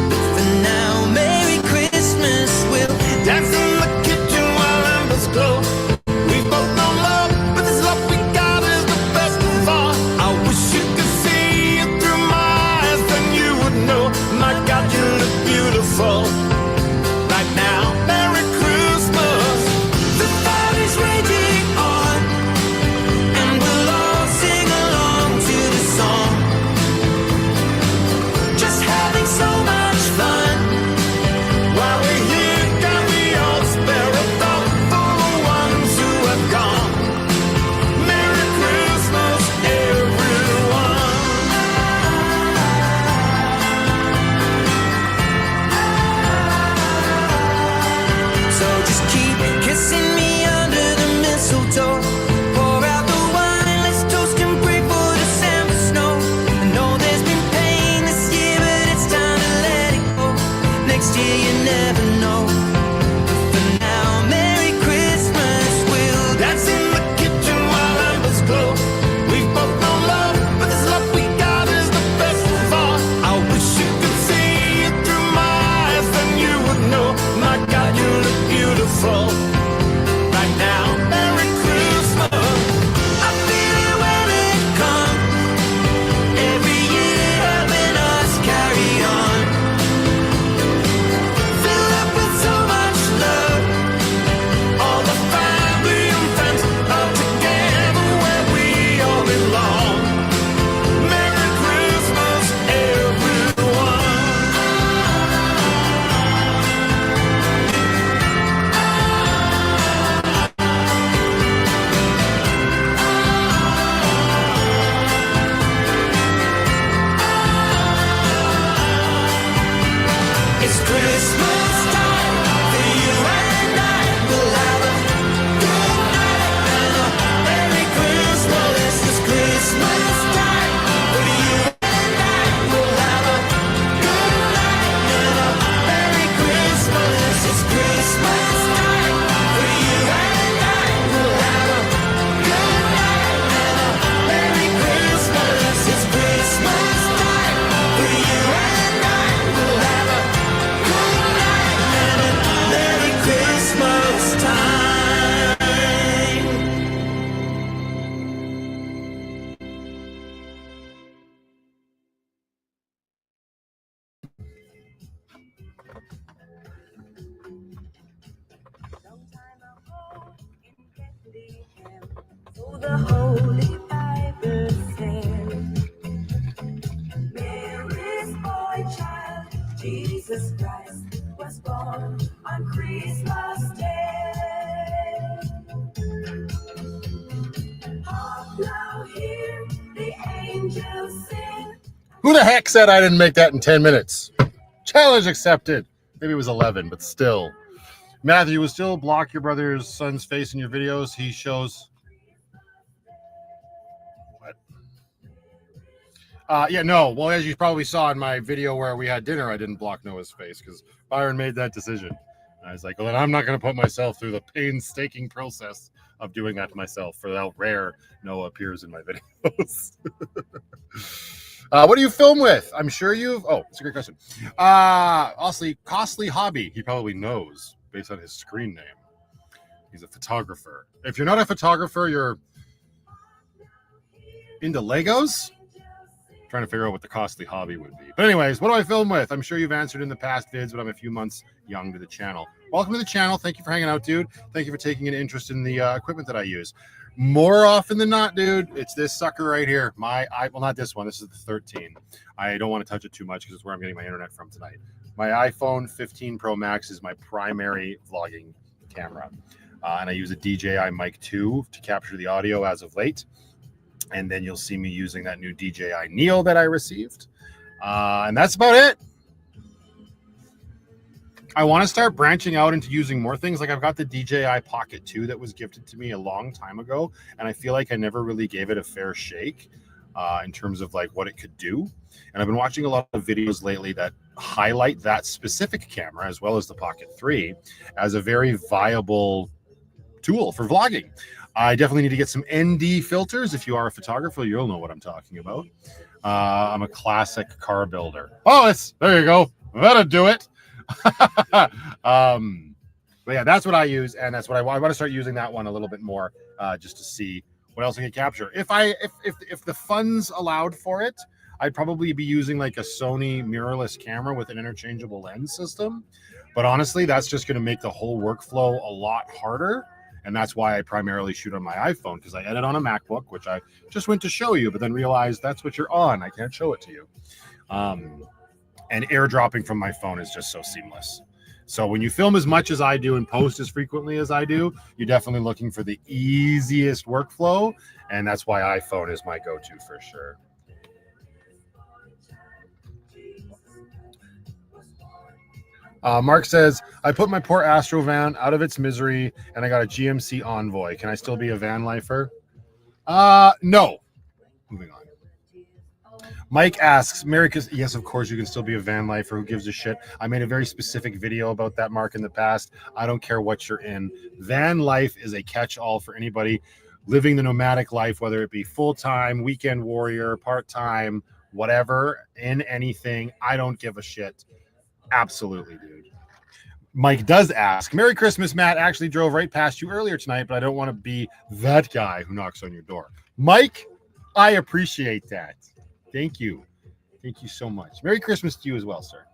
But for now, Merry Christmas. We'll Dance in the kitchen while embers glow. We both know love, but this love we got is the best of all. I wish you could see it through my eyes, then you would know. My God, you look beautiful right now. Merry Christmas. The fire is raging on, and we'll all sing along to the song. Just having so much fun. While we're here, can we all spare a thought for the ones who have gone? Merry Christmas, everyone. So just keep kissing me under the mistletoe. Pour out the wine, let's toast and pray for December snow. I know there's been pain this year, but it's time to let it go. Next year you never know. But for now, Merry Christmas. We'll Dance in the kitchen while embers glow. We both know love, but this love we got is the best of all. I wish you could see it through my eyes, then you would know. My God, you look beautiful right now. Merry Christmas. I feel it when it comes. Every year helping us carry on. Filled up with so much love. All the family and friends are together where we all belong. Merry Christmas, everyone. It's Christmas time for you and I. We'll have a good night and a Merry Christmas. It's Christmas time for you and I. We'll have a good night and a Merry Christmas. It's Christmas time for you and I. We'll have a good night and a Merry Christmas. It's Christmas time for you and I. We'll have a good night and a Merry Christmas time. So the Holy Bible says, Mary's boy child, Jesus Christ, was born on Christmas Day. Hark now, hear the angels sing. Who the heck said I didn't make that in 10 minutes? Challenge accepted. Maybe it was 11, but still. Matthew, you will still block your brother's son's face in your videos. He shows. What? Yeah, no. Well, as you probably saw in my video where we had dinner, I didn't block Noah's face because Byron made that decision. And I was like, well, then I'm not going to put myself through the painstaking process of doing that to myself for how rare Noah appears in my videos. What do you film with? I'm sure you've. Oh, it's a great question. Honestly, costly hobby. He probably knows based on his screen name. He's a photographer. If you're not a photographer, you're into Legos. Trying to figure out what the costly hobby would be. But anyways, what do I film with? I'm sure you've answered in the past vids, but I'm a few months young to the channel. Welcome to the channel. Thank you for hanging out, dude. Thank you for taking an interest in the equipment that I use. More often than not, dude, it's this sucker right here. Well, not this one. This is the 13. I don't want to touch it too much because it's where I'm getting my internet from tonight. My iPhone 15 Pro Max is my primary vlogging camera. And I use a DJI Mic 2 to capture the audio as of late. And then you'll see me using that new DJI Neo that I received. And that's about it. I want to start branching out into using more things. Like I've got the DJI Pocket 2 that was gifted to me a long time ago, and I feel like I never really gave it a fair shake in terms of like what it could do. And I've been watching a lot of videos lately that highlight that specific camera as well as the Pocket 3 as a very viable tool for vlogging. I definitely need to get some ND filters. If you are a photographer, you'll know what I'm talking about. I'm a classic car builder. Oh, there you go. That'll do it. But yeah, that's what I use, and that's what I want to start using that one a little bit more, just to see what else I can capture. If the funds allowed for it, I'd probably be using like a Sony mirrorless camera with an interchangeable lens system. But honestly, that's just going to make the whole workflow a lot harder. And that's why I primarily shoot on my iPhone, because I edit on a MacBook, which I just went to show you, but then realized that's what you're on. I can't show it to you. And airdropping from my phone is just so seamless. So when you film as much as I do and post as frequently as I do, you're definitely looking for the easiest workflow. And that's why iPhone is my go-to for sure. Mark says, I put my poor Astro van out of its misery and I got a GMC Envoy. Can I still be a van lifer? No. Moving on. Mike asks, yes, of course you can still be a van lifer. Who gives a shit? I made a very specific video about that, Mark, in the past. I don't care what you're in. Van life is a catch-all for anybody living the nomadic life, whether it be full-time, weekend warrior, part-time, whatever, in anything. I don't give a shit. Absolutely, dude. Mike does ask, Merry Christmas, Matt. Actually drove right past you earlier tonight, but I don't want to be that guy who knocks on your door. Mike, I appreciate that. Thank you. Thank you so much. Merry Christmas to you as well, sir.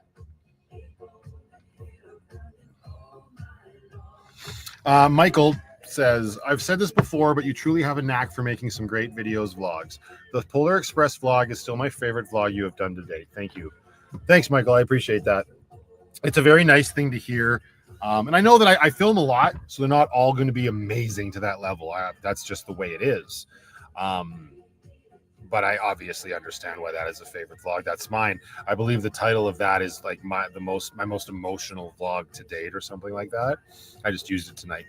Michael says, I've said this before, but you truly have a knack for making some great videos, vlogs. The Polar Express vlog is still my favorite vlog you have done to date. Thank you. Thanks, Michael. I appreciate that. It's a very nice thing to hear. And I know that I film a lot, so they're not all going to be amazing to that level. That's just the way it is. But I obviously understand why that is a favorite vlog. That's mine. I believe the title of that is like my most emotional vlog to date or something like that. I just used it tonight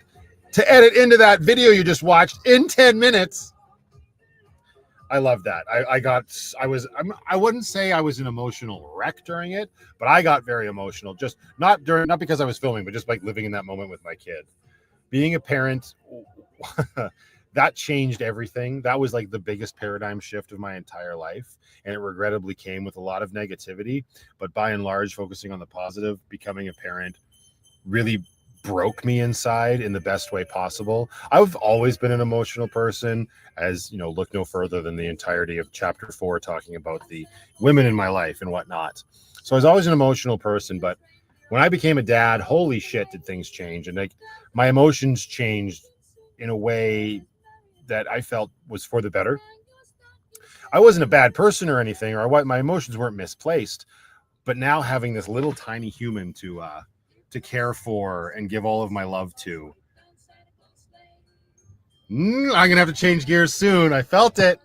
to edit into that video you just watched in 10 minutes. I love that. I wouldn't say I was an emotional wreck during it, but I got very emotional. Just not because I was filming, but just like living in that moment with my kid. Being a parent, that changed everything. That was like the biggest paradigm shift of my entire life. And it regrettably came with a lot of negativity. But by and large, focusing on the positive, becoming a parent really broke me inside in the best way possible. I've always been an emotional person, as you know, look no further than the entirety of chapter 4, talking about the women in my life and whatnot. So I was always an emotional person, but when I became a dad, holy shit, did things change. And like my emotions changed in a way that I felt was for the better. I wasn't a bad person or anything, or what, my emotions weren't misplaced, but now having this little tiny human to care for and give all of my love to, I'm gonna have to change gears soon. I felt it,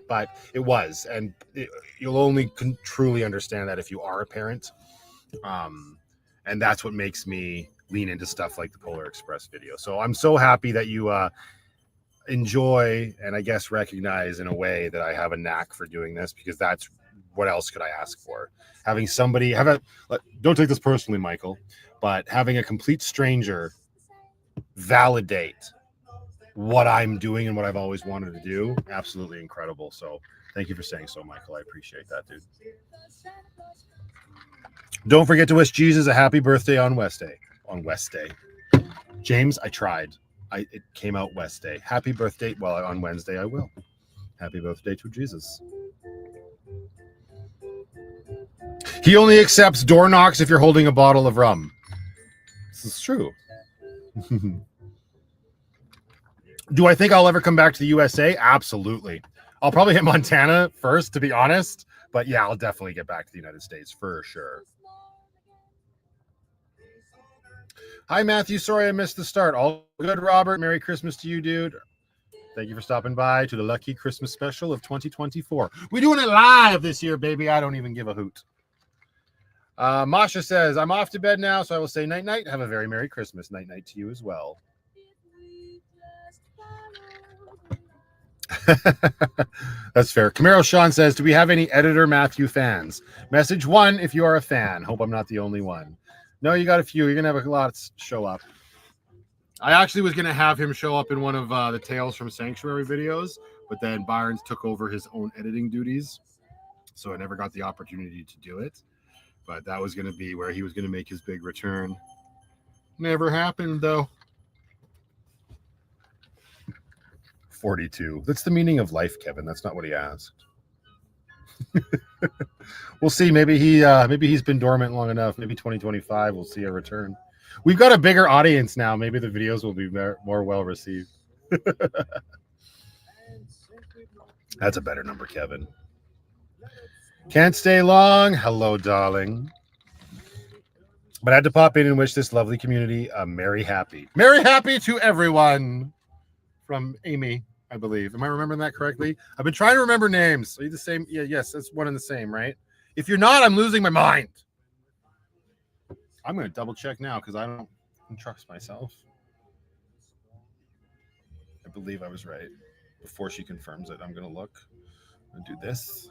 but it was, and you'll only truly understand that if you are a parent, and that's what makes me lean into stuff like the Polar Express video. So I'm so happy that you enjoy and I guess recognize in a way that I have a knack for doing this, because that's what else could I ask for? Having somebody don't take this personally, Michael, but having a complete stranger validate what I'm doing and what I've always wanted to do, absolutely incredible. So thank you for saying so, Michael. I appreciate that, dude. Don't forget to wish Jesus a happy birthday on West Day. James, I tried. It came out West Day. Happy birthday. Well, on Wednesday I will. Happy birthday to Jesus. He only accepts door knocks if you're holding a bottle of rum. This is true. Do I think I'll ever come back to the USA? Absolutely. I'll probably hit Montana first, to be honest. But yeah, I'll definitely get back to the United States for sure. Hi, Matthew. Sorry I missed the start. All good, Robert. Merry Christmas to you, dude. Thank you for stopping by to the Lucky Christmas Special of 2024. We're doing it live this year, baby. I don't even give a hoot. Masha says, I'm off to bed now, so I will say night-night. Have a very Merry Christmas. Night-night to you as well. That's fair. Camaro Sean says, do we have any Editor Matthew fans? Message 1 if you are a fan. Hope I'm not the only one. No, you got a few. You're going to have a lot show up. I actually was going to have him show up in one of the Tales from Sanctuary videos, but then Byron's took over his own editing duties, so I never got the opportunity to do it. But that was going to be where he was going to make his big return. Never happened, though. 42. That's the meaning of life, Kevin. That's not what he asked. We'll see. Maybe he's been dormant long enough. Maybe 2025 we'll see a return. We've got a bigger audience now. Maybe the videos will be more well received. That's a better number, Kevin. Can't stay long. Hello, darling. But I had to pop in and wish this lovely community a Merry Happy. Merry Happy to everyone. From Amy, I believe. Am I remembering that correctly? I've been trying to remember names. Are you the same? Yeah, yes, that's one and the same, right? If you're not, I'm losing my mind. I'm going to double check now because I don't trust myself. I believe I was right. Before she confirms it, I'm going to look and do this.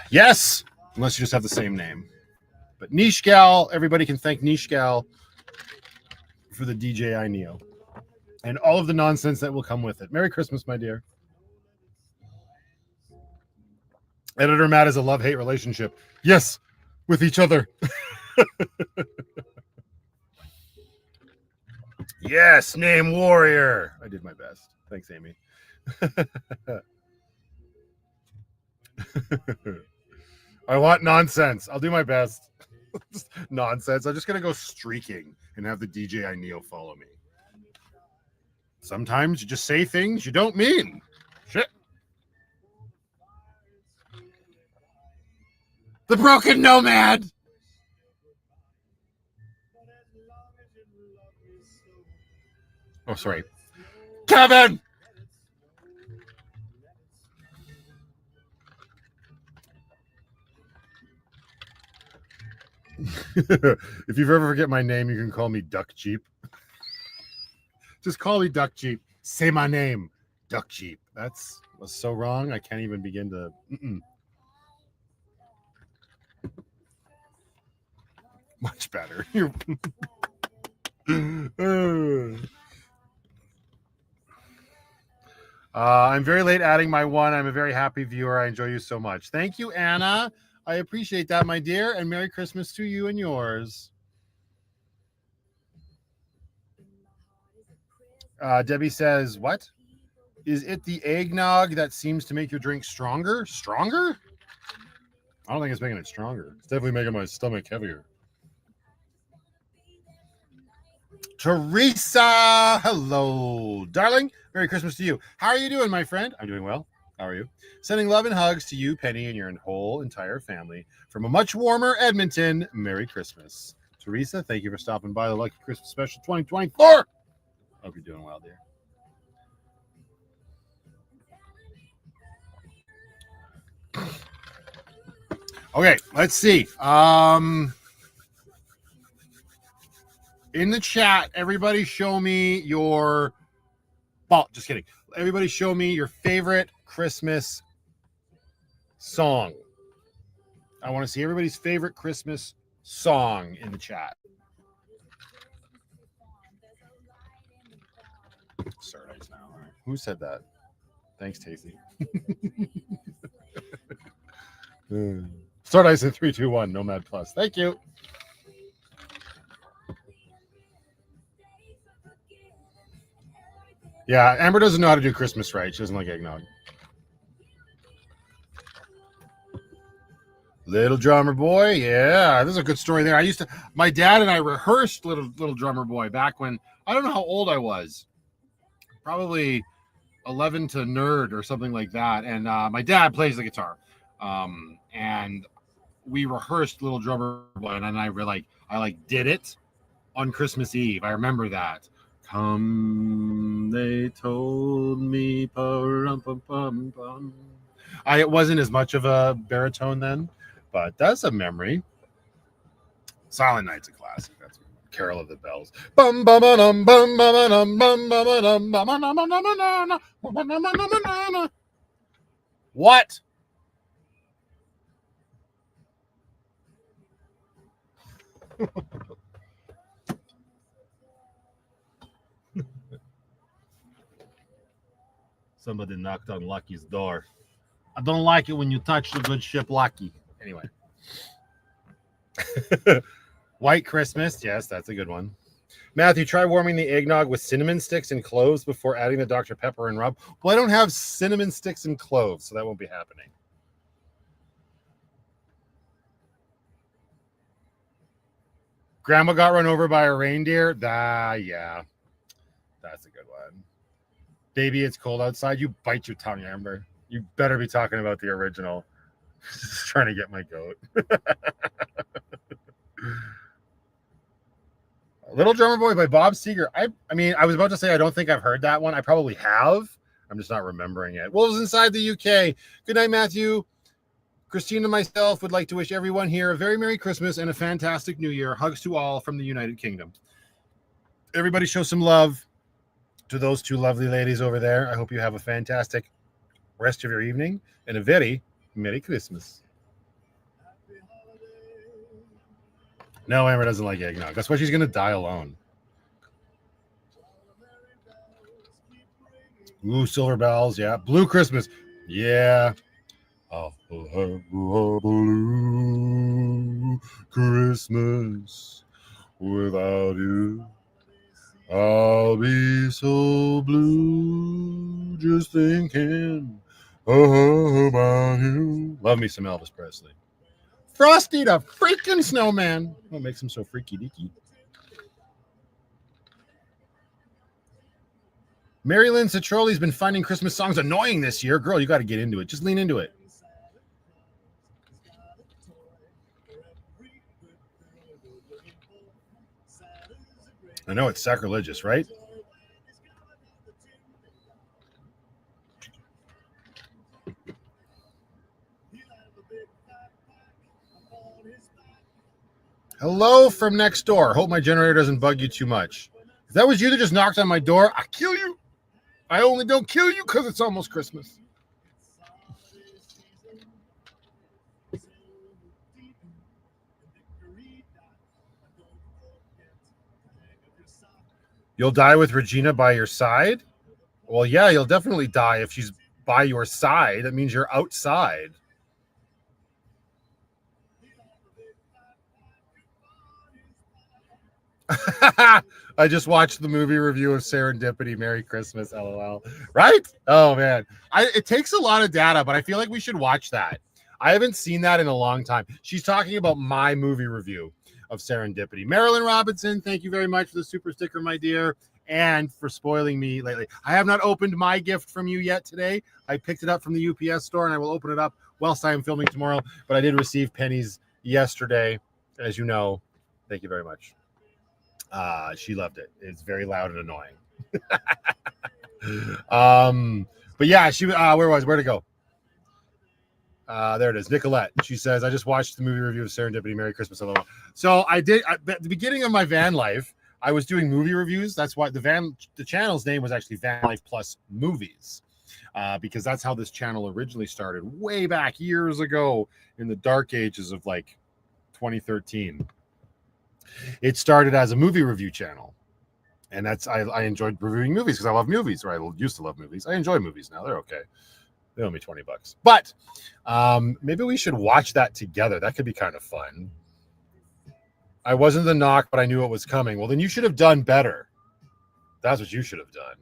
Yes! Unless you just have the same name. But Niche Gal, everybody can thank Niche Gal for the DJI Neo and all of the nonsense that will come with it. Merry Christmas, my dear. Editor Matt is a love-hate relationship. Yes, with each other. Yes, name warrior. I did my best. Thanks, Amy. I want nonsense. I'll do my best. Just nonsense. I'm just going to go streaking and have the DJI Neo follow me. Sometimes you just say things you don't mean. Shit. The Broken Nomad. Oh, sorry. Kevin! If you ever forget my name, you can call me Duck Jeep. Just call me Duck Jeep. Say my name, Duck Jeep. Was so wrong. I can't even begin to. Much better. I'm very late adding my one. I'm a very happy viewer. I enjoy you so much. Thank you, Anna. I appreciate that, my dear, and Merry Christmas to you and yours. Debbie says, what? Is it the eggnog that seems to make your drink stronger? Stronger? I don't think it's making it stronger. It's definitely making my stomach heavier. Teresa, hello, darling. Merry Christmas to you. How are you doing, my friend? I'm doing well. How are you? Sending love and hugs to you, Penny, and your whole entire family. From a much warmer Edmonton, Merry Christmas. Teresa, thank you for stopping by the Lucky Christmas Special 2024. Hope you're doing well, dear. Okay, let's see. In the chat, everybody show me your... Oh, just kidding. Everybody show me your favorite Christmas song. I want to see everybody's favorite Christmas song in the chat. Sorry, now. All right. Who said that? Thanks, Tasty. Start ice in 3, 2, 1. Nomad Plus. Thank you. Yeah, Amber doesn't know how to do Christmas right. She doesn't like eggnog. Little Drummer Boy. Yeah, this is a good story there. My dad and I rehearsed Little Drummer Boy back when, I don't know how old I was. Probably 11 to nerd or something like that. And my dad plays the guitar. And we rehearsed Little Drummer Boy, and then I were like, I like did it on Christmas Eve. I remember that. Come, they told me. Pum. It wasn't as much of a baritone then, but that's a memory. Silent Night's a classic. That's Carol of the Bells. Bum bum bum bum bum bum bum bum. What? Somebody knocked on Lucky's door. I don't like it when you touch the good ship Lucky. Anyway. White Christmas. Yes, that's a good one. Matthew, try warming the eggnog with cinnamon sticks and cloves before adding the Dr. Pepper and rub. Well, I don't have cinnamon sticks and cloves, so that won't be happening. Grandma got run over by a reindeer. Yeah. That's a good one. Baby, it's cold outside. You bite your tongue, Amber. You better be talking about the original. Just trying to get my goat. Little Drummer Boy by Bob Seger. I mean, I was about to say I don't think I've heard that one. I probably have. I'm just not remembering it. Wolves Inside the UK. Good night, Matthew. Christine and myself would like to wish everyone here a very Merry Christmas and a fantastic New Year. Hugs to all from the United Kingdom. Everybody show some love to those two lovely ladies over there. I hope you have a fantastic rest of your evening and a very Merry Christmas. No, Amber doesn't like eggnog. That's why she's going to die alone. Ooh, silver bells. Yeah. Blue Christmas. Yeah. I'll have a blue Christmas without you. I'll be so blue just thinking about you. Love me some Elvis Presley. Frosty the freaking snowman. What makes him so freaky deaky? Mary Lynn Citrolli's been finding Christmas songs annoying this year. Girl, you got to get into it. Just lean into it. I know it's sacrilegious, right? Hello from next door. Hope my generator doesn't bug you too much. If that was you that just knocked on my door, I'll kill you. I only don't kill you because it's almost Christmas. You'll die with Regina by your side? Well, yeah, you'll definitely die if she's by your side. That means you're outside. I just watched the movie review of Serendipity. Merry Christmas, LOL. Right? Oh, man. It takes a lot of data, but I feel like we should watch that. I haven't seen that in a long time. She's talking about my movie review of Serendipity. Marilyn Robinson, thank you very much for the super sticker, my dear, and for spoiling me lately. I have not opened my gift from you yet today. I picked it up from the UPS store, and I will open it up whilst I am filming tomorrow, but I did receive Penny's yesterday, as you know. Thank you very much. She loved it. It's very loud and annoying. But yeah, she where'd it go? There it is. Nicolette. She says, I just watched the movie review of Serendipity. Merry Christmas. So I did at the beginning of my van life, I was doing movie reviews. That's why the channel's name was actually VanlifePLUS Movies. Because that's how this channel originally started way back years ago in the dark ages of like 2013. It started as a movie review channel, and that's I enjoyed reviewing movies because I love movies, or I used to love movies. I enjoy movies now; they're okay. They owe me $20, but maybe we should watch that together. That could be kind of fun. I wasn't the knock, but I knew it was coming. Well, then you should have done better. That's what you should have done.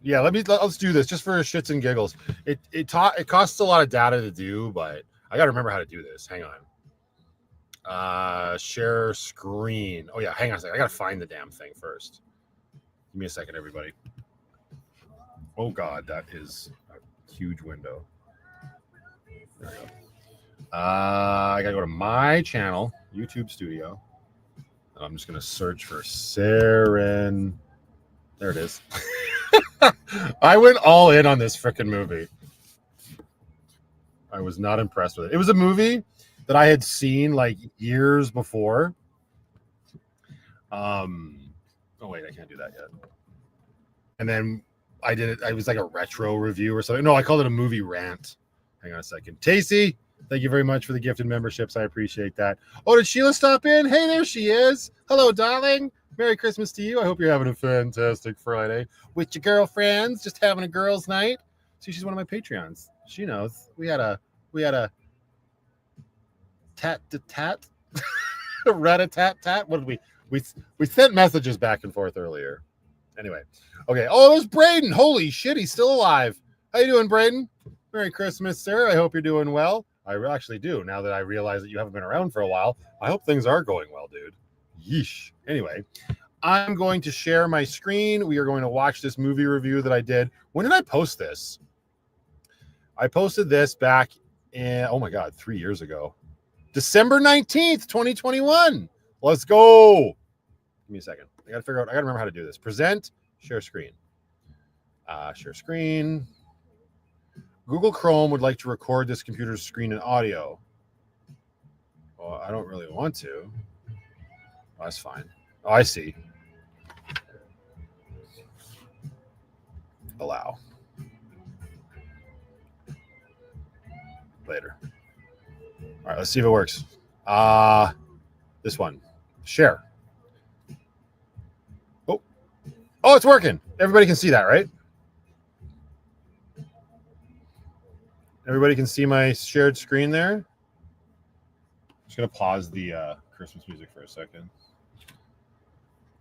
Yeah, let's do this just for shits and giggles. It costs a lot of data to do, but I got to remember how to do this. Hang on. Share screen. Oh yeah, hang on a second. I gotta find the damn thing first. Give me a second, everybody. Oh god, that is a huge window. There we go. I gotta go to my channel, YouTube Studio. I'm just gonna search for Saren. There it is. I went all in on this freaking movie. I was not impressed with it. It was a movie that I had seen like years before. Oh wait, I can't do that yet. And then I did it. I was like a retro review or something. No, I called it a movie rant. Hang on a second. Tacey, thank you very much for the gifted memberships. I appreciate that. Oh, did Sheila stop in? Hey, there she is. Hello, darling. Merry Christmas to you. I hope you're having a fantastic Friday with your girlfriends, just having a girls' night. See, she's one of my Patreons. She knows. We had a tat-to-tat, rat-a-tat-tat. What did we sent messages back and forth earlier. Anyway, okay. Oh, there's Braden. Holy shit, he's still alive. How you doing, Braden? Merry Christmas, sir. I hope you're doing well. I actually do. Now that I realize that you haven't been around for a while, I hope things are going well, dude. Yeesh. Anyway, I'm going to share my screen. We are going to watch this movie review that I did. When did I post this? I posted this back in, oh my God, 3 years ago. December 19th, 2021. Let's go. Give me a second. I got to remember how to do this. Present, share screen. Share screen. Google Chrome would like to record this computer's screen and audio. Well, I don't really want to. Oh, that's fine. Oh, I see. Allow. Later. All right, let's see if it works. This one. Share. Oh, it's working. Everybody can see that, right? Everybody can see my shared screen there. I'm just going to pause the Christmas music for a second.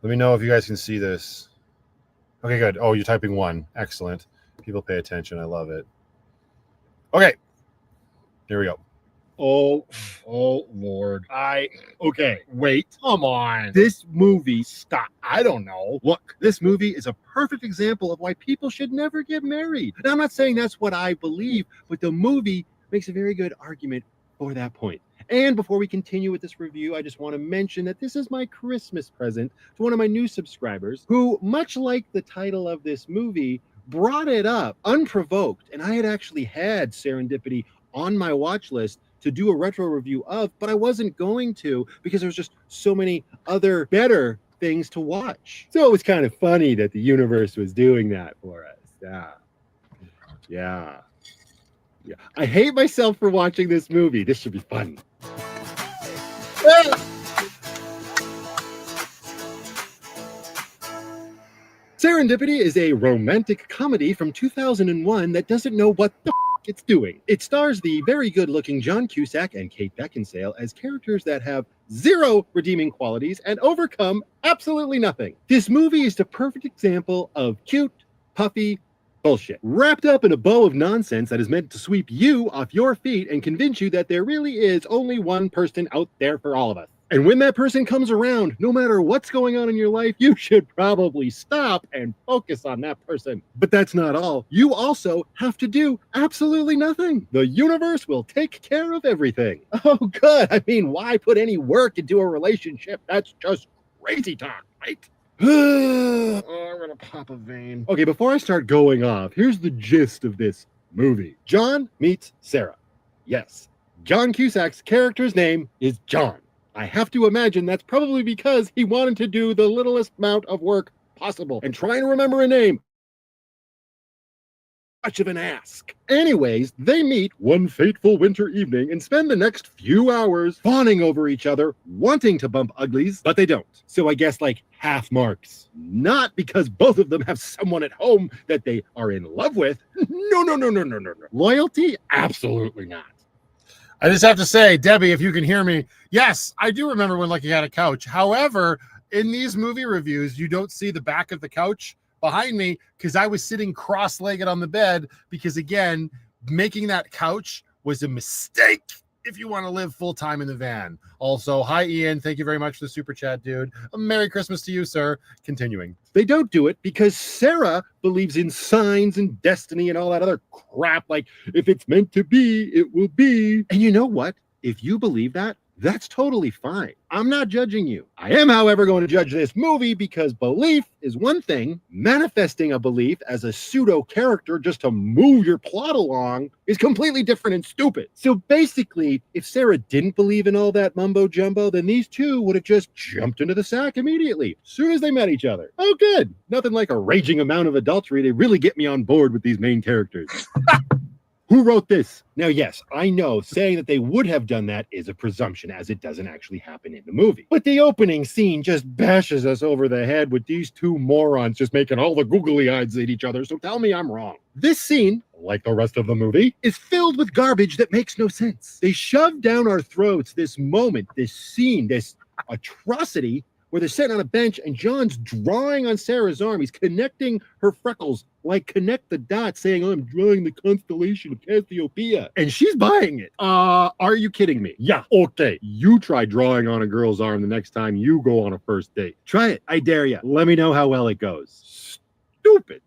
Let me know if you guys can see this. Okay, good. Oh, you're typing 1. Excellent. People pay attention. I love it. Okay. Here we go. Oh Lord. Okay, wait, come on. This movie, stop. I don't know. Look, this movie is a perfect example of why people should never get married. And I'm not saying that's what I believe, but the movie makes a very good argument for that point. And before we continue with this review, I just want to mention that this is my Christmas present to one of my new subscribers who, much like the title of this movie, brought it up unprovoked. And I had actually had Serendipity on my watch list to do a retro review of, but I wasn't going to because there's just so many other better things to watch. So it was kind of funny that the universe was doing that for us. Yeah. I hate myself for watching this movie. This should be fun. Serendipity is a romantic comedy from 2001 that doesn't know what the it's doing. It stars the very good-looking John Cusack and Kate Beckinsale as characters that have zero redeeming qualities and overcome absolutely nothing. This movie is the perfect example of cute, puffy bullshit, wrapped up in a bow of nonsense that is meant to sweep you off your feet and convince you that there really is only one person out there for all of us. And when that person comes around, no matter what's going on in your life, you should probably stop and focus on that person. But that's not all. You also have to do absolutely nothing. The universe will take care of everything. Oh, good. I mean, why put any work into a relationship? That's just crazy talk, right? Oh, I'm gonna pop a vein. Okay, before I start going off, here's the gist of this movie. John meets Sarah. Yes, John Cusack's character's name is John. I have to imagine that's probably because he wanted to do the littlest amount of work possible. And trying to remember a name, much of an ask. Anyways, they meet one fateful winter evening and spend the next few hours fawning over each other, wanting to bump uglies, but they don't. So I guess like half marks. Not because both of them have someone at home that they are in love with. No. Loyalty? Absolutely not. I just have to say, Debbie, if you can hear me, yes, I do remember when Lucky had a couch. However, in these movie reviews, you don't see the back of the couch behind me because I was sitting cross-legged on the bed because, again, making that couch was a mistake. if you want to live full time in the van. Also, hi Ian, thank you very much for the super chat, dude. A Merry Christmas to you, sir. Continuing. They don't do it because Sarah believes in signs and destiny and all that other crap. Like, if it's meant to be, it will be. And you know what? If you believe that, that's totally fine. I'm not judging you. I am, however, going to judge this movie because belief is one thing. Manifesting a belief as a pseudo character just to move your plot along is completely different and stupid. So basically, if Sarah didn't believe in all that mumbo jumbo, then these two would have just jumped into the sack immediately, as soon as they met each other. Oh, good. Nothing like a raging amount of adultery to really get me on board with these main characters. Who wrote this? Now, yes, I know saying that they would have done that is a presumption, as it doesn't actually happen in the movie. But the opening scene just bashes us over the head with these two morons just making all the googly eyes at each other, so tell me I'm wrong. This scene, like the rest of the movie, is filled with garbage that makes no sense. They shove down our throats this moment, this scene, this atrocity, where they're sitting on a bench and John's drawing on Sarah's arm. He's connecting her freckles, like connect the dots, saying, I'm drawing the constellation of Cassiopeia. And she's buying it. Are you kidding me? Yeah, okay. You try drawing on a girl's arm the next time you go on a first date. Try it. I dare you. Let me know how well it goes. Stupid.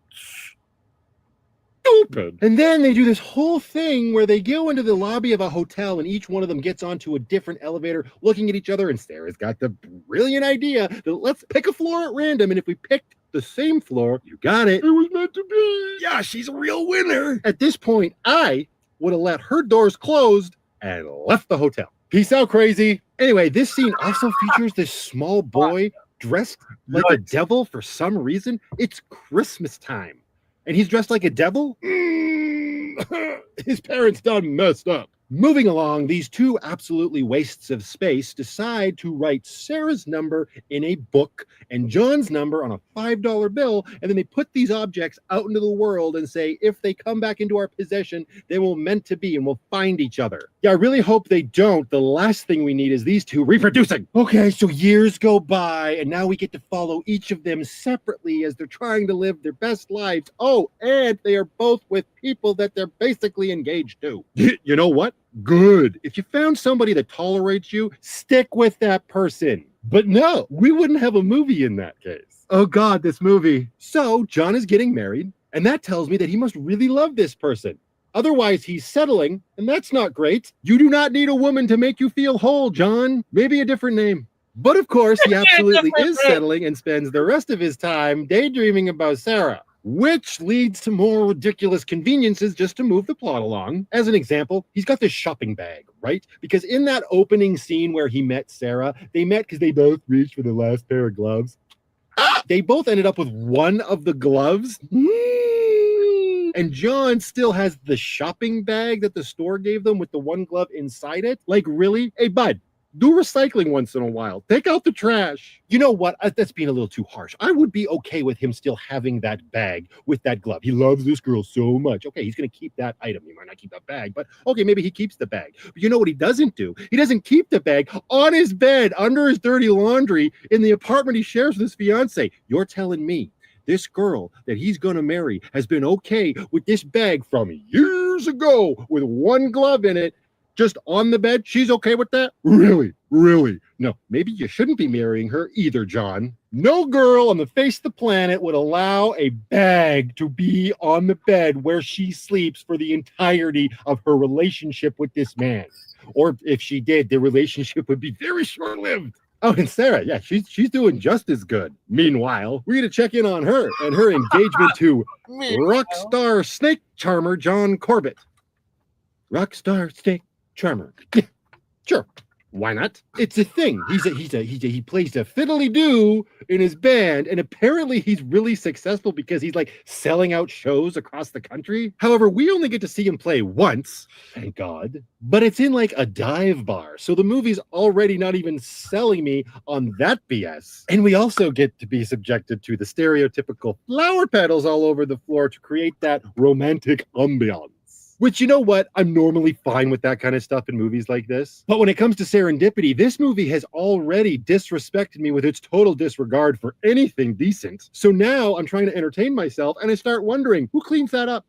And then they do this whole thing where they go into the lobby of a hotel and each one of them gets onto a different elevator looking at each other, and Sarah's got the brilliant idea that let's pick a floor at random, and if we picked the same floor, you got it. It was meant to be. Yeah, she's a real winner. At this point, I would have let her doors closed and left the hotel. Peace out, crazy. Anyway, this scene also features this small boy dressed like a devil for some reason. It's Christmas time. And he's dressed like a devil? His parents done messed up. Moving along, these two absolutely wastes of space decide to write Sarah's number in a book and John's number on a $5 bill, and then they put these objects out into the world and say, if they come back into our possession, they will meant to be and we'll find each other. Yeah, I really hope they don't. The last thing we need is these two reproducing. Okay, so years go by, and now we get to follow each of them separately as they're trying to live their best lives. Oh, and they are both with people that they're basically engaged to. You know what? Good. If you found somebody that tolerates you, stick with that person. But no, we wouldn't have a movie in that case. Oh God, this movie. So John is getting married, and that tells me that he must really love this person. Otherwise, he's settling, and that's not great. You do not need a woman to make you feel whole, John. Maybe a different name. But of course, he absolutely is settling and spends the rest of his time daydreaming about Sarah, which leads to more ridiculous conveniences just to move the plot along. As an example, he's got this shopping bag, right? Because in that opening scene where he met Sarah, they met because they both reached for the last pair of gloves. They both ended up with one of the gloves. And John still has the shopping bag that the store gave them with the one glove inside it. Like, really? Hey, bud, do recycling once in a while. Take out the trash. You know what? That's being a little too harsh. I would be okay with him still having that bag with that glove. He loves this girl so much. Okay, he's going to keep that item. He might not keep that bag, but okay, maybe he keeps the bag. But you know what he doesn't do? He doesn't keep the bag on his bed under his dirty laundry in the apartment he shares with his fiance. You're telling me this girl that he's going to marry has been okay with this bag from years ago with one glove in it, just on the bed? She's okay with that? Really? Really? No, maybe you shouldn't be marrying her either, John. No girl on the face of the planet would allow a bag to be on the bed where she sleeps for the entirety of her relationship with this man. Or if she did, the relationship would be very short-lived. Oh, and Sarah, yeah, she's doing just as good. Meanwhile, we're going to check in on her and her engagement to rock star snake charmer John Corbett. Rock star snake charmer. Yeah, sure. Why not? It's a thing. He plays a fiddly-doo in his band, and apparently he's really successful because he's like selling out shows across the country. However, we only get to see him play once, thank God, but it's in like a dive bar, so the movie's already not even selling me on that BS. And we also get to be subjected to the stereotypical flower petals all over the floor to create that romantic ambiance. Which, you know what? I'm normally fine with that kind of stuff in movies like this. But when it comes to serendipity, this movie has already disrespected me with its total disregard for anything decent. So now I'm trying to entertain myself, and I start wondering, who cleans that up?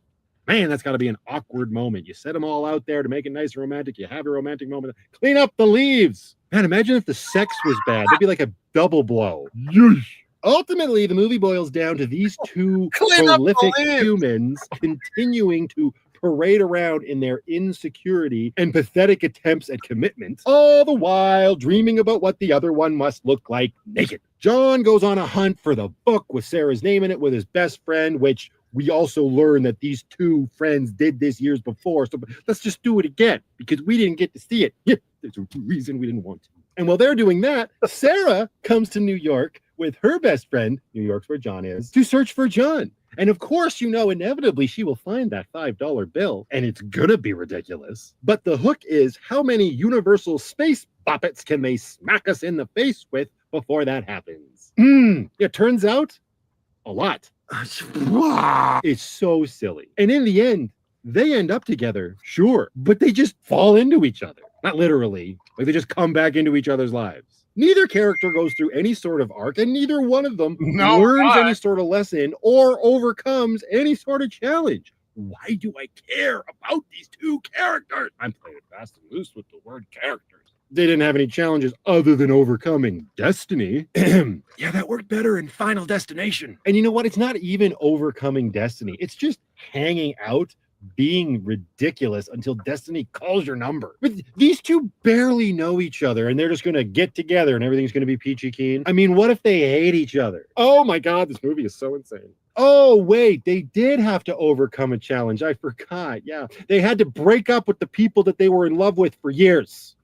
Man, that's got to be an awkward moment. You set them all out there to make it nice and romantic. You have a romantic moment. Clean up the leaves. Man, imagine if the sex was bad. That'd be like a double blow. Yeesh. Ultimately, the movie boils down to these two Clean up the prolific leaves. humans continuing to parade around in their insecurity and pathetic attempts at commitment, all the while dreaming about what the other one must look like naked. John goes on a hunt for the book with Sarah's name in it with his best friend, which we also learn that these two friends did this years before. So let's just do it again because we didn't get to see it. Yeah, there's a reason we didn't want to. And while they're doing that, Sarah comes to New York with her best friend, New York's where John is, to search for John. And of course, you know, inevitably she will find that $5 bill, and it's gonna be ridiculous. But the hook is how many universal space boppets can they smack us in the face with before that happens? It turns out a lot. It's so silly. And in the end, they end up together, sure, but they just fall into each other. Not literally, like they just come back into each other's lives. Neither character goes through any sort of arc, and neither one of them learns any sort of lesson or overcomes any sort of challenge. Why do I care about these two characters? I'm playing fast and loose with the word characters. They didn't have any challenges other than overcoming destiny. Yeah, that worked better in Final Destination. And you know what? It's not even overcoming destiny. It's just hanging out, being ridiculous until destiny calls your number. But these two barely know each other and they're just going to get together and everything's going to be peachy keen. I mean, what if they hate each other? Oh my God, this movie is so insane. Oh, wait, they did have to overcome a challenge. I forgot. Yeah, they had to break up with the people that they were in love with for years.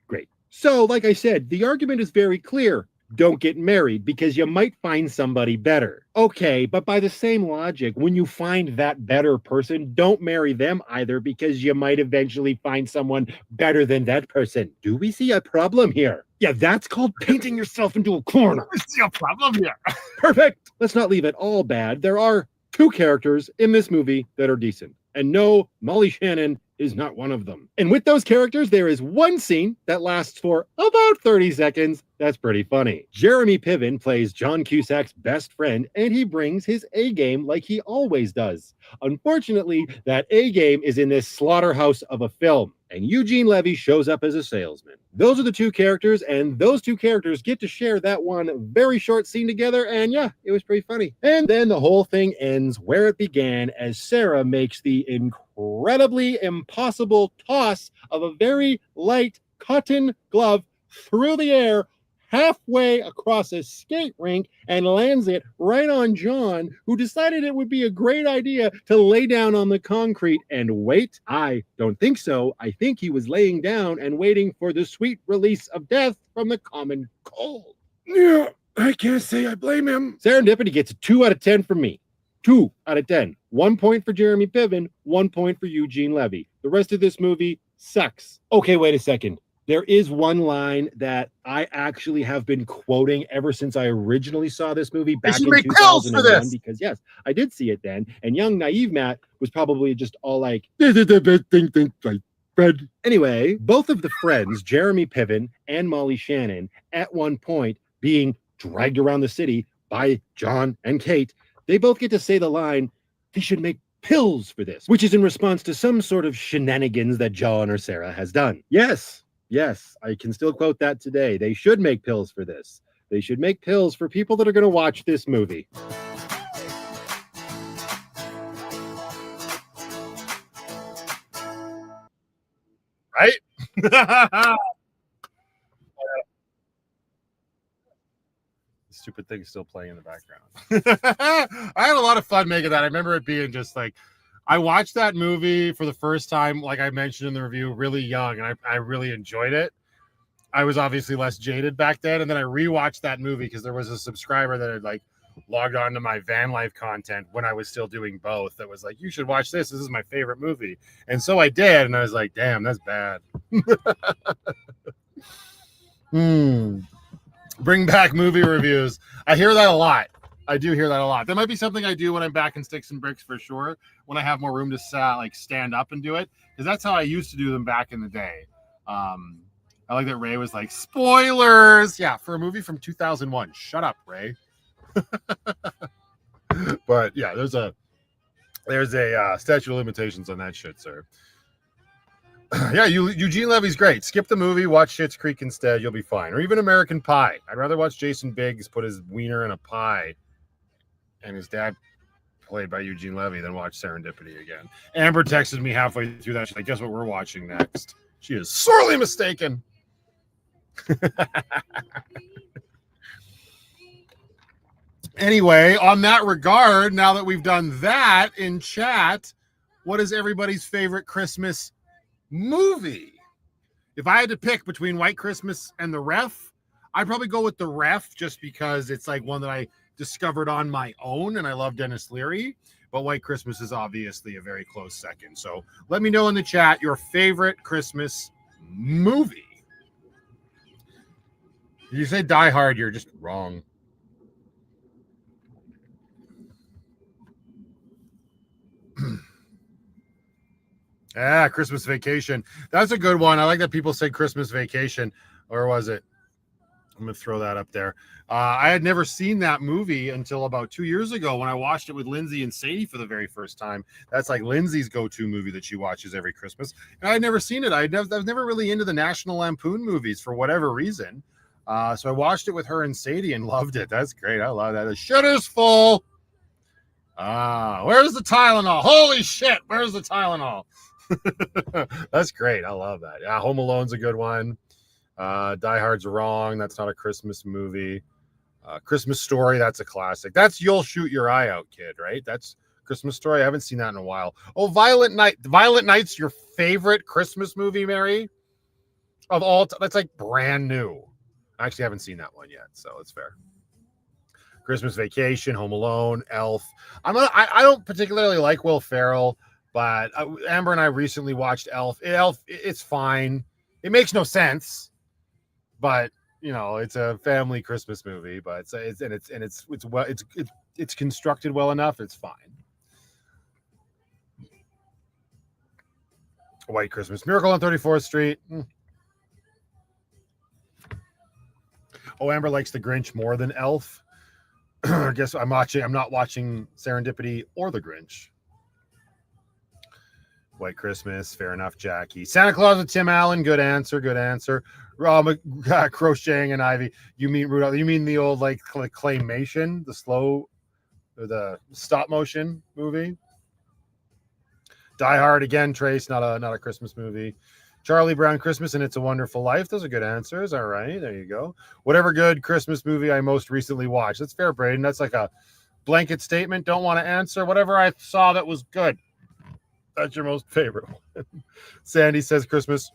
Great. So, like I said, the argument is very clear. Don't get married because you might find somebody better. Okay, but by the same logic, when you find that better person, don't marry them either because you might eventually find someone better than that person. Do we see a problem here? Yeah, that's called painting yourself into a corner. We see a problem here. Perfect. Let's not leave it all bad. There are two characters in this movie that are decent. And no, Molly Shannon is not one of them. And with those characters, there is one scene that lasts for about 30 seconds. That's pretty funny. Jeremy Piven plays John Cusack's best friend, and he brings his A game like he always does. Unfortunately, that A game is in this slaughterhouse of a film, and Eugene Levy shows up as a salesman. Those are the two characters, and those two characters get to share that one very short scene together, and yeah, it was pretty funny. And then the whole thing ends where it began, as Sarah makes the incredibly impossible toss of a very light cotton glove through the air halfway across a skate rink and lands it right on John, who decided it would be a great idea to lay down on the concrete and wait. I don't think so. I think he was laying down and waiting for the sweet release of death from the common cold. Yeah, I can't say I blame him. Serendipity gets a 2 out of 10 from me. 2 out of 10. 1 point for Jeremy Piven, 1 point for Eugene Levy. The rest of this movie sucks. Okay, wait a second. There is one line that I actually have been quoting ever since I originally saw this movie back in 2001, because yes, I did see it then. And young naive Matt was probably just all like, "This is the best thing since sliced bread." Anyway, both of the friends, Jeremy Piven and Molly Shannon, at one point being dragged around the city by John and Kate, they both get to say the line, "They should make pills for this," which is in response to some sort of shenanigans that John or Sarah has done. Yes, I can still quote that today. They should make pills for this. They should make pills for people that are going to watch this movie. Right? Stupid thing still playing in the background. I had a lot of fun making that. I remember it being just like, I watched that movie for the first time, like I mentioned in the review, really young, and I really enjoyed it. I was obviously less jaded back then, and then I rewatched that movie because there was a subscriber that had like logged on to my van life content when I was still doing both. That was like, "You should watch this. This is my favorite movie," and so I did, and I was like, "Damn, that's bad." Bring back movie reviews. I hear that a lot. I do hear that a lot. That might be something I do when I'm back in Sticks and Bricks for sure. When I have more room to like stand up and do it, because that's how I used to do them back in the day. I like that Ray was like, spoilers. Yeah, for a movie from 2001. Shut up, Ray. But yeah, there's a There's a statute of limitations on that shit, sir. Yeah, Eugene Levy's great. Skip the movie, watch Schitt's Creek instead. You'll be fine. Or even American Pie. I'd rather watch Jason Biggs put his wiener in a pie and his dad played by Eugene Levy than watch Serendipity again. Amber texted me halfway through that. She's like, guess what we're watching next? She is sorely mistaken. Anyway, on that regard, now that we've done that in chat, what is everybody's favorite Christmas movie? If I had to pick between White Christmas and The Ref, I'd probably go with The Ref just because it's like one that I discovered on my own and I love Dennis Leary. But White Christmas is obviously a very close second. So let me know in the chat your favorite Christmas movie. If you say Die Hard, you're just wrong. Ah, Christmas Vacation. That's a good one. I like that people say Christmas Vacation. Or was it? I'm going to throw that up there. I had never seen that movie until about 2 years ago when I watched it with Lindsay and Sadie for the very first time. That's like Lindsay's go-to movie that she watches every Christmas. And I had never seen it. I was never really into the National Lampoon movies for whatever reason. So I watched it with her and Sadie and loved it. That's great. I love that. The shit is full. Where's the Tylenol? Holy shit. Where's the Tylenol? That's great. I love that. Yeah, Home Alone's a good one. Die Hard's wrong. That's not a Christmas movie. Christmas Story, that's a classic. That's You'll Shoot Your Eye Out, Kid, right? That's Christmas Story. I haven't seen that in a while. Oh, Violent Night. Violent Night's your favorite Christmas movie, Mary? Of all time. That's like brand new. I actually haven't seen that one yet, so it's fair. Christmas Vacation, Home Alone, Elf. I don't particularly like Will Ferrell, but Amber and I recently watched Elf. It's fine. It makes no sense, but you know, it's a family Christmas movie. But it's constructed well enough. It's fine. White Christmas, Miracle on 34th Street. Oh, Amber likes The Grinch more than Elf. I guess I'm not watching Serendipity or The Grinch. White Christmas, fair enough, Jackie. Santa Claus with Tim Allen, good answer. Crocheting and Ivy. You mean Rudolph? You mean the old like claymation, the stop motion movie? Die Hard again, Trace, not a Christmas movie. Charlie Brown Christmas and It's a Wonderful Life. Those are good answers. All right, there you go. Whatever good Christmas movie I most recently watched. That's fair, Braden. That's like a blanket statement. Don't want to answer. Whatever I saw that was good. That's your most favorite one. Sandy says Christmas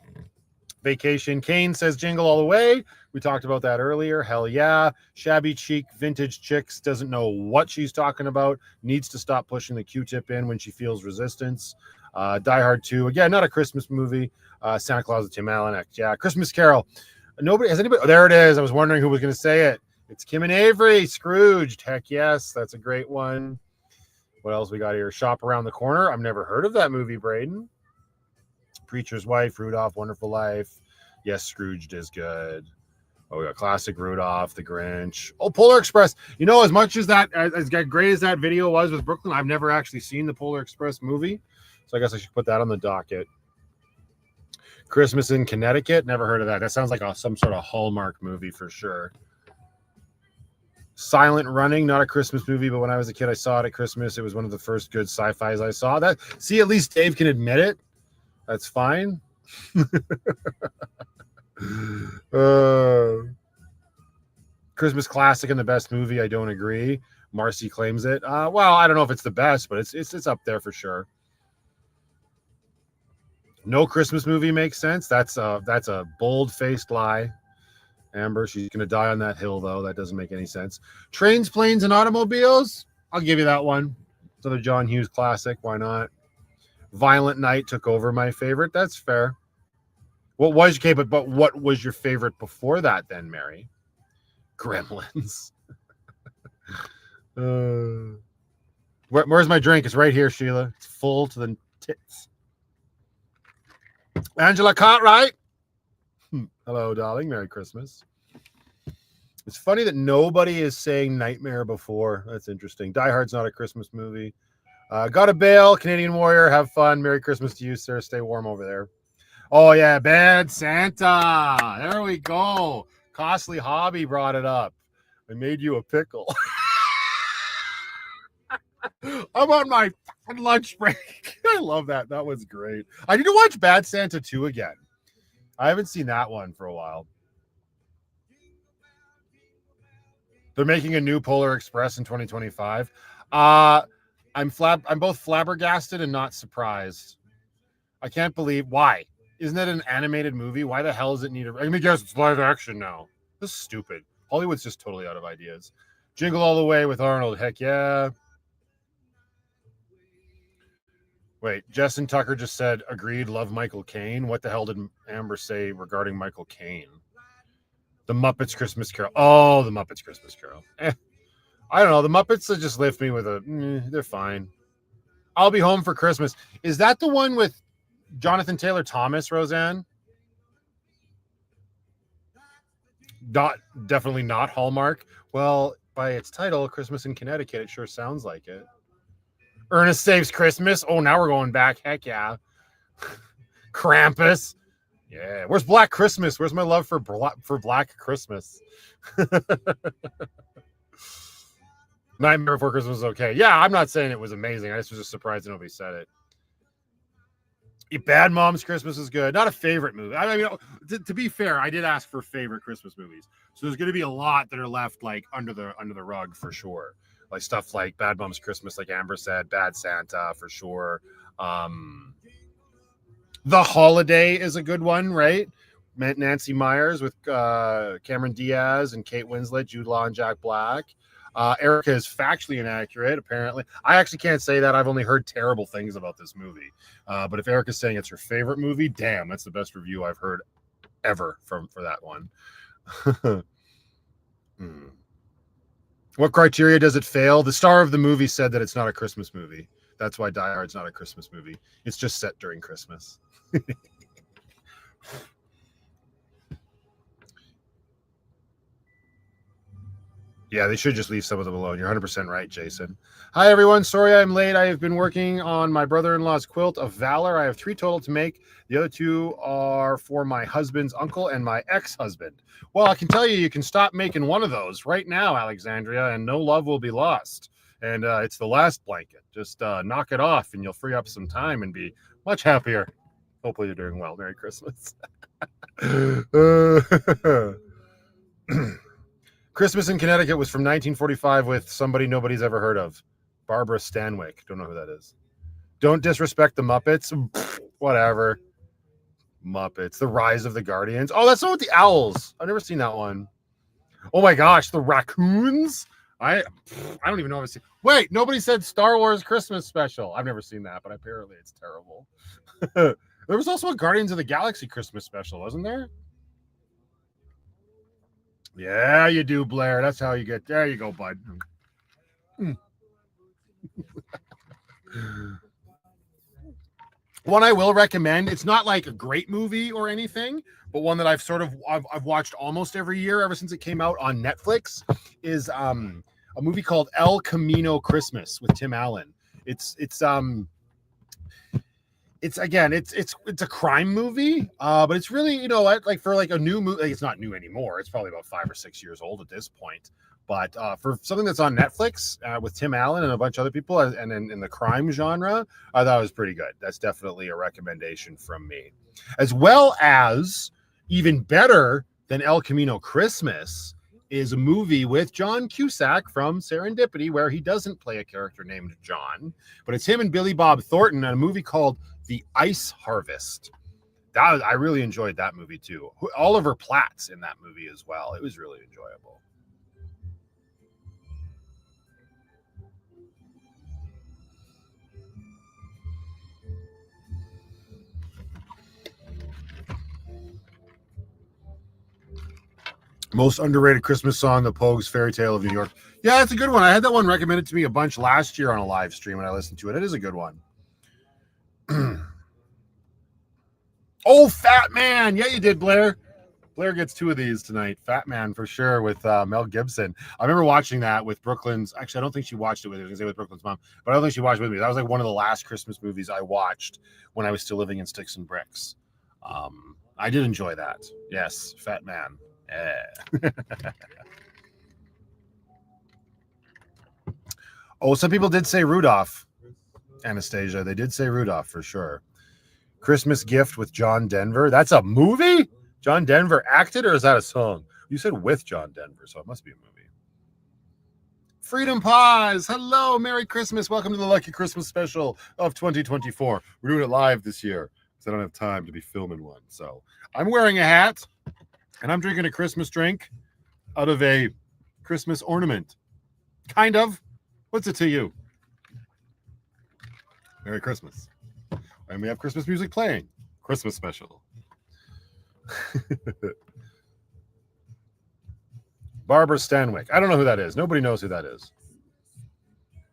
Vacation. Kane says Jingle All the Way. We talked about that earlier. Hell yeah. Shabby Cheek Vintage Chicks doesn't know what she's talking about. Needs to stop pushing the Q-tip in when she feels resistance. Die Hard 2. Again, not a Christmas movie. Santa Claus with Tim Allen. Yeah. Christmas Carol. Has anybody? Oh, there it is. I was wondering who was going to say it. It's Kim and Avery. Scrooged. Heck yes. That's a great one. What else we got here? Shop Around the Corner. I've never heard of that movie, Braden. Preacher's Wife, Rudolph, Wonderful Life. Yes, Scrooged is good. Oh, we got classic Rudolph, The Grinch. Oh, Polar Express. You know, as much as that, as great as that video was with Brooklyn, I've never actually seen the Polar Express movie. So I guess I should put that on the docket. Christmas in Connecticut. Never heard of that. That sounds like some sort of Hallmark movie for sure. Silent Running, not a Christmas movie, but when I was a kid, I saw it at Christmas. It was one of the first good sci-fis I saw. At least Dave can admit it. That's fine. Christmas classic and the best movie. I don't agree. Marcy claims it. Well, I don't know if it's the best, but it's up there for sure. No Christmas movie makes sense. That's a bold-faced lie. Amber, she's going to die on that hill, though. That doesn't make any sense. Trains, Planes, and Automobiles. I'll give you that one. It's another John Hughes classic. Why not? Violent Night took over my favorite. That's fair. But what was your favorite before that then, Mary? Gremlins. Where's my drink? It's right here, Sheila. It's full to the tits. Angela Cartwright. Hello, darling. Merry Christmas. It's funny that nobody is saying Nightmare Before. That's interesting. Die Hard's not a Christmas movie. Got a bail, Canadian Warrior. Have fun. Merry Christmas to you, sir. Stay warm over there. Oh, yeah. Bad Santa. There we go. Costly Hobby brought it up. I made you a pickle. I'm on my lunch break. I love that. That was great. I need to watch Bad Santa 2 again. I haven't seen that one for a while. They're making a new Polar Express in 2025. I'm both flabbergasted and not surprised. I can't believe why. Isn't it an animated movie? Why the hell does it need a? I mean, guess it's live action now. This is stupid. Hollywood's just totally out of ideas. Jingle All the Way with Arnold. Heck yeah. Wait, Justin Tucker just said, agreed, love Michael Caine. What the hell did Amber say regarding Michael Caine? The Muppets Christmas Carol. Oh, the Muppets Christmas Carol. I don't know. The Muppets just lift me with a, they're fine. I'll Be Home for Christmas. Is that the one with Jonathan Taylor Thomas, Roseanne? Definitely not Hallmark. Well, by its title, Christmas in Connecticut, it sure sounds like it. Ernest Saves Christmas. Oh, now we're going back. Heck yeah. Krampus. Yeah. Where's Black Christmas? Where's my love for Black Christmas? Nightmare Before Christmas was okay. Yeah, I'm not saying it was amazing. I just was just surprised that nobody said it. Bad Moms Christmas is good. Not a favorite movie. I mean, to be fair, I did ask for favorite Christmas movies. So there's going to be a lot that are left like under the rug for sure. Like stuff like Bad Moms Christmas, like Amber said, Bad Santa for sure. The Holiday is a good one, right? Nancy Myers with Cameron Diaz and Kate Winslet, Jude Law and Jack Black. Erica is factually inaccurate, apparently. I actually can't say that. I've only heard terrible things about this movie. But if Erica's saying it's her favorite movie, damn, that's the best review I've heard ever for that one. What criteria does it fail? The star of the movie said that it's not a Christmas movie. That's why Die Hard's not a Christmas movie. It's just set during Christmas. Yeah, they should just leave some of them alone. You're 100% right, Jason. Hi, everyone. Sorry I'm late. I have been working on my brother-in-law's quilt of valor. I have 3 total to make. The other 2 are for my husband's uncle and my ex-husband. Well, I can tell you, you can stop making one of those right now, Alexandria, and no love will be lost. And it's the last blanket. Just knock it off, and you'll free up some time and be much happier. Hopefully you're doing well. Merry Christmas. Christmas in Connecticut was from 1945 with somebody nobody's ever heard of. Barbara Stanwyck. Don't know who that is. Don't disrespect the Muppets. Whatever. Muppets. The Rise of the Guardians. Oh, that's not with the owls. I've never seen that one. Oh my gosh, the raccoons. I don't even know if I've seen. Wait, nobody said Star Wars Christmas special. I've never seen that, but apparently it's terrible. There was also a Guardians of the Galaxy Christmas special, wasn't there? Yeah, you do, Blair. That's how you get. There you go, bud. One I will recommend. It's not like a great movie or anything, but one that I've watched almost every year ever since it came out on Netflix is a movie called El Camino Christmas with Tim Allen. It's a crime movie, but it's really, you know what, like for like a new movie, like it's not new anymore. It's probably about 5 or 6 years old at this point. But for something that's on Netflix with Tim Allen and a bunch of other people, and in the crime genre, I thought it was pretty good. That's definitely a recommendation from me. As well as, even better than El Camino Christmas, is a movie with John Cusack from Serendipity, where he doesn't play a character named John, but it's him and Billy Bob Thornton in a movie called The Ice Harvest. I really enjoyed that movie too. Oliver Platt's in that movie as well. It was really enjoyable. Most underrated Christmas song, The Pogues' Fairy Tale of New York. Yeah, that's a good one. I had that one recommended to me a bunch last year on a live stream and I listened to it. It is a good one. Oh, Fat Man. Yeah, you did, Blair. Blair gets 2 of these tonight. Fat Man for sure with Mel Gibson. I remember watching that with Brooklyn's. Actually, I don't think she watched it with me. I was gonna say with Brooklyn's mom, but I don't think she watched it with me. That was like one of the last Christmas movies I watched when I was still living in Sticks and Bricks. I did enjoy that. Yes, Fat Man. Yeah. Oh, some people did say Rudolph. Anastasia, they did say Rudolph for sure. Christmas Gift with John Denver. That's a movie? John Denver acted, or is that a song? You said with John Denver, so it must be a movie. Freedom Pause. Hello, Merry Christmas. Welcome to the Lucky Christmas special of 2024. We're doing it live this year because I don't have time to be filming one. So I'm wearing a hat and I'm drinking a Christmas drink out of a Christmas ornament. Kind of. What's it to you? Merry Christmas. And we have Christmas music playing. Christmas special. Barbara Stanwyck. I don't know who that is. Nobody knows who that is.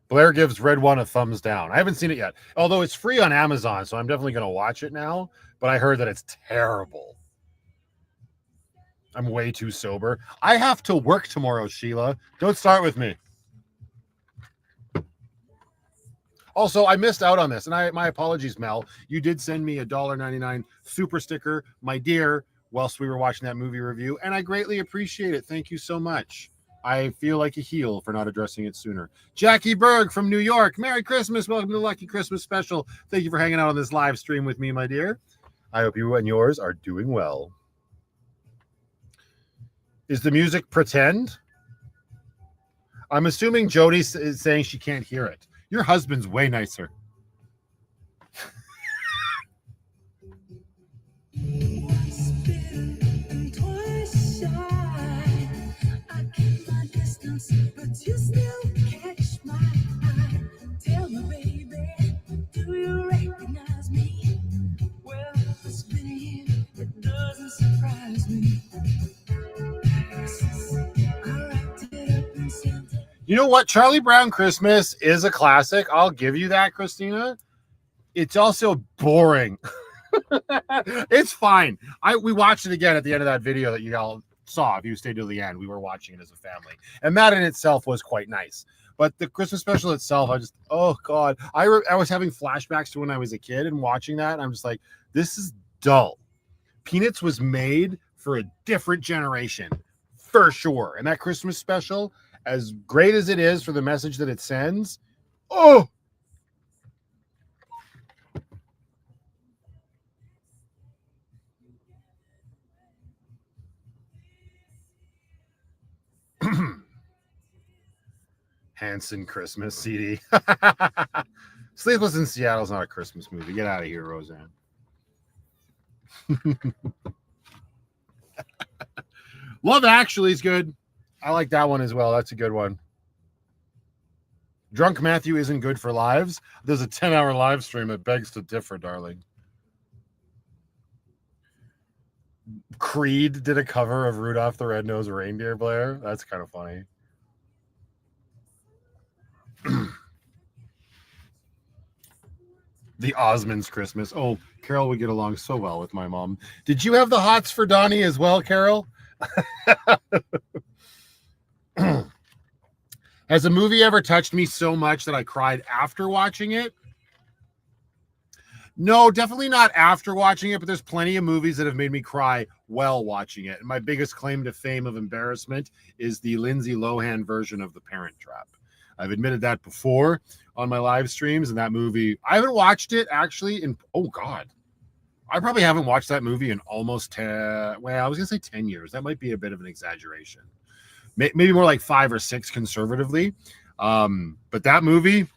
Blair gives Red One a thumbs down. I haven't seen it yet. Although it's free on Amazon, so I'm definitely going to watch it now. But I heard that it's terrible. I'm way too sober. I have to work tomorrow, Sheila. Don't start with me. Also, I missed out on this, and my apologies, Mel. You did send me a $1.99 super sticker, my dear, whilst we were watching that movie review, and I greatly appreciate it. Thank you so much. I feel like a heel for not addressing it sooner. Jackie Berg from New York. Merry Christmas. Welcome to the Lucky Christmas special. Thank you for hanging out on this live stream with me, my dear. I hope you and yours are doing well. Is the music pretend? I'm assuming Jody is saying she can't hear it. Your husband's way nicer. But you still catch my eye. Tell me, baby, do you recognize me? Well, it's been a year, it doesn't surprise me. I wrapped it up and sent it. You know what? Charlie Brown Christmas is a classic. I'll give you that, Christina. It's also boring. It's fine. We watched it again at the end of that video that you all saw. If you stayed till the end, we were watching it as a family, and that in itself was quite nice. But the Christmas special itself, oh god, I was having flashbacks to when I was a kid and watching that, and I'm just like, this is dull. Peanuts was made for a different generation, for sure. And that Christmas special, as great as it is for the message that it sends, oh. Hanson Christmas CD. Sleepless in Seattle is not a Christmas movie. Get out of here, Roseanne. Love Actually is good. I like that one as well. That's a good one. Drunk Matthew isn't good for lives. There's a 10-hour live stream. It begs to differ, darling. Creed did a cover of Rudolph the Red-Nosed Reindeer, Blair. That's kind of funny. The Osmonds Christmas. Oh, Carol would get along so well with my mom. Did you have the hots for Donnie as well, Carol? Has a movie ever touched me so much that I cried after watching it? No, definitely not after watching it, but there's plenty of movies that have made me cry while watching it. And my biggest claim to fame of embarrassment is the Lindsay Lohan version of The Parent Trap. I've admitted that before on my live streams, and that movie, I haven't watched it actually in, oh God, I probably haven't watched that movie in almost 10, well, I was going to say 10 years. That might be a bit of an exaggeration. Maybe more like 5 or 6 conservatively. But that movie,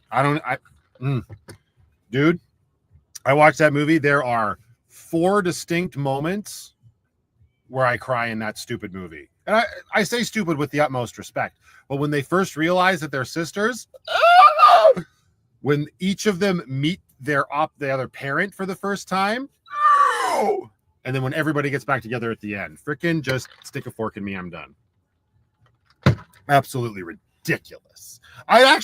dude, I watched that movie. There are 4 distinct moments where I cry in that stupid movie. And I say stupid with the utmost respect. But when they first realize that they're sisters, when each of them meet the other parent for the first time, and then when everybody gets back together at the end, freaking just stick a fork in me, I'm done. Absolutely ridiculous. I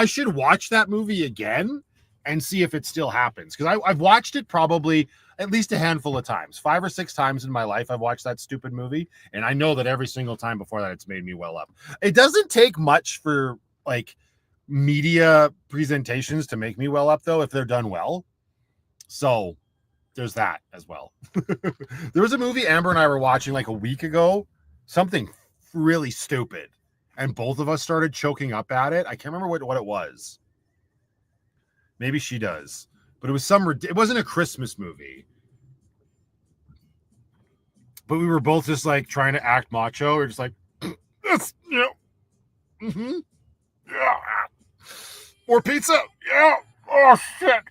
should watch that movie again and see if it still happens. Because I've watched it probably at least a handful of times, 5 or 6 times in my life. I've watched that stupid movie, and I know that every single time before that, it's made me well up. It doesn't take much for like media presentations to make me well up, though, if they're done well. So there's that as well. There was a movie Amber and I were watching like a week ago, something really stupid, and both of us started choking up at it. I can't remember what it was. Maybe she does, but it was it wasn't a Christmas movie, but we were both just like trying to act macho. We're just like, this, you know, yeah, more pizza, yeah, oh shit.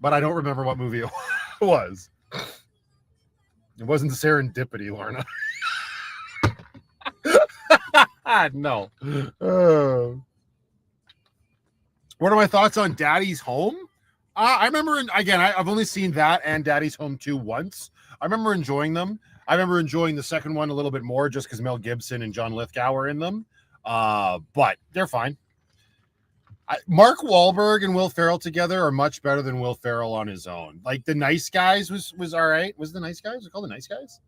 But I don't remember what movie it was. It wasn't the Serendipity, Lorna. No. What are my thoughts on Daddy's Home? I remember, I've only seen that and Daddy's Home 2 once. I remember enjoying them. I remember enjoying the second one a little bit more just because Mel Gibson and John Lithgow are in them. But they're fine. Mark Wahlberg and Will Ferrell together are much better than Will Ferrell on his own. Like The Nice Guys was all right. Was The Nice Guys? Was it called The Nice Guys?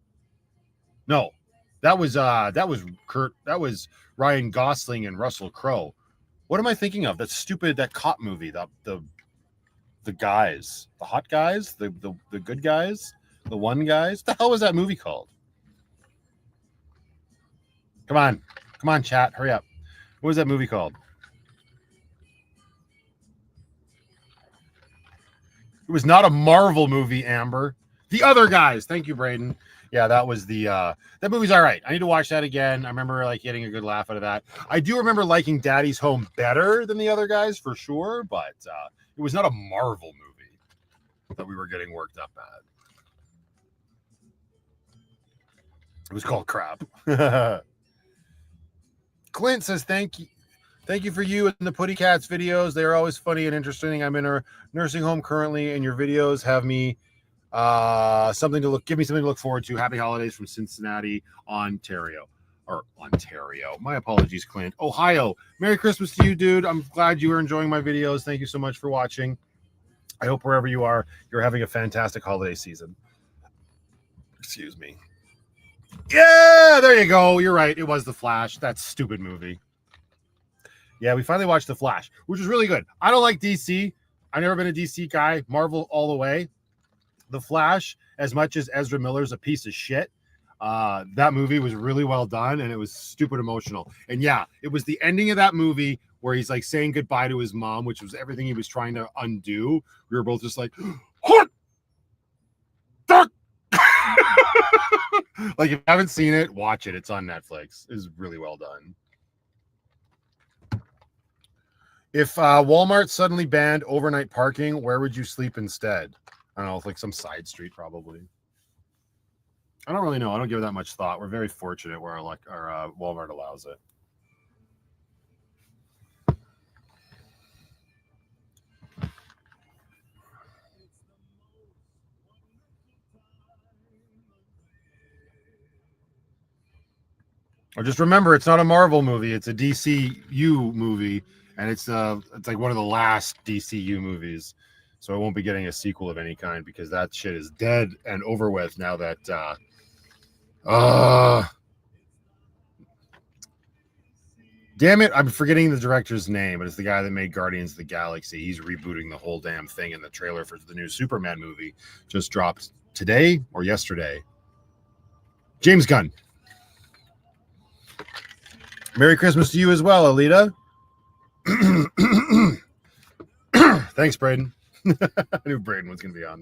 No, that was Ryan Gosling and Russell Crowe. What am I thinking of? That cop movie, the guys, the hot guys, the good guys, the one guys. What the hell was that movie called? Come on, chat, hurry up. What was that movie called? It was not a Marvel movie, Amber. The Other Guys. Thank you, Braden. Yeah, that was that movie's all right. I need to watch that again. I remember like getting a good laugh out of that. I do remember liking Daddy's Home better than The Other Guys for sure, but it was not a Marvel movie that we were getting worked up at. It was called crap. Clint says thank you. Thank you for you and the Putty Cats videos. They are always funny and interesting. I'm in a nursing home currently, and your videos have me give me something to look forward to. Happy holidays from Cincinnati, Ontario. My apologies, Clint. Ohio. Merry Christmas to you, dude. I'm glad you are enjoying my videos. Thank you so much for watching. I hope wherever you are, you're having a fantastic holiday season. Excuse me. Yeah, there you go. You're right. It was The Flash. That stupid movie. Yeah, we finally watched The Flash, which was really good. I don't like DC. I've never been a DC guy. Marvel all the way. The Flash, as much as Ezra Miller's a piece of shit, that movie was really well done, and it was stupid emotional. And yeah, it was the ending of that movie where he's like saying goodbye to his mom, which was everything he was trying to undo. We were both just like, what? Like, if you haven't seen it, watch it. It's on Netflix. It's really well done. If Walmart suddenly banned overnight parking, where would you sleep instead? I don't know, like some side street probably. I don't really know. I don't give it that much thought. We're very fortunate where our Walmart allows it. Or just remember, it's not a Marvel movie. It's a DCU movie, and it's like one of the last DCU movies. So I won't be getting a sequel of any kind because that shit is dead and over with now that damn it, I'm forgetting the director's name, but it's the guy that made Guardians of the Galaxy. He's rebooting the whole damn thing, and the trailer for the new Superman movie just dropped today or yesterday. James Gunn. Merry Christmas to you as well, Alita. Thanks, Braden. I knew Braden was going to be on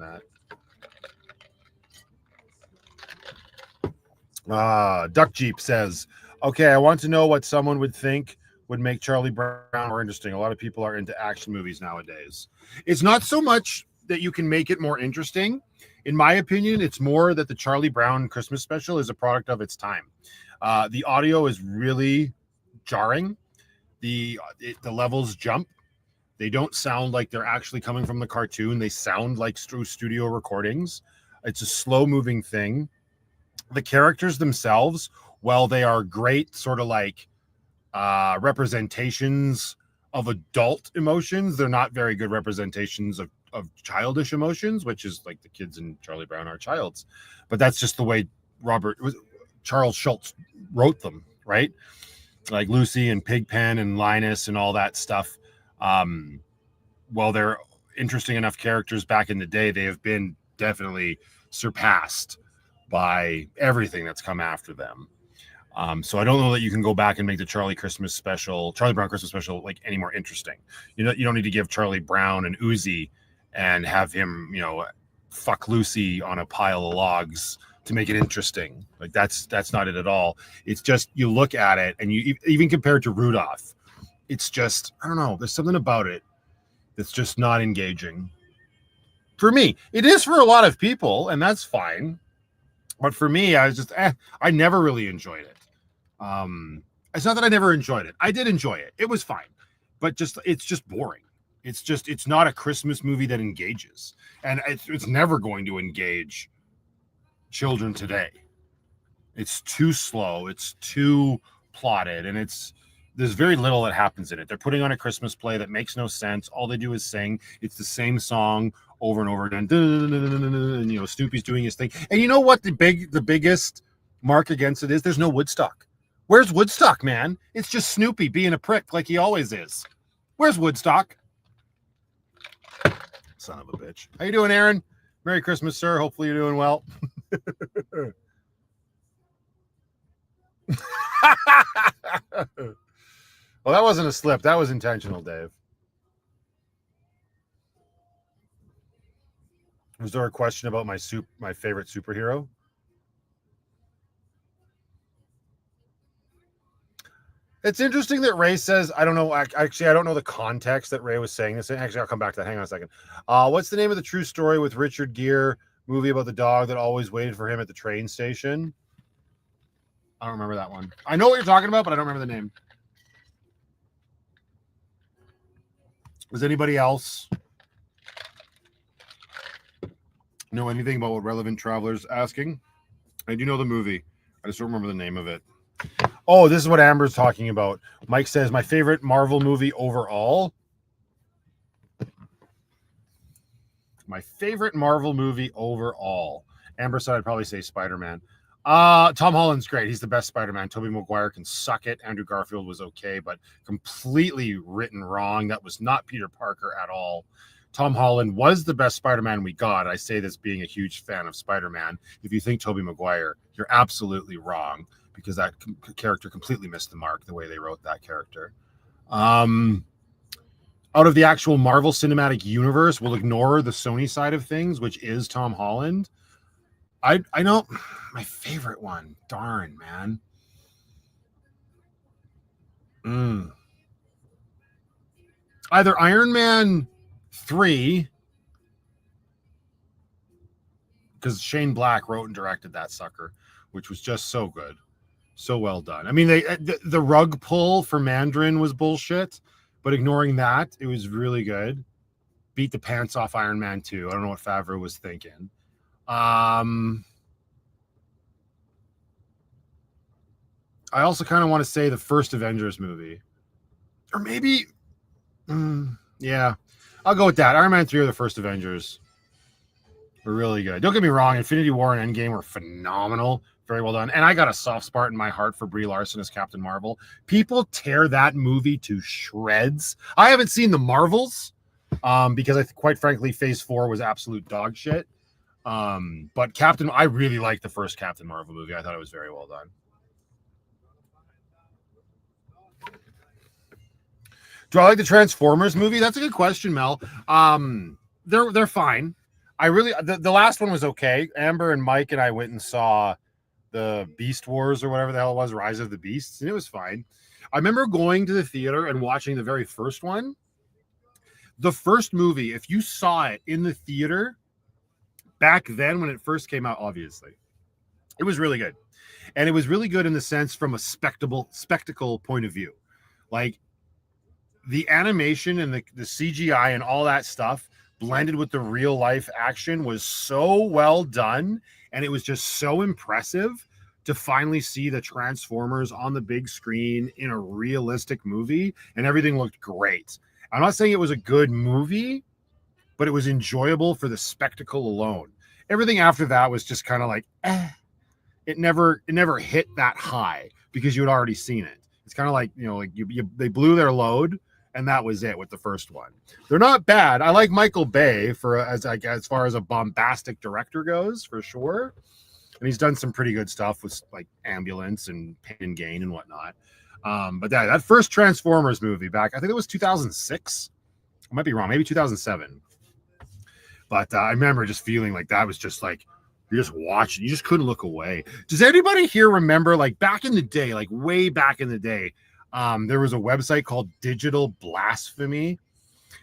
that. Duck Jeep says, okay, I want to know what someone would think would make Charlie Brown more interesting. A lot of people are into action movies nowadays. It's not so much that you can make it more interesting. In my opinion, it's more that the Charlie Brown Christmas special is a product of its time. The audio is really jarring. The levels jump. They don't sound like they're actually coming from the cartoon. They sound like studio recordings. It's a slow moving thing. The characters themselves, while they are great sort of like representations of adult emotions. They're not very good representations of childish emotions, which is like the kids in Charlie Brown are childs. But that's just the way Charles Schultz wrote them, right? Like Lucy and Pigpen and Linus and all that stuff. Well, they're interesting enough characters back in the day, they have been definitely surpassed by everything that's come after them. So I don't know that you can go back and make the Charlie Brown Christmas special like any more interesting. You don't need to give Charlie Brown an Uzi and have him, fuck Lucy on a pile of logs to make it interesting. Like that's not it at all. It's just, you look at it and you even compared to Rudolph, it's just, I don't know, there's something about it that's just not engaging. For me, it is for a lot of people, and that's fine. But for me, I was just, I never really enjoyed it. It's not that I never enjoyed it. I did enjoy it. It was fine. But it's just boring. It's not a Christmas movie that engages. And it's never going to engage children today. It's too slow. It's too plotted. And there's very little that happens in it. They're putting on a Christmas play that makes no sense. All they do is sing. It's the same song over and over again. And, Snoopy's doing his thing. And you know what the biggest mark against it is? There's no Woodstock. Where's Woodstock, man? It's just Snoopy being a prick like he always is. Where's Woodstock? Son of a bitch. How you doing, Aaron? Merry Christmas, sir. Hopefully you're doing well. Well, that wasn't a slip. That was intentional, Dave. Was there a question about my favorite superhero? It's interesting that Ray says, I don't know. Actually, I don't know the context that Ray was saying this. Actually, I'll come back to that. Hang on a second. What's the name of the true story with Richard Gere movie about the dog that always waited for him at the train station? I don't remember that one. I know what you're talking about, but I don't remember the name. Does anybody else know anything about what Relevant Traveler's asking? I do know the movie. I just don't remember the name of it. Oh, this is what Amber's talking about. Mike says, my favorite Marvel movie overall. My favorite Marvel movie overall. Amber said I'd probably say Spider-Man. Tom Holland's great. He's the best Spider-Man. Tobey Maguire can suck it. Andrew Garfield was okay, but completely written wrong. That was not Peter Parker at all. Tom Holland was the best Spider-Man we got. I say this being a huge fan of Spider-Man. If you think Tobey Maguire, you're absolutely wrong, because that character completely missed the mark the way they wrote that character. Out of the actual Marvel Cinematic Universe, we'll ignore the Sony side of things, which is Tom Holland. I know my favorite one. Darn, man. Either Iron Man 3, because Shane Black wrote and directed that sucker, which was just so good. So well done. I mean, the rug pull for Mandarin was bullshit, but ignoring that, it was really good. Beat the pants off Iron Man 2. I don't know what Favreau was thinking. I also kind of want to say the first Avengers movie. Or maybe, yeah, I'll go with that. Iron Man 3 or the first Avengers were really good. Don't get me wrong, Infinity War and Endgame were phenomenal. Very well done. And I got a soft spot in my heart for Brie Larson as Captain Marvel. People tear that movie to shreds. I haven't seen the Marvels because quite frankly, Phase 4 was absolute dog shit. But I really liked the first Captain Marvel movie. I thought it was very well done. Do I like the Transformers movie? That's a good question, Mel. They're fine. The last one was okay. Amber and Mike and I went and saw the Beast Wars or whatever the hell it was, Rise of the Beasts, and it was fine. I remember going to the theater and watching the very first one. The first movie, if you saw it in the theater back then when it first came out, obviously, it was really good. And it was really good in the sense from a spectacle point of view. Like the animation and the CGI and all that stuff blended with the real life action was so well done. And it was just so impressive to finally see the Transformers on the big screen in a realistic movie, and everything looked great. I'm not saying it was a good movie, but it was enjoyable for the spectacle alone. Everything after that was just kind of like, it never hit that high because you had already seen it. It's kind of like, you know, like they blew their load, and that was it with the first one. They're not bad. I like Michael Bay as far as a bombastic director goes, for sure. And he's done some pretty good stuff with like Ambulance and Pain and Gain and whatnot. But that first Transformers movie back, I think it was 2006. I might be wrong, maybe 2007. But I remember just feeling like that was just like, you're just watching, you just couldn't look away. Does anybody here remember, like back in the day, like way back in the day, there was a website called Digital Blasphemy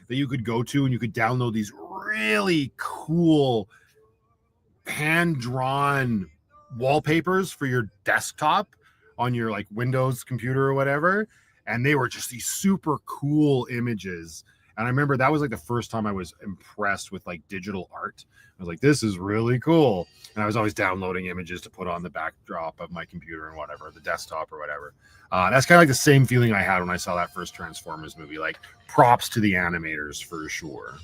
that you could go to, and you could download these really cool hand-drawn wallpapers for your desktop on your like Windows computer or whatever, and they were just these super cool images. And I remember that was like the first time I was impressed with like digital art. I was like, this is really cool. And I was always downloading images to put on the backdrop of my computer and whatever, the desktop or whatever. That's kind of like the same feeling I had when I saw that first Transformers movie. Like, props to the animators for sure.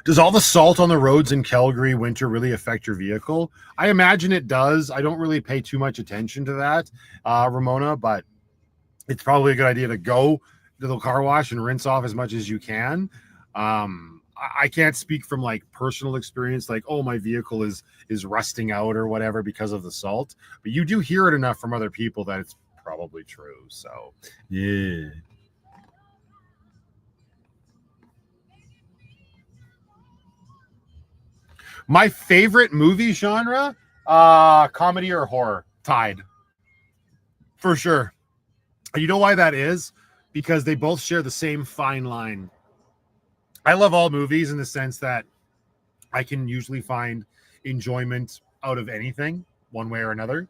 Does all the salt on the roads in Calgary winter really affect your vehicle? I imagine it does. I don't really pay too much attention to that, Ramona, but it's probably a good idea to go to the car wash and rinse off as much as you can. I can't speak from like personal experience, like, oh, my vehicle is rusting out or whatever because of the salt, but you do hear it enough from other people that it's probably true. So, yeah. My favorite movie genre, comedy or horror, tied. For sure. You know why that is? Because they both share the same fine line. I love all movies in the sense that I can usually find enjoyment out of anything, one way or another.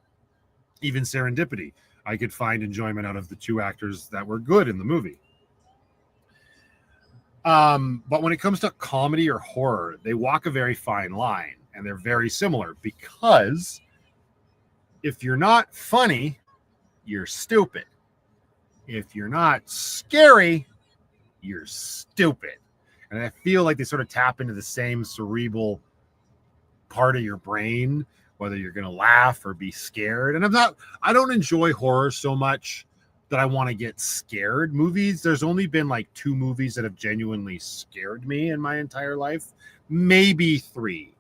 Even Serendipity, I could find enjoyment out of the two actors that were good in the movie. But when it comes to comedy or horror, they walk a very fine line, and they're very similar, because if you're not funny, you're stupid. If you're not scary, you're stupid. And I feel like they sort of tap into the same cerebral part of your brain, whether you're going to laugh or be scared. And I don't enjoy horror so much that I want to get scared. Movies, there's only been like 2 movies that have genuinely scared me in my entire life, maybe 3.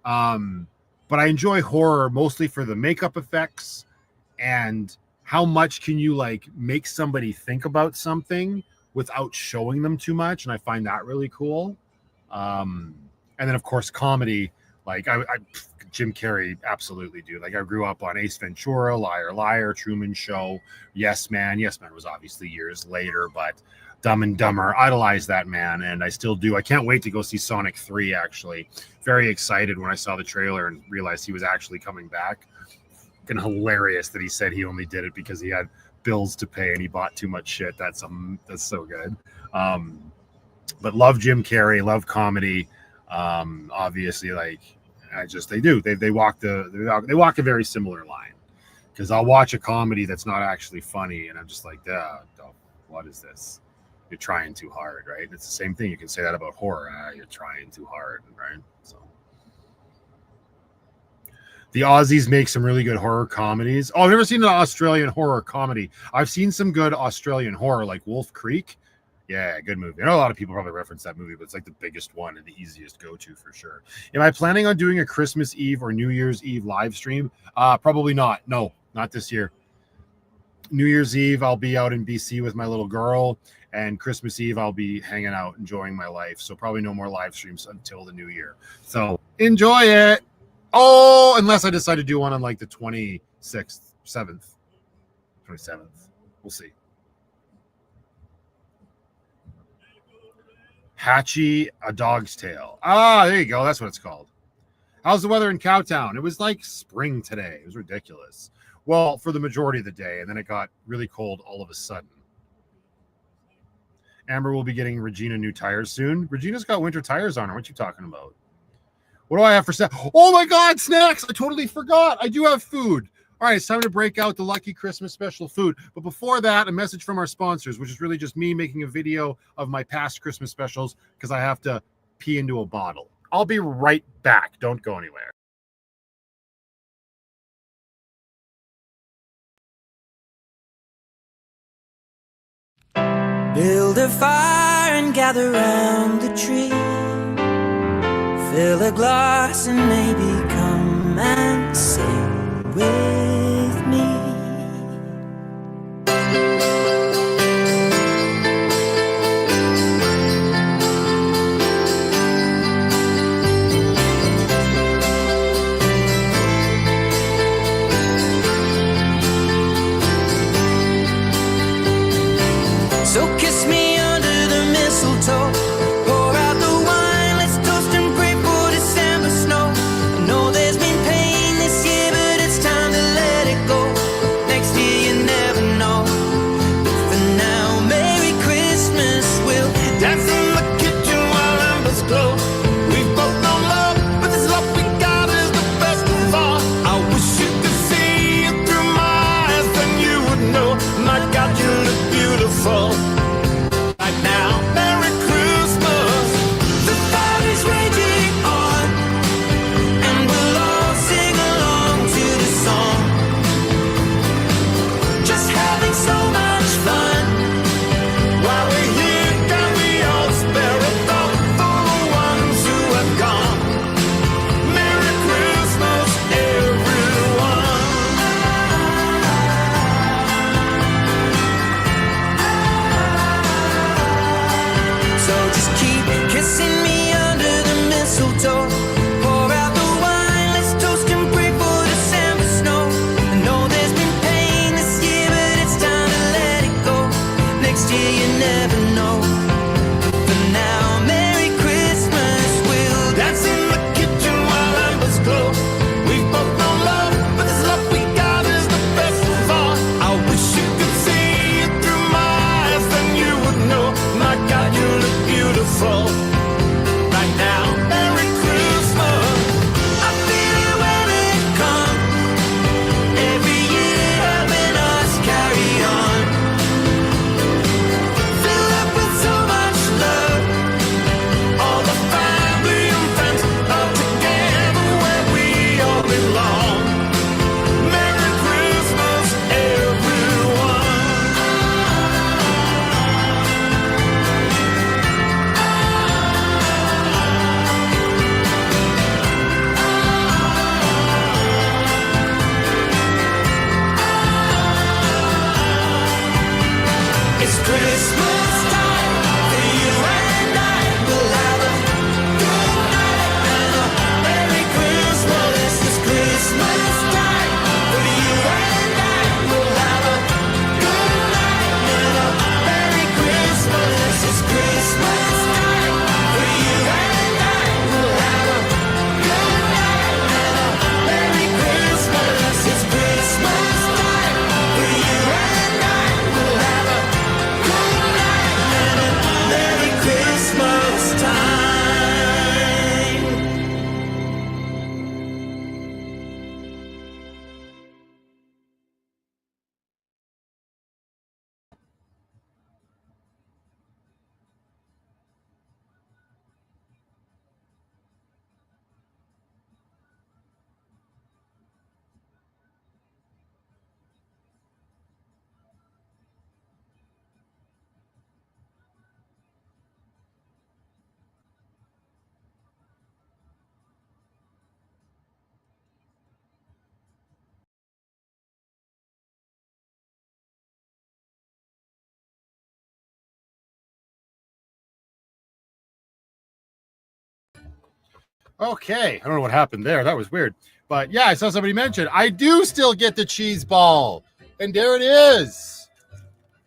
But I enjoy horror mostly for the makeup effects and how much can you like make somebody think about something without showing them too much, and I find that really cool. And then of course comedy, like I Jim Carrey, absolutely, dude. Like I grew up on Ace Ventura, Liar Liar, Truman Show, Yes Man. Yes Man was obviously years later, but Dumb and Dumber, idolized that man, and I still do. I can't wait to go see Sonic 3, actually. Very excited when I saw the trailer and realized he was actually coming back. And hilarious that he said he only did it because he had bills to pay and he bought too much shit. That's so good. But love Jim Carrey, love comedy. Obviously, like they walk a very similar line, because I'll watch a comedy that's not actually funny and I'm just like, what is this? You're trying too hard, right? It's the same thing. You can say that about horror. You're trying too hard, right? So the Aussies make some really good horror comedies. Oh, I've never seen an Australian horror comedy. I've seen some good Australian horror, like Wolf Creek. Yeah, good movie. I know a lot of people probably reference that movie, but it's like the biggest one and the easiest go-to for sure. Am I planning on doing a Christmas Eve or New Year's Eve live stream? Probably not. No, not this year. New Year's Eve, I'll be out in BC with my little girl, and Christmas Eve, I'll be hanging out, enjoying my life. So probably no more live streams until the new year. So enjoy it. Oh, unless I decide to do one on like the 27th. We'll see. Hatchie, a dog's tail. Ah, there you go. That's what it's called. How's the weather in Cowtown? It was like spring today. It was ridiculous. Well, for the majority of the day, and then it got really cold all of a sudden. Amber will be getting Regina new tires soon. Regina's got winter tires on her. What you talking about? What do I have for snacks? Oh my God, snacks! I totally forgot. I do have food. All right, it's time to break out the Lucky Christmas Special food. But before that, a message from our sponsors, which is really just me making a video of my past Christmas specials because I have to pee into a bottle. I'll be right back. Don't go anywhere. Build a fire and gather round the tree. Fill a glass and maybe come and sing with me. So kiss me under the mistletoe. Pour out the wine, let's toast and pray for December snow. I know there's been pain this year, but it's time to let it go. Next year you never know. But for now, Merry Christmas. We'll Dance in the kitchen while embers glow. We both know love, but this love we got is the best of all. I wish you could see it through my eyes, then you would know. My God, you look beautiful. Right now, Merry Christmas. The fire is raging on, and we'll all sing along to the song. Just having so much fun. While we're here, can we all spare a thought for the ones who have gone? Merry Christmas, everyone. So just keep kissing me under the mistletoe. Pour out the wine, let's toast and pray for December snow. I know there's been pain this year, but it's time to let it go. Next year you never know. For now, Merry Christmas. We'll Dance in the kitchen while embers glow. We both know love, but this love we got is the best of all. I wish you could see it through my eyes, then you would know. My God, you look beautiful. Right now, Merry Christmas. I feel it when it comes. Every year helping us carry on. Filled up with so much love. All the family and friends are together where we all belong. Merry Christmas, everyone. It's Christmas time for you and I. We'll have a good night and a Merry Christmas. It's Christmas time for you and I. We'll have a good night and a Merry Christmas. It's Christmas time for you and I. We'll have a good night and a Merry Christmas. It's Christmas time for you and I. We'll have a good night and a Merry Christmas time. Okay, I don't know what happened there. That was weird. But yeah, I saw somebody mention I do still get the cheese ball. And there it is.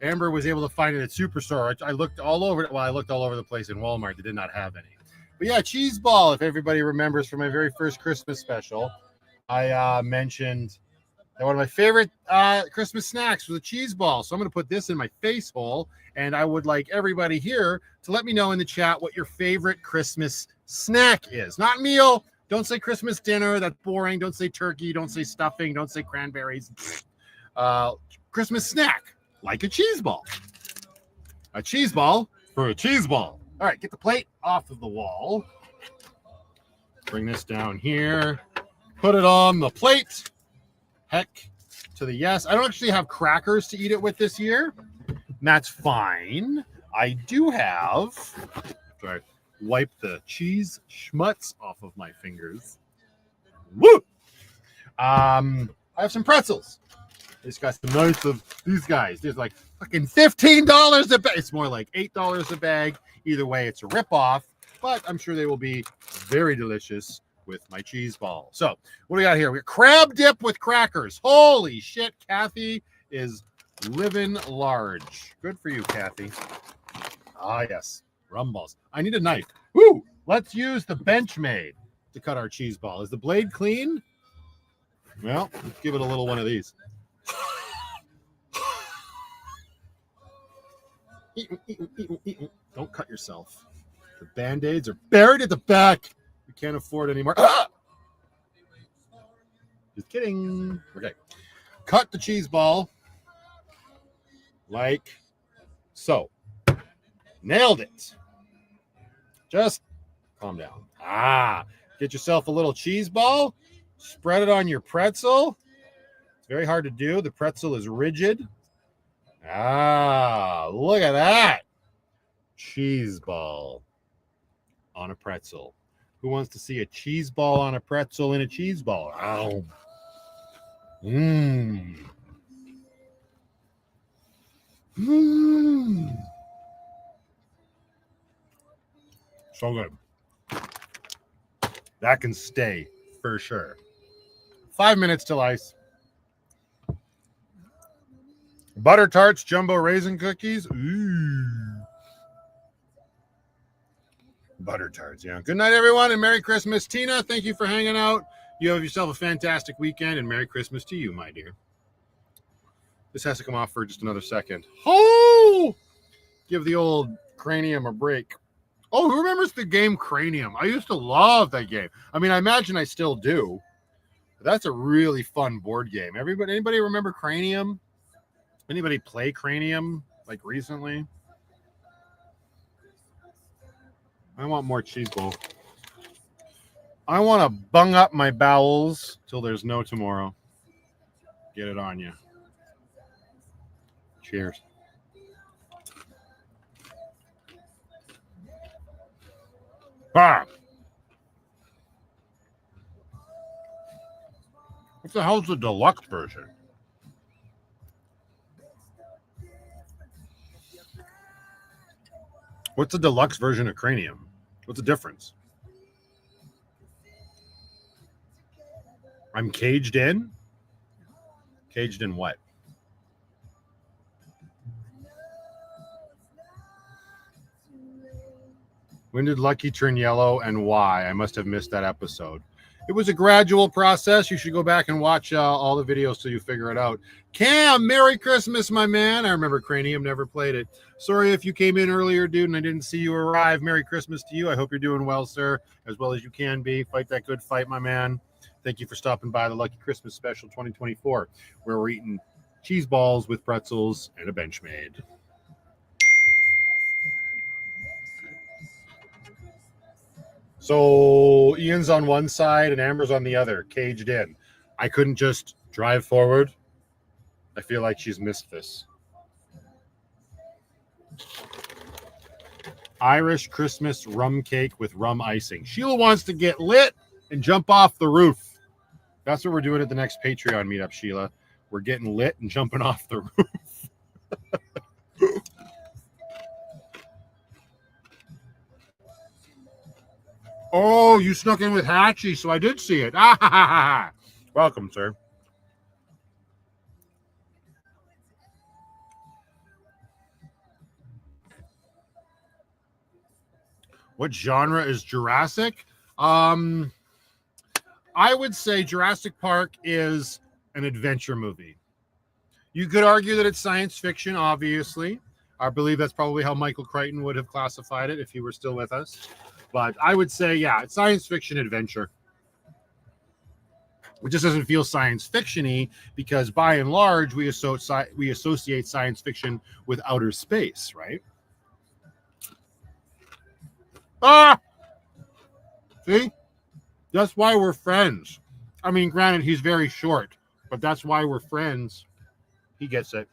Amber was able to find it at Superstore. I looked all over it. Well, I looked all over the place in Walmart. They did not have any. But yeah, cheese ball, if everybody remembers from my very first Christmas special, I mentioned that one of my favorite Christmas snacks was a cheese ball. So I'm going to put this in my face hole. And I would like everybody here to let me know in the chat what your favorite Christmas snack is. Not meal, Don't say Christmas dinner. That's boring. Don't say turkey. Don't say stuffing. Don't say cranberries. Christmas snack, like a cheese ball. A cheese ball for a cheese ball. All right, get the plate off of the wall. Bring this down here. Put it on the plate. Heck to the yes. I don't actually have crackers to eat it with this year. That's fine. I do have. Sorry. Wipe the cheese schmutz off of my fingers. Woo! I have some pretzels. This got some nice of these guys. There's like fucking $15 a bag. It's more like $8 a bag. Either way, it's a ripoff, but I'm sure they will be very delicious with my cheese ball. So what do we got here? We got crab dip with crackers. Holy shit, Kathy is living large. Good for you, Kathy. Ah, yes. Rum balls. I need a knife. Woo! Let's use the Benchmade to cut our cheese ball. Is the blade clean? Well, let's give it a little one of these. Don't cut yourself. The Band-Aids are buried at the back. We can't afford anymore. Ah! Just kidding. Okay. Cut the cheese ball like so. Nailed it. Just calm down. Get yourself a little cheese ball. Spread it on your pretzel. It's very hard to do. The pretzel is rigid. Look at that. Cheese ball on a pretzel. Who wants to see a cheese ball on a pretzel in a cheese ball? Ow. So good. That can stay for sure. 5 minutes till ice. Butter tarts, jumbo raisin cookies. Ooh. Butter tarts, yeah. Good night, everyone, and Merry Christmas. Tina, thank you for hanging out. You have yourself a fantastic weekend, and Merry Christmas to you, my dear. This has to come off for just another second. Oh! Give the old cranium a break. Oh, who remembers the game Cranium? I used to love that game. I mean, I imagine I still do. But that's a really fun board game. Anybody remember Cranium? Anybody play Cranium like recently? I want more cheese ball. I want to bung up my bowels till there's no tomorrow. Get it on you. Cheers. What the hell's the deluxe version? What's the deluxe version of Cranium? What's the difference? I'm caged in? Caged in what? When did Lucky turn yellow and why? I must have missed that episode. It was a gradual process. You should go back and watch all the videos till you figure it out. Cam, Merry Christmas, my man. I remember Cranium, never played it. Sorry if you came in earlier, dude, and I didn't see you arrive. Merry Christmas to you. I hope you're doing well, sir, as well as you can be. Fight that good fight, my man. Thank you for stopping by the Lucky Christmas Special 2024, where we're eating cheese balls with pretzels and a Benchmade. So Ian's on one side and Amber's on the other, caged in. I couldn't just drive forward. I feel like she's missed this. Irish Christmas rum cake with rum icing. Sheila wants to get lit and jump off the roof. That's what we're doing at the next Patreon meetup, Sheila. We're getting lit and jumping off the roof. Oh, you snuck in with Hatchie, so I did see it. Welcome, sir. What genre is Jurassic? I would say Jurassic Park is an adventure movie. You could argue that it's science fiction, obviously. I believe that's probably how Michael Crichton would have classified it if he were still with us. But I would say, yeah, it's science fiction adventure. It just doesn't feel science fiction-y because by and large we associate science fiction with outer space, right? Ah! See? That's why we're friends. I mean, granted, he's very short, but that's why we're friends. He gets it.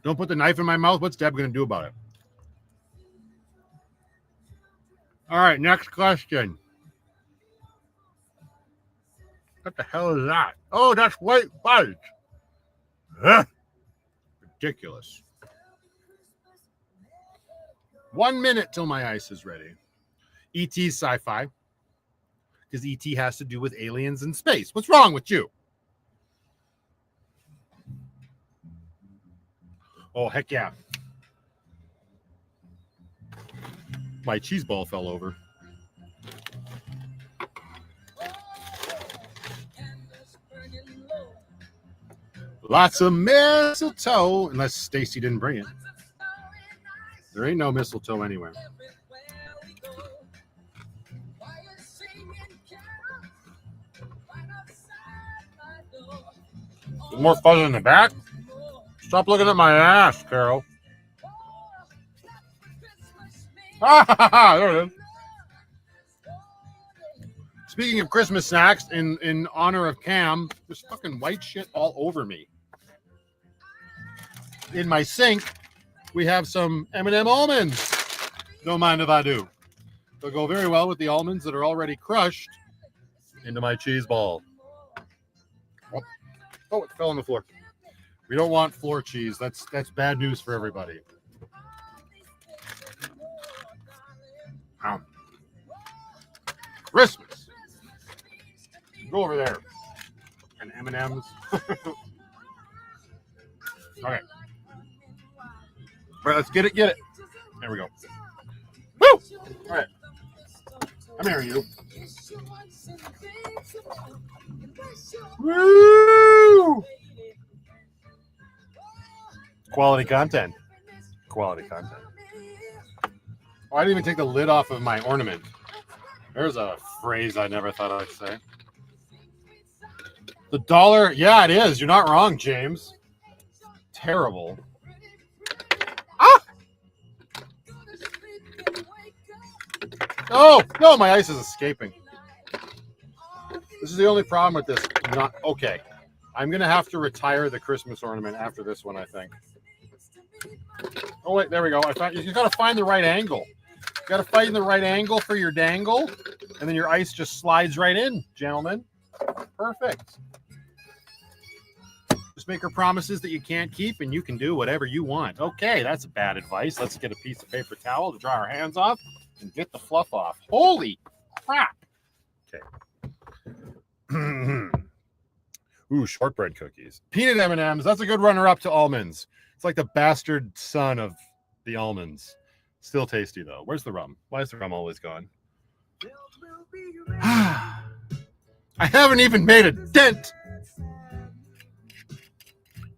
Don't put the knife in my mouth. What's Deb going to do about it? All right, next question. What the hell is that? Oh, that's white fudge. Ugh. Ridiculous. 1 minute till my ice is ready. E.T.'s sci-fi. Because E.T. has to do with aliens in space. What's wrong with you? Oh, heck yeah. My cheese ball fell over. Lots of mistletoe, unless Stacy didn't bring it. There ain't no mistletoe anywhere. More fuzz in the back? Stop looking at my ass, Carol. There it is. Speaking of Christmas snacks, in honor of Cam, there's fucking white shit all over me. In my sink, we have some M&M almonds. Don't mind if I do. They'll go very well with the almonds that are already crushed into my cheese ball. Oh, it fell on the floor. We don't want floor cheese. That's bad news for everybody. Christmas. Go over there. And M&Ms. Okay. All right, let's get it. There we go. Woo! All right. Come here, you. Woo! Quality content. Quality content. Oh, I didn't even take the lid off of my ornament. There's a phrase I never thought I'd say. The dollar, yeah, it is. You're not wrong, James. Terrible. Ah! Oh, no, my ice is escaping. This is the only problem with this. Not okay. I'm going to have to retire the Christmas ornament after this one, I think. Oh, wait, there we go. I thought you got to find the right angle. You got to find the right angle for your dangle, and then your ice just slides right in, gentlemen. Perfect. Just make her promises that you can't keep, and you can do whatever you want. Okay, that's bad advice. Let's get a piece of paper towel to dry our hands off and get the fluff off. Holy crap. Okay. Ooh, shortbread cookies. Peanut M&Ms. That's a good runner-up to almonds. It's like the bastard son of the almonds. Still tasty, though. Where's the rum? Why is the rum always gone? I haven't even made a dent.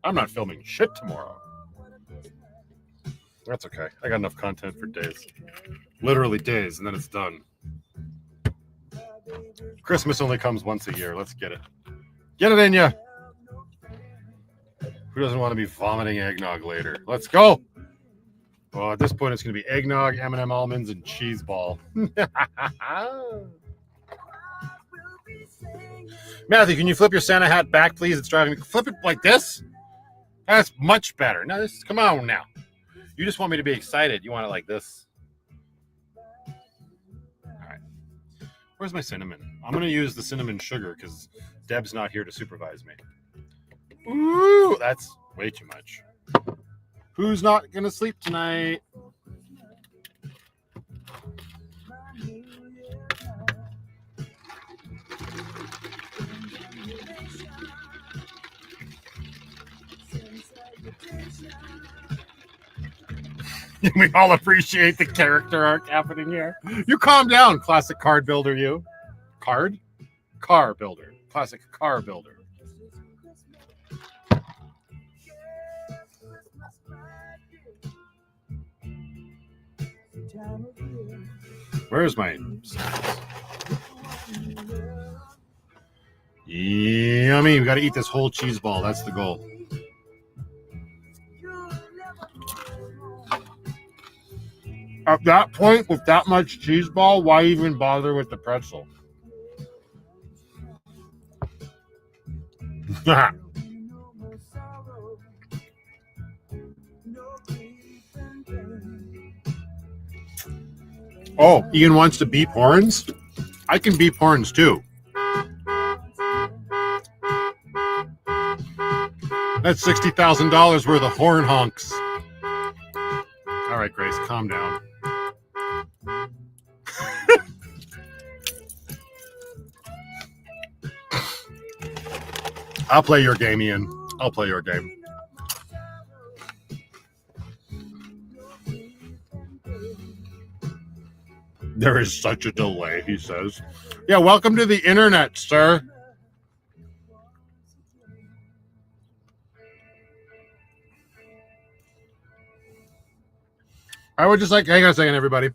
I'm not filming shit tomorrow. That's okay. I got enough content for days. Literally days, and then it's done. Christmas only comes once a year. Let's get it. Get it in ya. Who doesn't want to be vomiting eggnog later? Let's go. Well, at this point, it's going to be eggnog, M&M almonds, and cheese ball. Matthew, can you flip your Santa hat back, please? It's driving me. Flip it like this? That's much better. Now, come on now. You just want me to be excited. You want it like this. All right. Where's my cinnamon? I'm going to use the cinnamon sugar because Deb's not here to supervise me. Ooh, that's way too much. Who's not going to sleep tonight? We all appreciate the character arc happening here. You calm down, classic card builder, you. Card? Car builder. Classic car builder. Where's my yummy? We got to eat this whole cheese ball. That's the goal. At that point, with that much cheese ball, why even bother with the pretzel? Oh, Ian wants to beep horns? I can beep horns too. That's $60,000 worth of horn honks. All right, Grace, calm down. I'll play your game, Ian. I'll play your game. There is such a delay, he says. Yeah, welcome to the internet, sir. I would just like, hang on a second, everybody.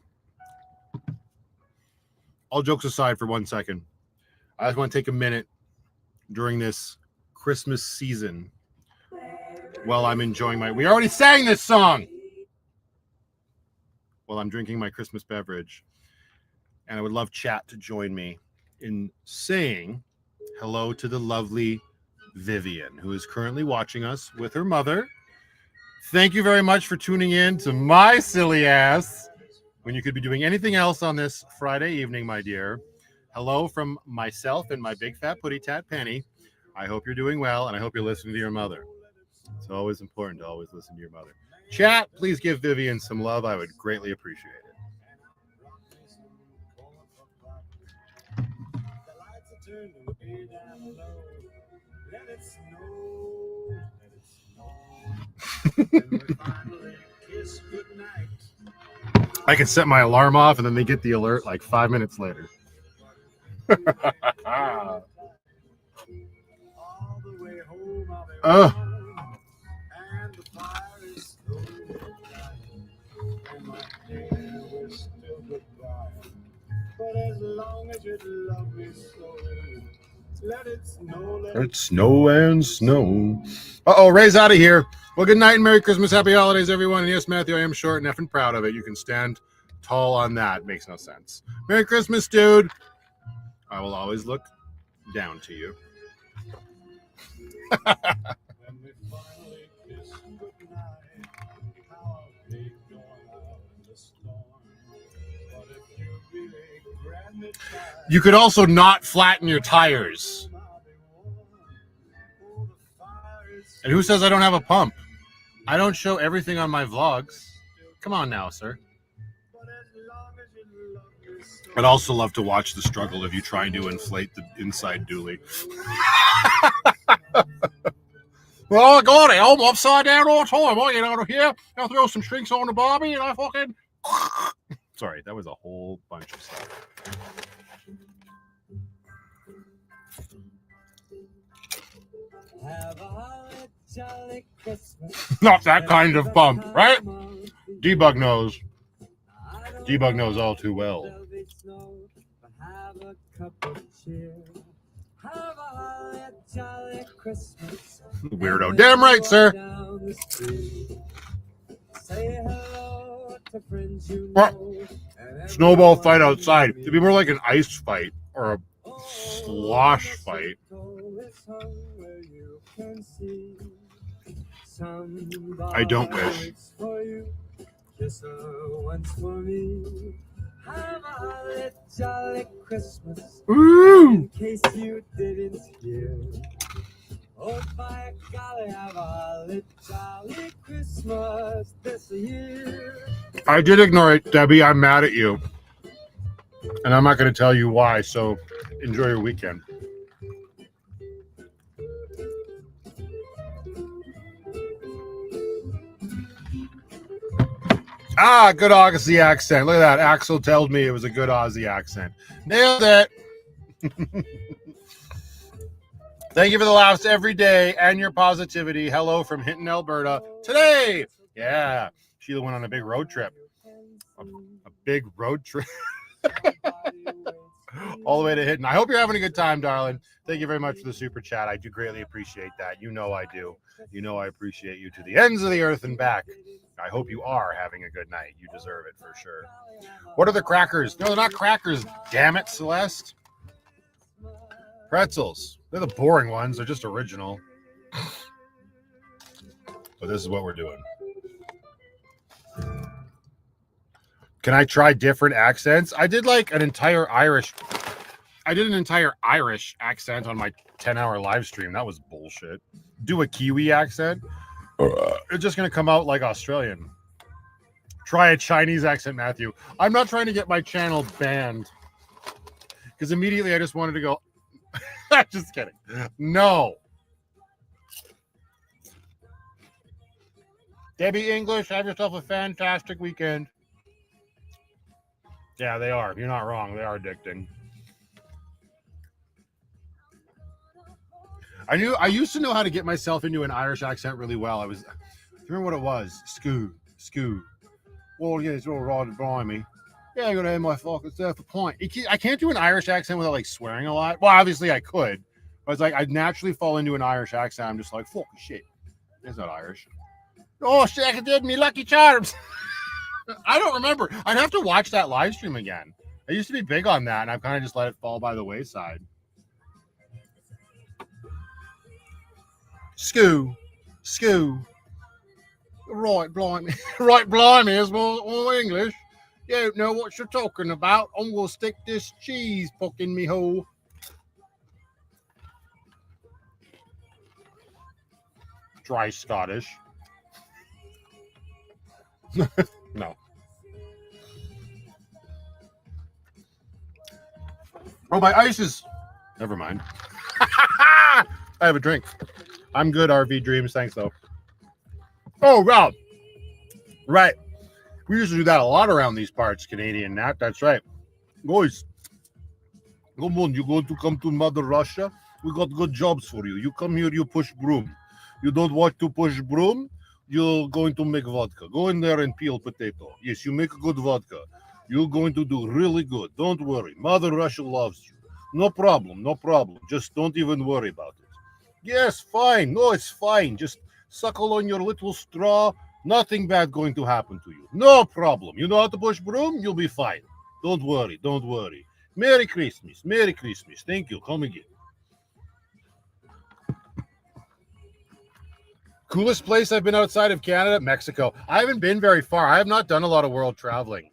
All jokes aside for 1 second. I just want to take a minute during this Christmas season while I'm enjoying we already sang this song while I'm drinking my Christmas beverage. And I would love chat to join me in saying hello to the lovely Vivian, who is currently watching us with her mother. Thank you very much for tuning in to my silly ass when you could be doing anything else on this Friday evening, my dear. Hello from myself and my big fat putty tat Penny. I hope you're doing well, and I hope you're listening to your mother. It's always important to always listen to your mother. Chat, please give Vivian some love. I would greatly appreciate it. I can set my alarm off and then they get the alert like 5 minutes later. It's snow and snow. Ray's out of here. Well, good night and Merry Christmas. Happy holidays, everyone. And yes, Matthew, I am short and effing proud of it. You can stand tall on that. Makes no sense. Merry Christmas, dude. I will always look down to you. You could also not flatten your tires. And who says I don't have a pump? I don't show everything on my vlogs. Come on now, sir. I'd also love to watch the struggle of you trying to inflate the inside dually. Well, I got it. I'm upside down all the time. I get out of here, I'll throw some shrinks on the barbie, and I fucking... Sorry, that was a whole bunch of stuff. Have a holly jolly Christmas. Not that kind of bump, right? Debug knows. Debug knows all too well. Have a cup of cheer. Have a holly jolly Christmas. Weirdo. Damn right, sir. Say hello to friends you What? know. Snowball fight outside. It'd be more like an ice fight or a slosh fight. I don't wish. Just once for me. Have a holly jolly Christmas. Ooh. In case you didn't hear. Oh, by golly, have a holly jolly Christmas this year. I did ignore it, Debbie. I'm mad at you. And I'm not going to tell you why, so enjoy your weekend. Ah, good Aussie accent. Look at that. Axel told me it was a good Aussie accent. Nailed it. Thank you for the laughs every day and your positivity. Hello from Hinton, Alberta. Today. Yeah. Sheila went on a big road trip. a big road trip all the way to Hitton. I hope you're having a good time, darling. Thank you very much for the super chat. I do greatly appreciate that. You know I do. You know I appreciate you to the ends of the earth and back. I hope you are having a good night. You deserve it for sure. What are the crackers? No, they're not crackers. Damn it, Celeste. Pretzels. They're the boring ones. They're just original. But this is what we're doing. Can I try different accents? I did like an entire Irish. I did an entire Irish accent on my 10-hour live stream. That was bullshit. Do a Kiwi accent. It's just going to come out like Australian. Try a Chinese accent, Matthew. I'm not trying to get my channel banned. Because immediately I just wanted to go. Just kidding. No. Debbie English, have yourself a fantastic weekend. Yeah, they are. You're not wrong. They are addicting. I used to know how to get myself into an Irish accent really well. Remember what it was? Scoo. Well, yeah, it's all right by me. Yeah, I'm gonna have my fucking self a pint. I can't do an Irish accent without like swearing a lot. Well, obviously I could. But it's like I naturally fall into an Irish accent. I'm just like, fucking shit. That's not Irish. Oh shit, I did me Lucky Charms. I don't remember. I'd have to watch that live stream again. I used to be big on that, and I've kind of just let it fall by the wayside. Scoo. Right, blimey. Right, blimey is all English. You don't know what you're talking about. I'm going to stick this cheese fucking me hole. Dry Scottish. No. Oh, my ice is... Never mind. I have a drink. I'm good, RV Dreams. Thanks, though. Oh, Rob. Right. We used to do that a lot around these parts, Canadian Nat. That's right. Boys, come on. You going to come to Mother Russia? We got good jobs for you. You come here, you push broom. You don't want to push broom? You're going to make vodka. Go in there and peel potato. Yes, you make good vodka. You're going to do really good. Don't worry. Mother Russia loves you. No problem. Just don't even worry about it. Yes, fine. No, it's fine. Just suckle on your little straw. Nothing bad going to happen to you. No problem. You know how to push broom? You'll be fine. Don't worry. Merry Christmas. Thank you. Come again. Coolest place I've been outside of Canada? Mexico. I haven't been very far. I have not done a lot of world traveling.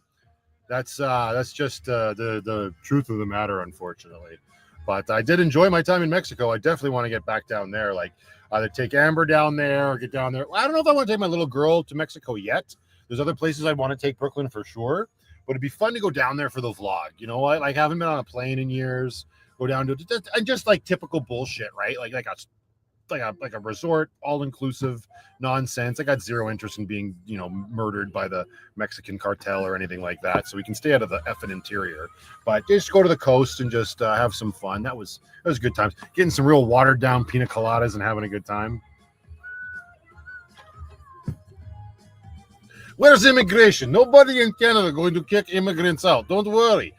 That's just the truth of the matter, unfortunately. But I did enjoy my time in Mexico. I definitely want to get back down there. Like either take Amber down there or get down there. I don't know if I want to take my little girl to Mexico yet. There's other places I want to take Brooklyn for sure. But it'd be fun to go down there for the vlog. You know what? Like, I haven't been on a plane in years. Go down to and just like typical bullshit, right? Like a resort, all-inclusive nonsense. I got zero interest in being, murdered by the Mexican cartel or anything like that. So we can stay out of the effing interior, but just go to the coast and just have some fun. That was good times. Getting some real watered down pina coladas and having a good time. Where's immigration? Nobody in Canada going to kick immigrants out. Don't worry.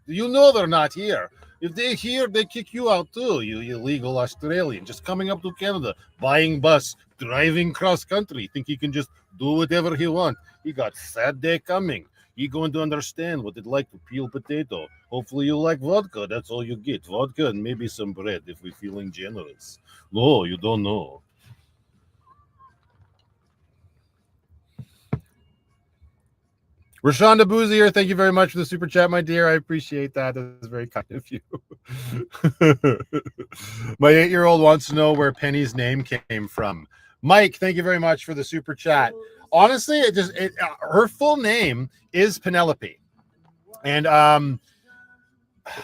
You know they're not here. If they're here, they kick you out too, you illegal Australian. Just coming up to Canada, buying bus, driving cross country, think he can just do whatever he wants. He got sad day coming. He going to understand what it's like to peel potato. Hopefully you like vodka. That's all you get. Vodka and maybe some bread if we're feeling generous. No, you don't know. Rashonda Boozier, thank you very much for the super chat, my dear. I appreciate that. That was very kind of you. My 8-year-old wants to know where Penny's name came from. Mike, thank you very much for the super chat. Honestly, her full name is Penelope. And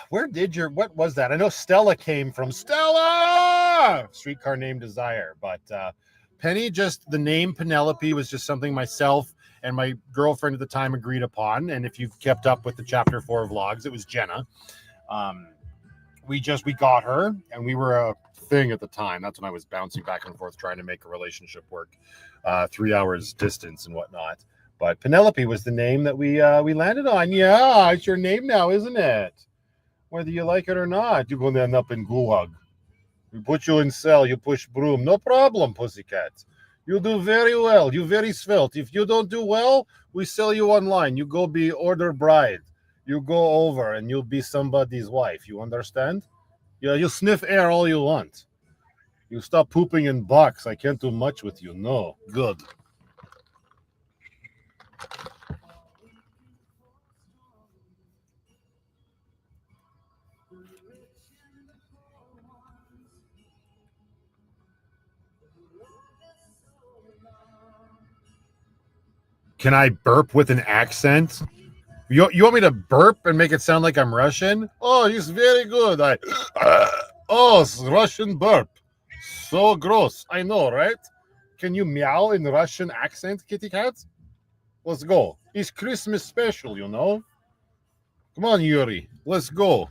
what was that? I know Stella came from Stella! Streetcar Named Desire. But Penny, just the name Penelope was just something myself and my girlfriend at the time agreed upon. And if you've kept up with the chapter 4 vlogs, it was Jenna. We got her, and we were a thing at the time. That's when I was bouncing back and forth trying to make a relationship work, 3 hours distance and whatnot. But Penelope was the name that we landed on. Yeah, it's your name now, isn't it? Whether you like it or not, you're going to end up in gulag. We put you in cell, you push broom. No problem, pussycat. You do very well. You very svelte. If you don't do well, we sell you online. You go be order bride. You go over and you'll be somebody's wife. You understand? Yeah, you sniff air all you want. You stop pooping in box. I can't do much with you. No. Good. Can I burp with an accent? You want me to burp and make it sound like I'm Russian? Oh, he's very good. Russian burp. So gross. I know, right? Can you meow in Russian accent, kitty cat? Let's go. It's Christmas special, you know. Come on, Yuri. Let's go.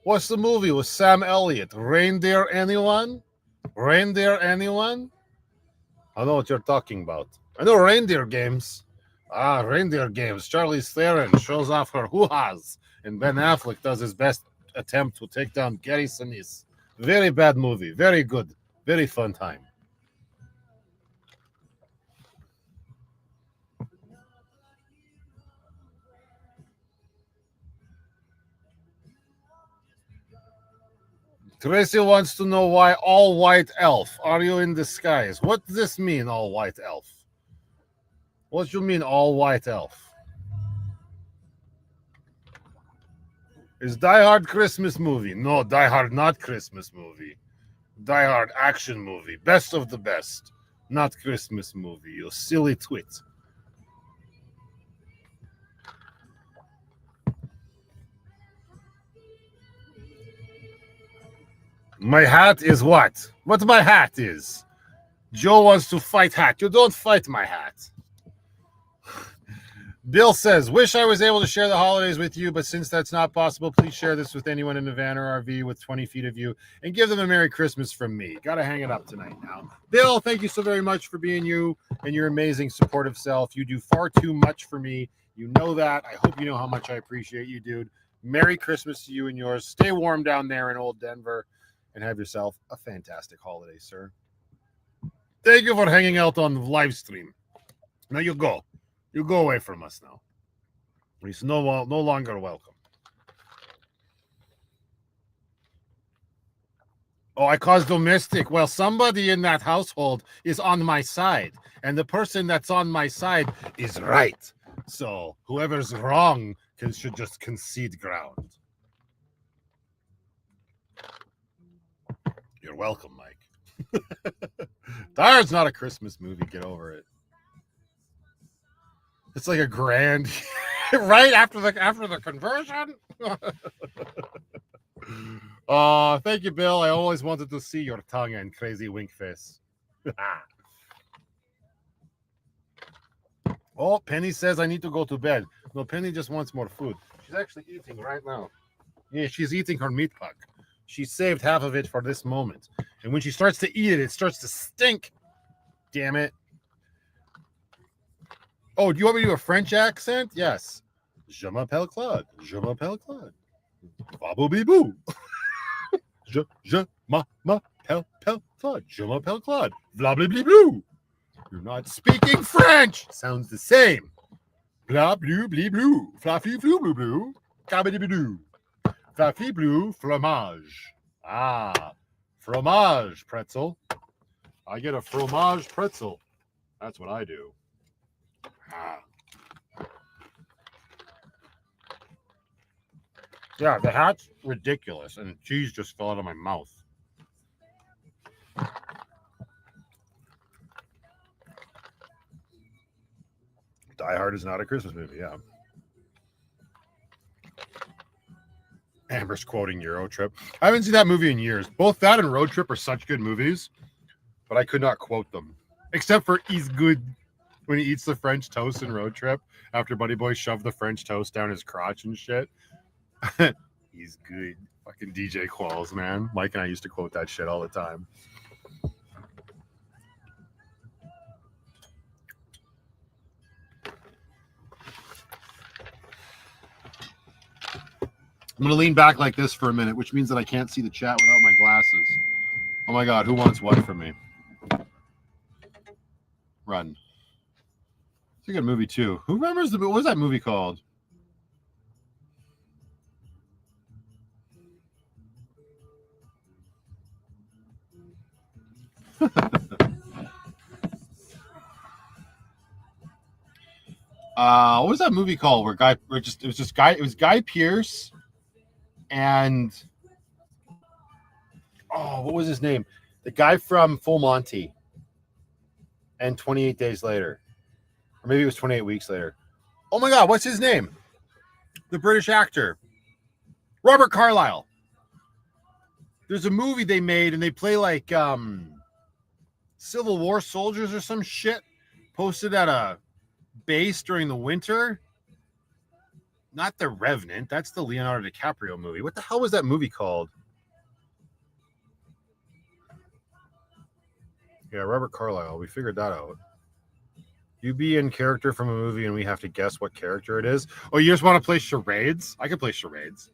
What's the movie with Sam Elliott? Reindeer anyone? Reindeer anyone? I know what you're talking about. I know Reindeer Games. Reindeer Games. Charlize Theron shows off her hoo-has, and Ben Affleck does his best attempt to take down Gary Sinise. Very bad movie. Very good. Very fun time. Tracy wants to know why all white elf. Are you in disguise? What does this mean, all white elf? What do you mean, all white elf? Is Die Hard Christmas movie? No, Die Hard not Christmas movie. Die Hard action movie. Best of the best. Not Christmas movie, you silly twit. My hat is what? What my hat is? Joe wants to fight hat. You don't fight my hat. Bill says, wish I was able to share the holidays with you, but since that's not possible, please share this with anyone in a van or RV with 20 feet of you and give them a Merry Christmas from me. Got to hang it up tonight now. Bill, thank you so very much for being you and your amazing supportive self. You do far too much for me. You know that. I hope you know how much I appreciate you, dude. Merry Christmas to you and yours. Stay warm down there in old Denver and have yourself a fantastic holiday, sir. Thank you for hanging out on the live stream. Now you go. You go away from us now. He's no longer welcome. Oh, I caused domestic. Well, somebody in that household is on my side, and the person that's on my side is right. So whoever's wrong should just concede ground. You're welcome, Mike. Tired's not a Christmas movie. Get over it. It's like a grand, right after the conversion. Thank you, Bill. I always wanted to see your tongue and crazy wink face. Oh, Penny says I need to go to bed. No, Penny just wants more food. She's actually eating right now. Yeah, she's eating her meat puck. She saved half of it for this moment. And when she starts to eat it, it starts to stink. Damn it. Oh, do you want me to do a French accent? Yes. Je m'appelle Claude. Je m'appelle Claude. Babo bibou. Je m'appelle Claude. Je m'appelle Claude. Blah blah blah blue. You're not speaking French. Sounds the same. Blah blue blee blue. Fluffy flu blue blue. Cabidi bidoo. Fluffy blue fromage. Fromage pretzel. I get a fromage pretzel. That's what I do. Yeah, the hat's ridiculous, and the cheese just fell out of my mouth. Die Hard is not a Christmas movie, yeah. Amber's quoting Euro Trip. I haven't seen that movie in years. Both that and Road Trip are such good movies, but I could not quote them. Except for He's Good. When he eats the French toast in Road Trip after Buddy Boy shoved the French toast down his crotch and shit. He's good. Fucking DJ Qualls, man. Mike and I used to quote that shit all the time. I'm going to lean back like this for a minute, which means that I can't see the chat without my glasses. Oh my God, who wants what from me? Run. It's a good movie too. Who remembers what was that movie called? What was that movie called? It was Guy Pearce and what was his name? The guy from Full Monty and 28 Days Later. Or maybe it was 28 Weeks Later. Oh my God, what's his name? The British actor. Robert Carlyle. There's a movie they made and they play like Civil War soldiers or some shit posted at a base during the winter. Not The Revenant. That's the Leonardo DiCaprio movie. What the hell was that movie called? Yeah, Robert Carlyle. We figured that out. You be in character from a movie and we have to guess what character it is. Oh, you just want to play charades? I can play charades.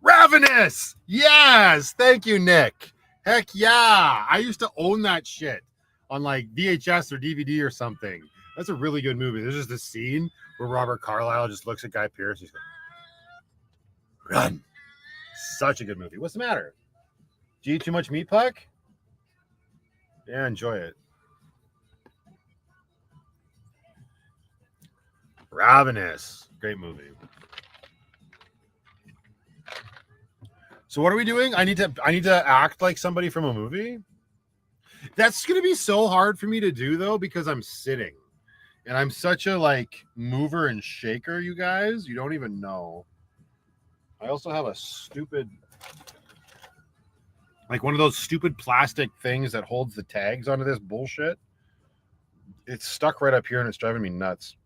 Ravenous! Yes! Thank you, Nick. Heck yeah! I used to own that shit on like VHS or DVD or something. That's a really good movie. There's just a scene where Robert Carlyle just looks at Guy Pearce. He's like, run. Such a good movie. What's the matter? Do you eat too much meat, Puck? Yeah, enjoy it. Ravenous. Great movie. So what are we doing? I need to act like somebody from a movie. That's going to be so hard for me to do though because I'm sitting. And I'm such a like mover and shaker, you guys. You don't even know. I also have a stupid like one of those stupid plastic things that holds the tags onto this bullshit. It's stuck right up here and it's driving me nuts.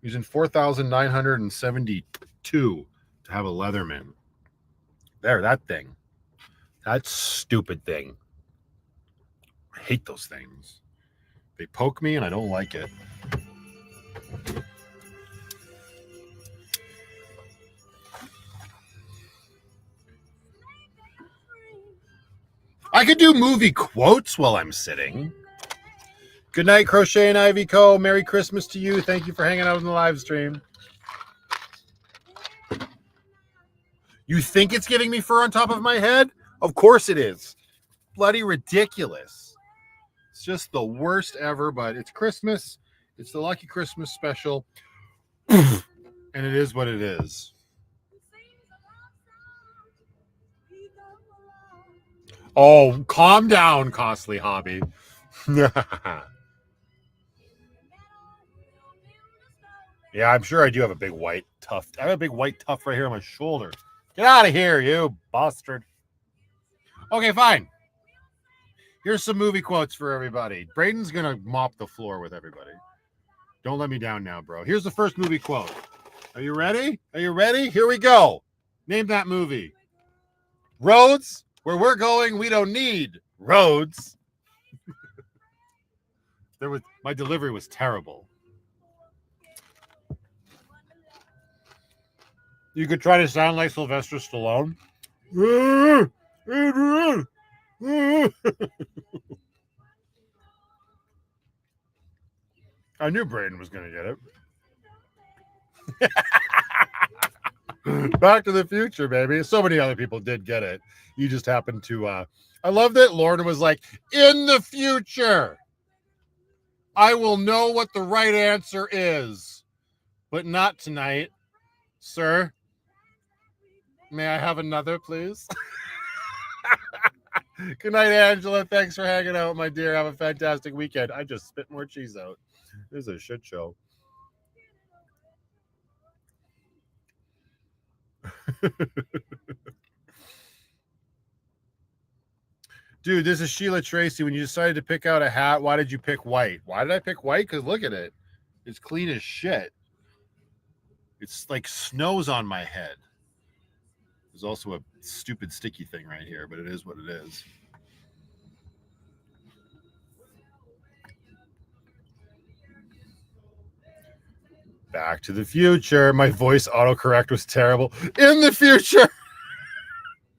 Using 4,972 to have a Leatherman. There, that thing. That stupid thing. I hate those things. They poke me and I don't like it. I could do movie quotes while I'm sitting. Good night, Crochet and Ivy Co. Merry Christmas to you. Thank you for hanging out in the live stream. You think it's giving me fur on top of my head? Of course it is. Bloody ridiculous. It's just the worst ever, but it's Christmas. It's the Lucky Christmas special. And it is what it is. Oh, calm down, Costly Hobby. Yeah, I'm sure I do have a big white tuft. I have a big white tuft right here on my shoulder. Get out of here, you bastard. Okay, fine. Here's some movie quotes for everybody. Braden's going to mop the floor with everybody. Don't let me down now, bro. Here's the first movie quote. Are you ready? Are you ready? Here we go. Name that movie. Roads. Where we're going, we don't need roads. My delivery was terrible. You could try to sound like Sylvester Stallone. I knew Braden was going to get it. Back to the Future, baby. So many other people did get it. You just happened to. I love that Lauren was like, in the future, I will know what the right answer is, but not tonight, sir. May I have another, please? Good night, Angela. Thanks for hanging out, my dear. Have a fantastic weekend. I just spit more cheese out. This is a shit show. Dude, this is Sheila Tracy. When you decided to pick out a hat, why did you pick white? Why did I pick white? Because look at it. It's clean as shit. It's like snows on my head. There's also a stupid sticky thing right here, but it is what it is. Back to the Future. My voice autocorrect was terrible. In the future.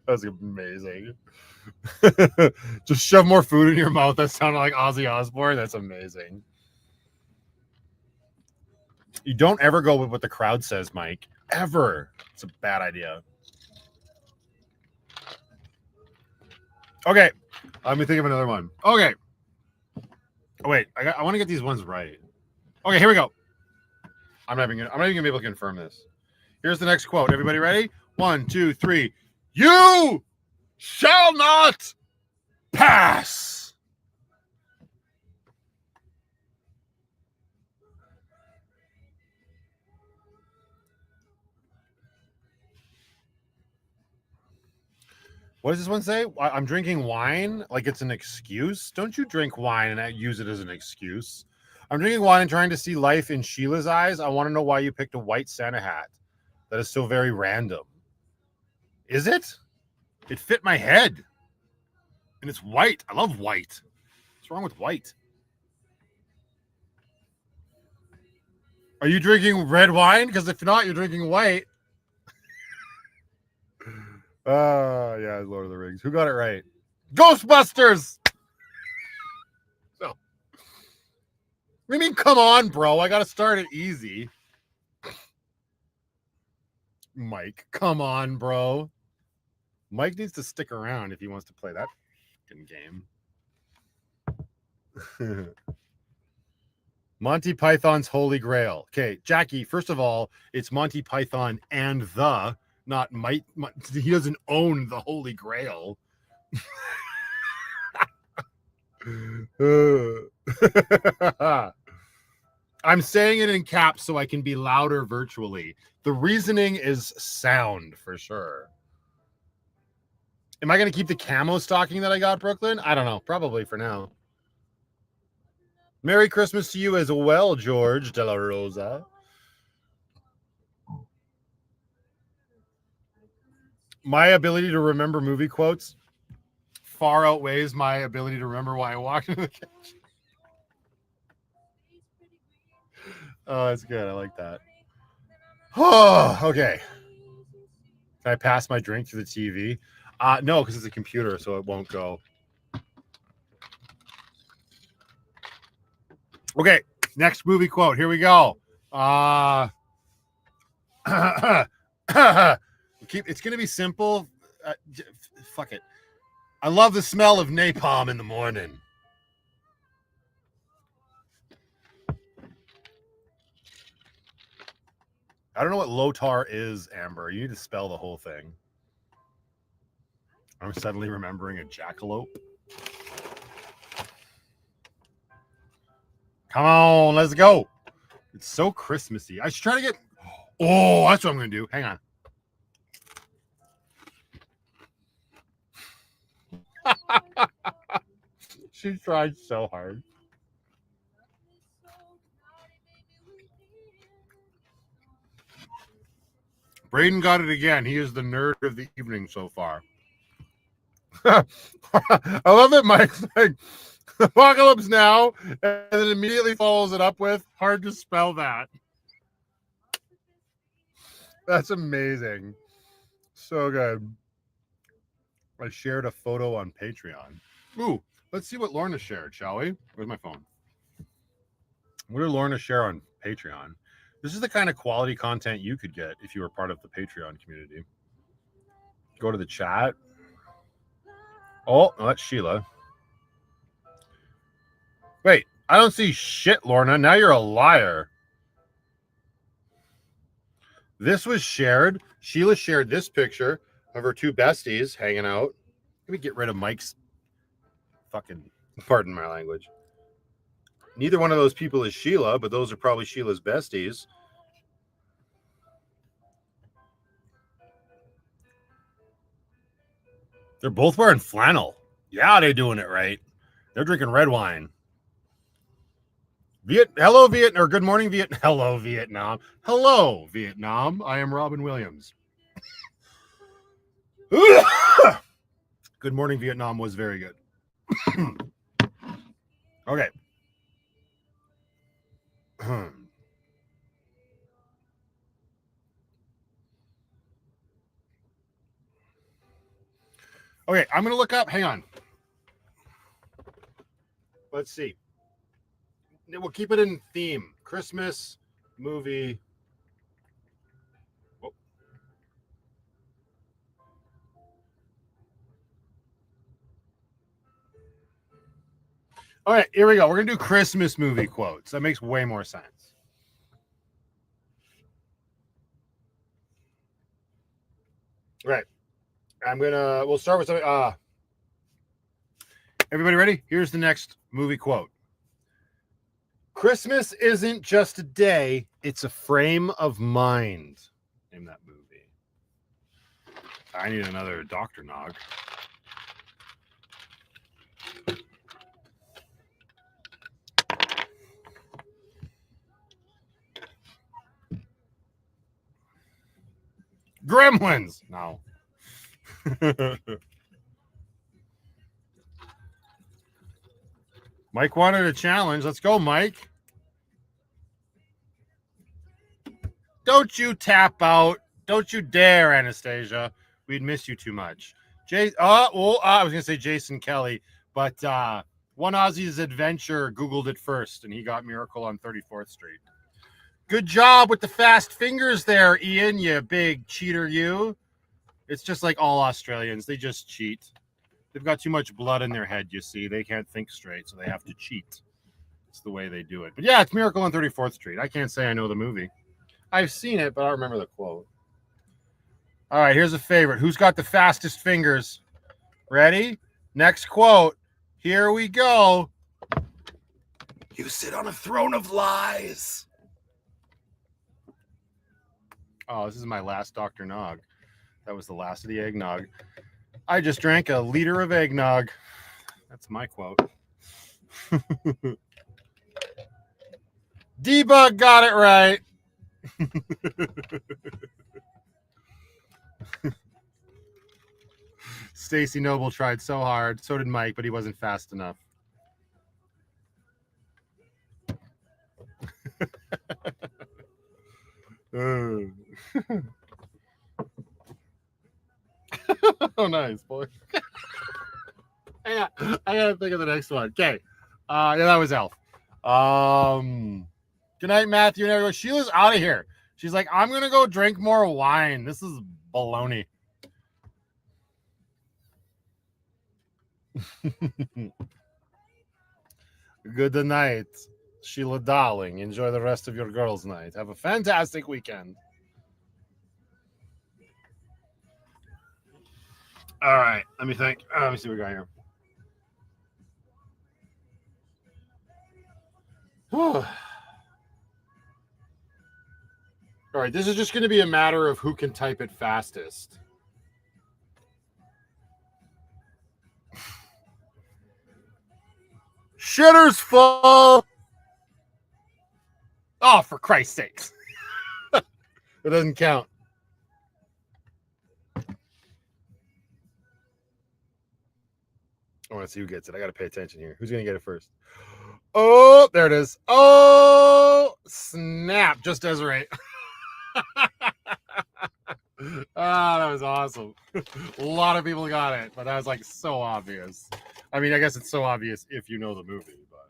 That was amazing. Just shove more food in your mouth. That sounded like Ozzy Osbourne. That's amazing. You don't ever go with what the crowd says, Mike. Ever. It's a bad idea. Okay. Let me think of another one. Okay. Oh, wait. I want to get these ones right. Okay, here we go. I'm not even gonna be able to confirm this. Here's the next quote. Everybody ready? 1, 2, 3. You shall not pass. What does this one say? I'm drinking wine like it's an excuse. Don't you drink wine and use it as an excuse? I'm drinking wine and trying to see life in Sheila's eyes. I want to know why you picked a white Santa hat. That is so very random. Is it? It fit my head. And it's white. I love white. What's wrong with white? Are you drinking red wine? Because if not, you're drinking white. Yeah, Lord of the Rings. Who got it right? Ghostbusters! No. I mean, come on, bro. I got to start it easy. Mike, come on, bro. Mike needs to stick around if he wants to play that fucking game. Monty Python's Holy Grail. Okay, Jackie, first of all, it's Monty Python and the, not Mike. He doesn't own the Holy Grail. I'm saying it in caps so I can be louder virtually. The reasoning is sound for sure. Am I going to keep the camo stocking that I got, Brooklyn? I don't know. Probably for now. Merry Christmas to you as well, George De La Rosa. My ability to remember movie quotes far outweighs my ability to remember why I walked into the kitchen. Oh, that's good. I like that. Oh, okay. Can I pass my drink through the TV? No, because it's a computer, so it won't go. Okay, next movie quote. Here we go. It's going to be simple. Fuck it. I love the smell of napalm in the morning. I don't know what Lotar is, Amber. You need to spell the whole thing. I'm suddenly remembering a jackalope. Come on, let's go. It's so Christmassy. I should try to get... Oh, that's what I'm going to do. Hang on. She tried so hard. Braden got it again. He is the nerd of the evening so far. I love that Mike's like, Apocalypse Now, and then immediately follows it up with, hard to spell that. That's amazing. So good. I shared a photo on Patreon. Ooh, let's see what Lorna shared, shall we? Where's my phone? What did Lorna share on Patreon? This is the kind of quality content you could get if you were part of the Patreon community. Go to the chat. Oh, no, that's Sheila. Wait, I don't see shit, Lorna. Now you're a liar. This was shared. Sheila shared this picture of her two besties hanging out. Let me get rid of Mike's fucking, pardon my language. Neither one of those people is Sheila, but those are probably Sheila's besties. They're both wearing flannel. Yeah, they're doing it right. They're drinking red wine. Hello, Vietnam, or good morning, Vietnam. Hello, Vietnam. Hello, Vietnam. I am Robin Williams. Good morning, Vietnam was very good. Okay. Okay, I'm gonna look up. Hang on. Let's see. We'll keep it in theme. Christmas movie. Oh. All right, here we go. We're gonna do Christmas movie quotes. That makes way more sense. Right. We'll start with something. Everybody ready? Here's the next movie quote. Christmas isn't just a day, it's a frame of mind. Name that movie. I need another Dr. Nog. Gremlins. No. Mike wanted a challenge. Let's go, Mike. Don't you tap out. Don't you dare, Anastasia. We'd miss you too much. I was going to say Jason Kelly, but One Aussie's Adventure Googled it first, and he got Miracle on 34th Street. Good job with the fast fingers there, Ian, you big cheater, you. It's just like all Australians. They just cheat. They've got too much blood in their head, you see. They can't think straight, so they have to cheat. It's the way they do it. But yeah, it's Miracle on 34th Street. I can't say I know the movie. I've seen it, but I don't remember the quote. All right, here's a favorite. Who's got the fastest fingers? Ready? Next quote. Here we go. You sit on a throne of lies. Oh, this is my last Dr. Nog. That was the last of the eggnog. I just drank a liter of eggnog. That's my quote. Debug got it right. Stacy Noble tried so hard. So did Mike, but he wasn't fast enough. Oh, nice, boy. I gotta think of the next one. Okay. Yeah, that was Elf. Good night, Matthew and everyone. Sheila's out of here. She's like, I'm gonna go drink more wine. This is baloney. Good night, Sheila darling. Enjoy the rest of your girls' night. Have a fantastic weekend. All right, let me think. Let me see what we got here. All right, this is just going to be a matter of who can type it fastest. Shitter's full. Oh, for Christ's sakes. It doesn't count. I want to see who gets it. I got to pay attention here. Who's going to get it first? Oh, there it is. Oh, snap. Just Desiree. Ah, that was awesome. A lot of people got it, but that was like so obvious. I mean, I guess it's so obvious if you know the movie, but.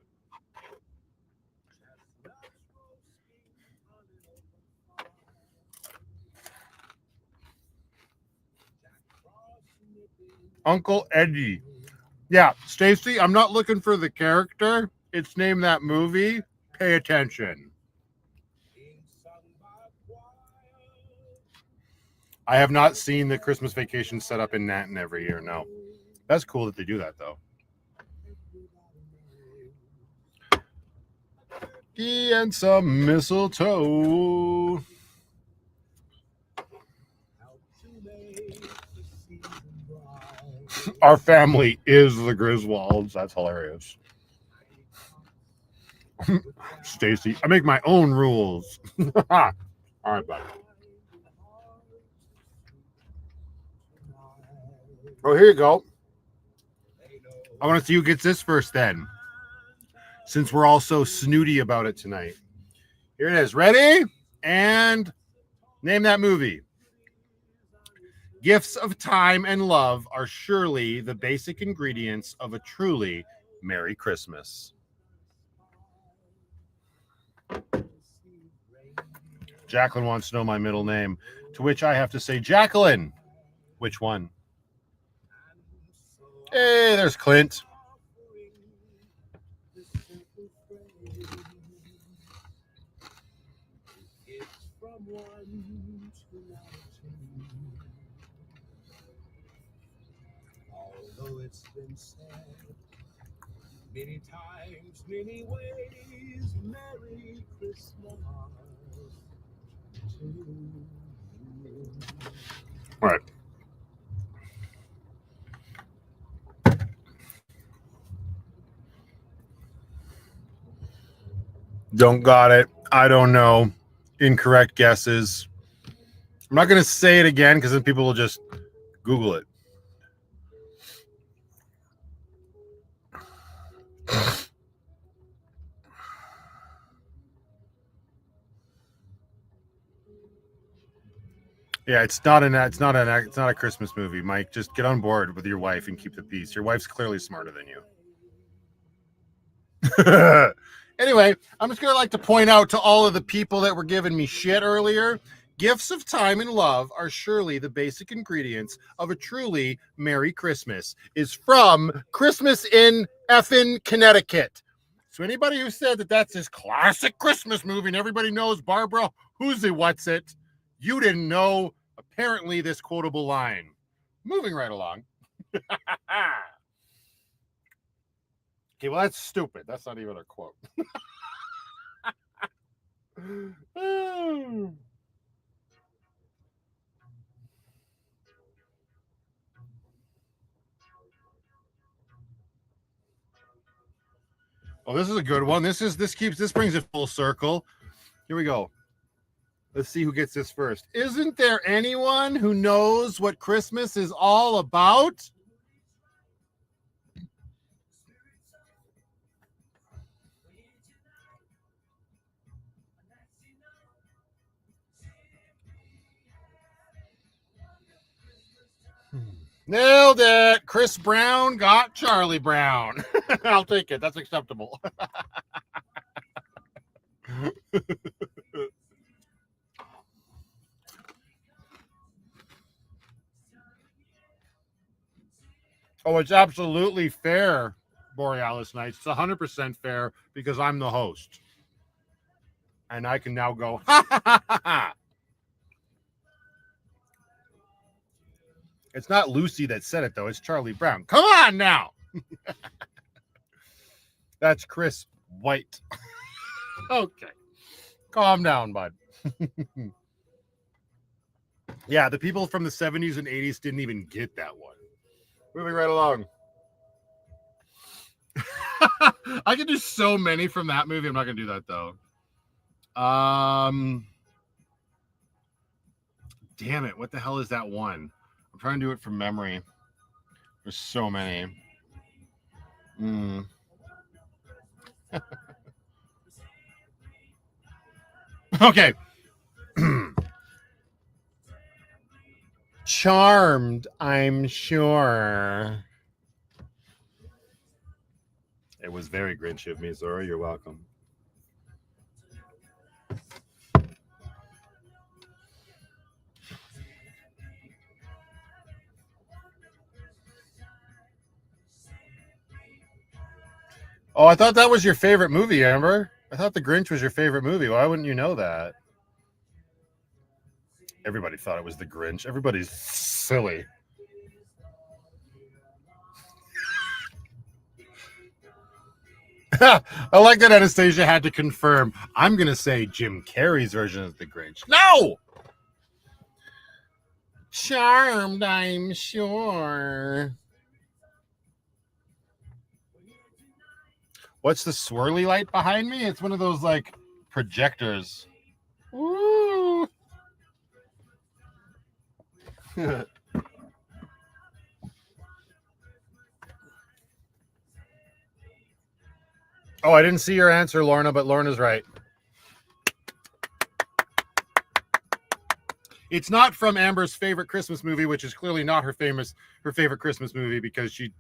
Uncle Eddie. Yeah, Stacy, I'm not looking for the character. It's named that movie. Pay attention. I have not seen the Christmas Vacation set up in Nanton every year. No. That's cool that they do that, though. And some mistletoe. Our family is the Griswolds. That's hilarious. Stacy, I make my own rules. All right, buddy. Oh, here you go. I want to see who gets this first then, since we're all so snooty about it tonight. Here it is. Ready? And name that movie. Gifts of time and love are surely the basic ingredients of a truly Merry Christmas. Jacqueline wants to know my middle name, to which I have to say, Jacqueline. Which one? Hey, there's Clint. Although it's been said many times, many ways, Merry Christmas to you. All right. Don't got it. I don't know. Incorrect guesses. I'm not going to say it again because then people will just Google it. Yeah, it's not a Christmas movie, Mike. Just get on board with your wife and keep the peace. Your wife's clearly smarter than you. Anyway, I'm just going to point out to all of the people that were giving me shit earlier, gifts of time and love are surely the basic ingredients of a truly Merry Christmas is from Christmas in effing Connecticut. So anybody who said that that's this classic Christmas movie and everybody knows Barbara who's it, what's it, you didn't know apparently this quotable line. Moving right along. Okay, well, that's stupid. That's not even a quote. Oh, this is a good one. This brings it full circle. Here we go. Let's see who gets this first. Isn't there anyone who knows what Christmas is all about? Nailed it. Chris Brown got Charlie Brown. I'll take it. That's acceptable. Oh, it's absolutely fair, Borealis Nights. It's 100% fair because I'm the host. And I can now go, ha, ha, ha, ha, ha. It's not Lucy that said it, though. It's Charlie Brown. Come on now. That's Chris White. Okay. Calm down, bud. Yeah, the people from the 70s and 80s didn't even get that one. Moving right along. I can do so many from that movie. I'm not going to do that, though. Damn it. What the hell is that one? I'm trying to do it from memory. There's so many. Okay. Charmed, I'm sure. It was very Grinch of me, Zora. You're welcome. Oh, I thought that was your favorite movie, Amber. I thought The Grinch was your favorite movie. Why wouldn't you know that? Everybody thought it was The Grinch. Everybody's silly. I like that Anastasia had to confirm. I'm going to say Jim Carrey's version of The Grinch. No! Charmed, I'm sure. What's the swirly light behind me? It's one of those, like, projectors. Woo! Oh, I didn't see your answer, Lorna, but Lorna's right. It's not from Amber's favorite Christmas movie, which is clearly not her favorite Christmas movie because she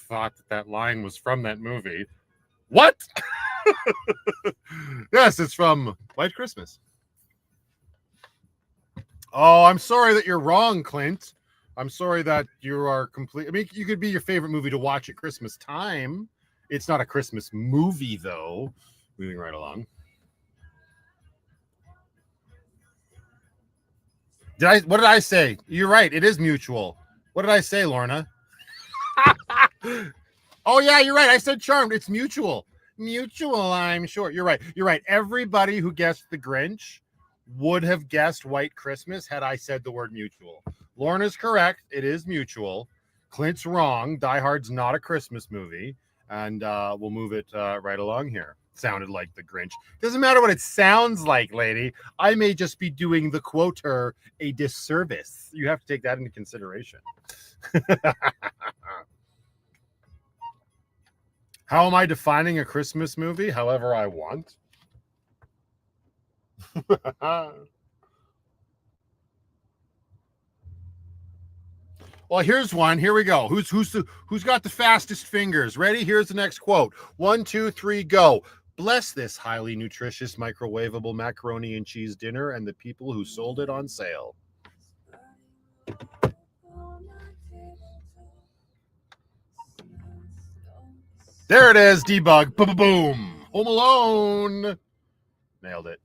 thought that line was from that movie. What? Yes, it's from White Christmas. Oh, I'm sorry that you're wrong, Clint. I'm sorry that you are complete. I mean, you could be your favorite movie to watch at Christmas time. It's not a Christmas movie, though. Moving right along. What did I say? You're right. It is mutual. What did I say, Lorna? Oh, yeah, you're right. I said charmed. It's mutual. Mutual, I'm sure. You're right. You're right. Everybody who guessed the Grinch would have guessed White Christmas had I said the word mutual. Lorna's correct. It is mutual. Clint's wrong. Die Hard's not a Christmas movie. And we'll move it right along here. Sounded like the Grinch. Doesn't matter what it sounds like, lady. I may just be doing the quoter a disservice. You have to take that into consideration. How am I defining a Christmas movie? However I want. Well, here's one. Here we go. Who's got the fastest fingers? Ready? Here's the next quote. 1, 2, 3, go. Bless this highly nutritious microwavable macaroni and cheese dinner and the people who sold it on sale. There it is. Debug. Boom. Home Alone. Nailed it.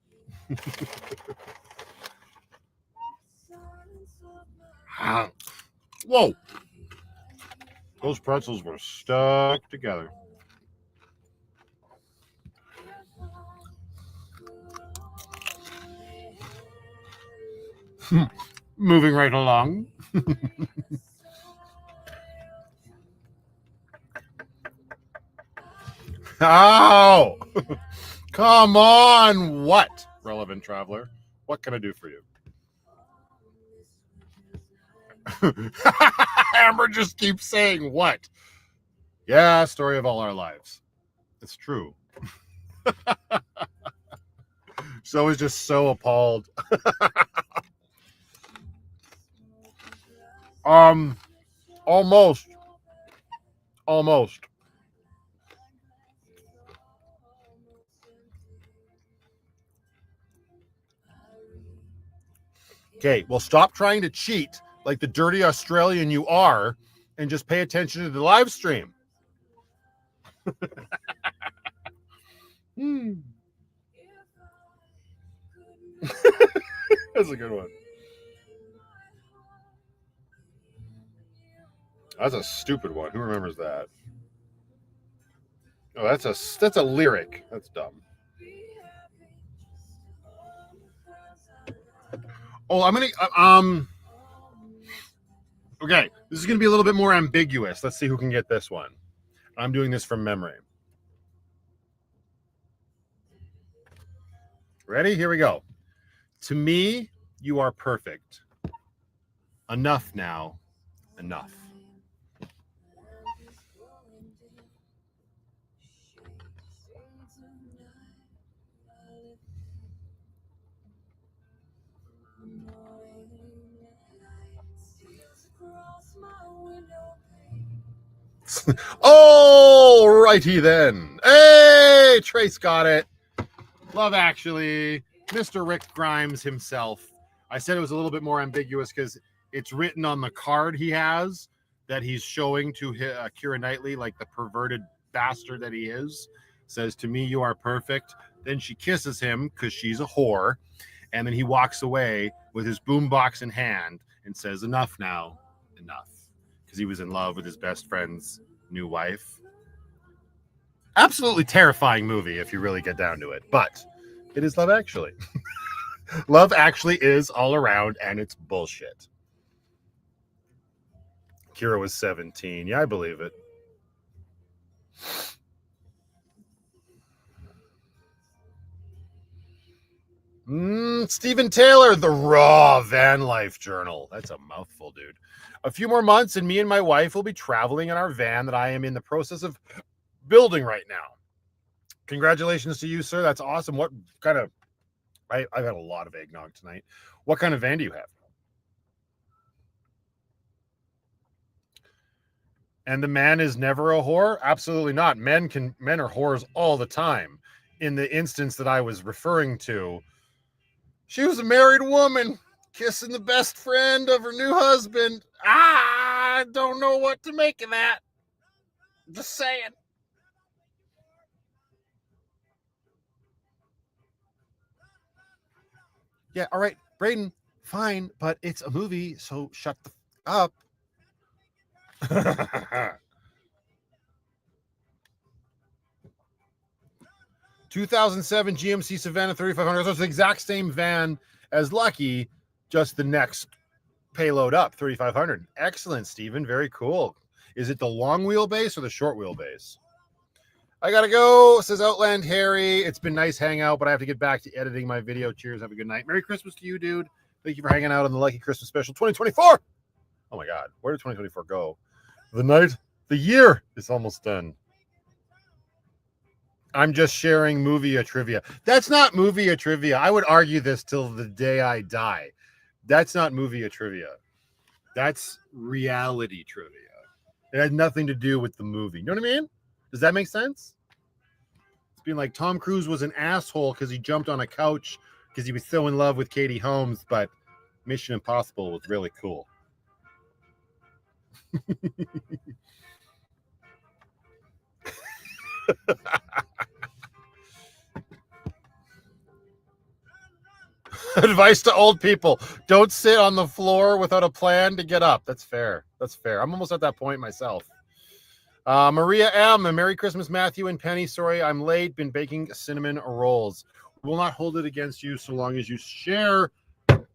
Whoa. Those pretzels were stuck together. Moving right along. Oh, come on. What, relevant traveler? What can I do for you? Amber just keeps saying what? Yeah, story of all our lives. It's true. So is just so appalled. Almost. Okay, well, stop trying to cheat like the dirty Australian you are and just pay attention to the live stream. That's a good one. That's a stupid one. Who remembers that? Oh, that's a lyric. That's dumb. Oh, I'm gonna okay, this is gonna be a little bit more ambiguous. Let's see who can get this one. I'm doing this from memory. Ready? Here we go. To me, you are perfect. Enough now. Enough. Oh, righty then. Hey, Trace got it. Love Actually. Mr. Rick Grimes himself. I said it was a little bit more ambiguous because it's written on the card he has that he's showing to Keira Knightley, like the perverted bastard that he is. Says, to me, you are perfect. Then she kisses him because she's a whore. And then he walks away with his boombox in hand and says, enough now. Enough. Because he was in love with his best friend's new wife. Absolutely terrifying movie if you really get down to it. But it is Love Actually. Love Actually is all around, and it's bullshit. Kira was 17. Yeah, I believe it. Stephen Taylor, The Raw Van Life Journal. That's a mouthful, dude. A few more months, and me and my wife will be traveling in our van that I am in the process of building right now. Congratulations to you, sir. That's awesome. What kind of... I've had a lot of eggnog tonight. What kind of van do you have? And the man is never a whore? Absolutely not. Men are whores all the time. In the instance that I was referring to, she was a married woman kissing the best friend of her new husband. I don't know what to make of that. Just saying. Yeah, all right, Braden, fine, but it's a movie, so shut the up. 2007 GMC Savannah 3500. So it's the exact same van as Lucky, just the next payload up, 3500. Excellent, Stephen. Very cool. Is it the long wheelbase or the short wheelbase? I gotta go, says Outland Harry. It's been nice hang out, but I have to get back to editing my video. Cheers. Have a good night. Merry Christmas to you, dude. Thank you for hanging out on the Lucky Christmas Special 2024. Oh my God, where did 2024 go? The year is almost done. I'm just sharing movie trivia. That's not movie trivia. I would argue this till the day I die. That's not movie trivia. That's reality trivia. It had nothing to do with the movie. You know what I mean? Does that make sense? It's being like Tom Cruise was an asshole because he jumped on a couch because he was so in love with Katie Holmes, but Mission Impossible was really cool. Advice to old people: don't sit on the floor without a plan to get up. That's fair. That's fair. I'm almost at that point myself. Maria M. Merry Christmas, Matthew and Penny. Sorry I'm late. Been baking cinnamon rolls. Will not hold it against you so long as you share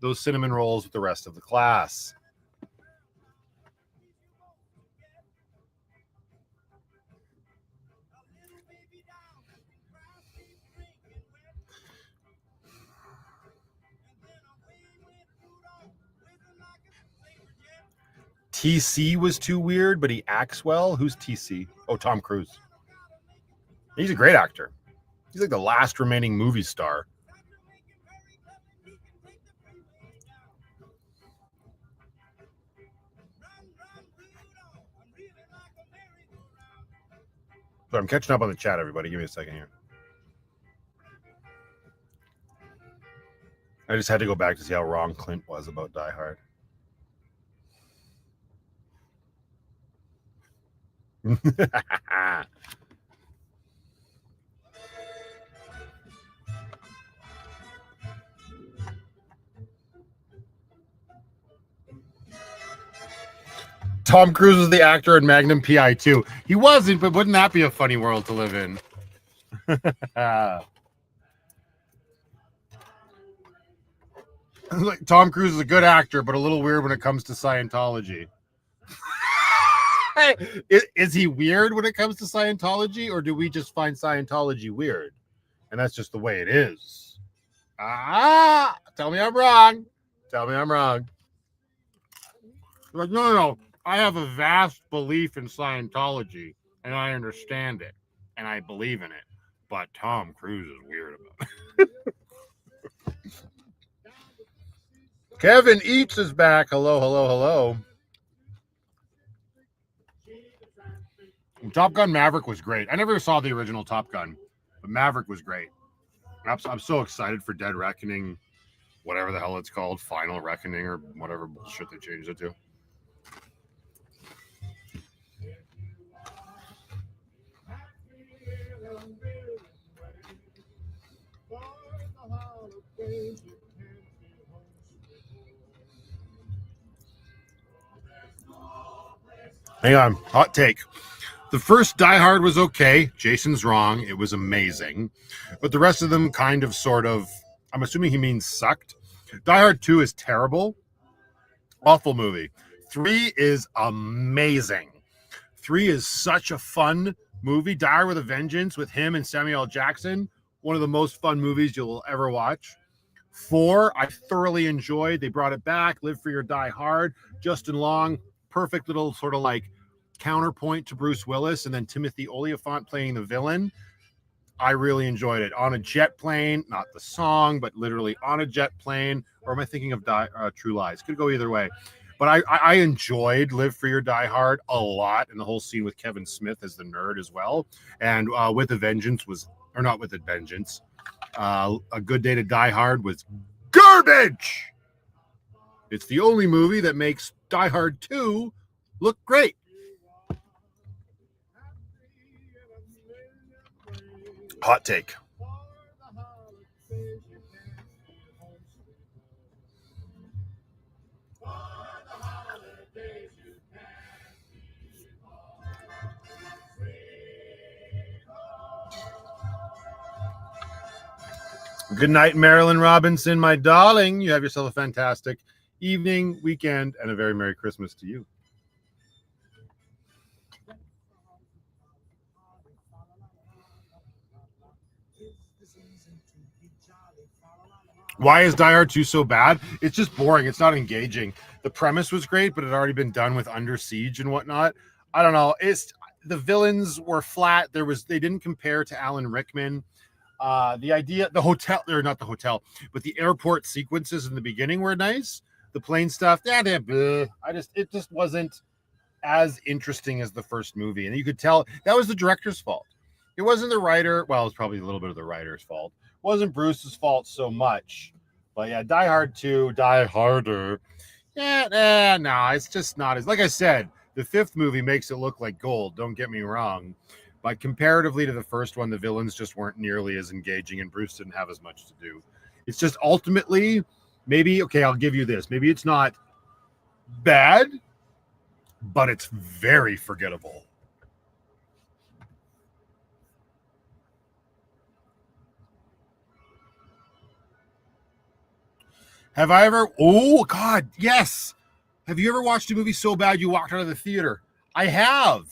those cinnamon rolls with the rest of the class. TC was too weird, but he acts well. Who's TC? Oh, Tom Cruise. He's a great actor. He's like the last remaining movie star. So I'm catching up on the chat, everybody. Give me a second here. I just had to go back to see how wrong Clint was about Die Hard. Tom Cruise was the actor in Magnum PI 2. He wasn't, but wouldn't that be a funny world to live in? Like, Tom Cruise is a good actor, but a little weird when it comes to Scientology. Is he weird when it comes to Scientology, or do we just find Scientology weird? And that's just the way it is. Tell me I'm wrong. Tell me I'm wrong. Like, no. I have a vast belief in Scientology, and I understand it, and I believe in it. But Tom Cruise is weird about it. Kevin Eats is back. Hello. Top Gun Maverick was great. I never saw the original Top Gun, but Maverick was great. I'm so excited for Dead Reckoning, whatever the hell it's called, Final Reckoning, or whatever bullshit they changed it to. Hang on, hot take. The first Die Hard was okay. Jason's wrong. It was amazing. But the rest of them kind of, sort of, I'm assuming he means sucked. Die Hard 2 is terrible. Awful movie. 3 is amazing. 3 is such a fun movie. Die Hard with a Vengeance with him and Samuel L. Jackson. One of the most fun movies you'll ever watch. 4, I thoroughly enjoyed. They brought it back. Live Free or Die Hard. Justin Long, perfect little sort of like counterpoint to Bruce Willis, and then Timothy Olyphant playing the villain. I really enjoyed it. On a jet plane, not the song, but literally on a jet plane. Or am I thinking of True Lies? Could go either way. But I enjoyed Live Free or Die Hard a lot, and the whole scene with Kevin Smith as the nerd as well. And With a Vengeance was, or not With a Vengeance, A Good Day to Die Hard was garbage. It's the only movie that makes Die Hard 2 look great. Hot take. Good night, Marilyn Robinson, my darling. You have yourself a fantastic evening, weekend, and a very Merry Christmas to you. Why is Die Hard 2 so bad? It's just boring. It's not engaging. The premise was great, but it had already been done with Under Siege and whatnot. I don't know. The villains were flat. They didn't compare to Alan Rickman. The idea, the hotel, or not the hotel, but the airport sequences in the beginning were nice. The plane stuff, it just wasn't as interesting as the first movie. And you could tell that was the director's fault. It wasn't the writer. Well, it was probably a little bit of the writer's fault. It wasn't Bruce's fault so much. But yeah, Die Hard 2, Die Harder. No, it's just not as, like I said, the fifth movie makes it look like gold. Don't get me wrong. But comparatively to the first one, the villains just weren't nearly as engaging, and Bruce didn't have as much to do. It's just ultimately, maybe, okay, I'll give you this. Maybe it's not bad, but it's very forgettable. Have I ever, oh God, yes. Have you ever watched a movie so bad you walked out of the theater? I have.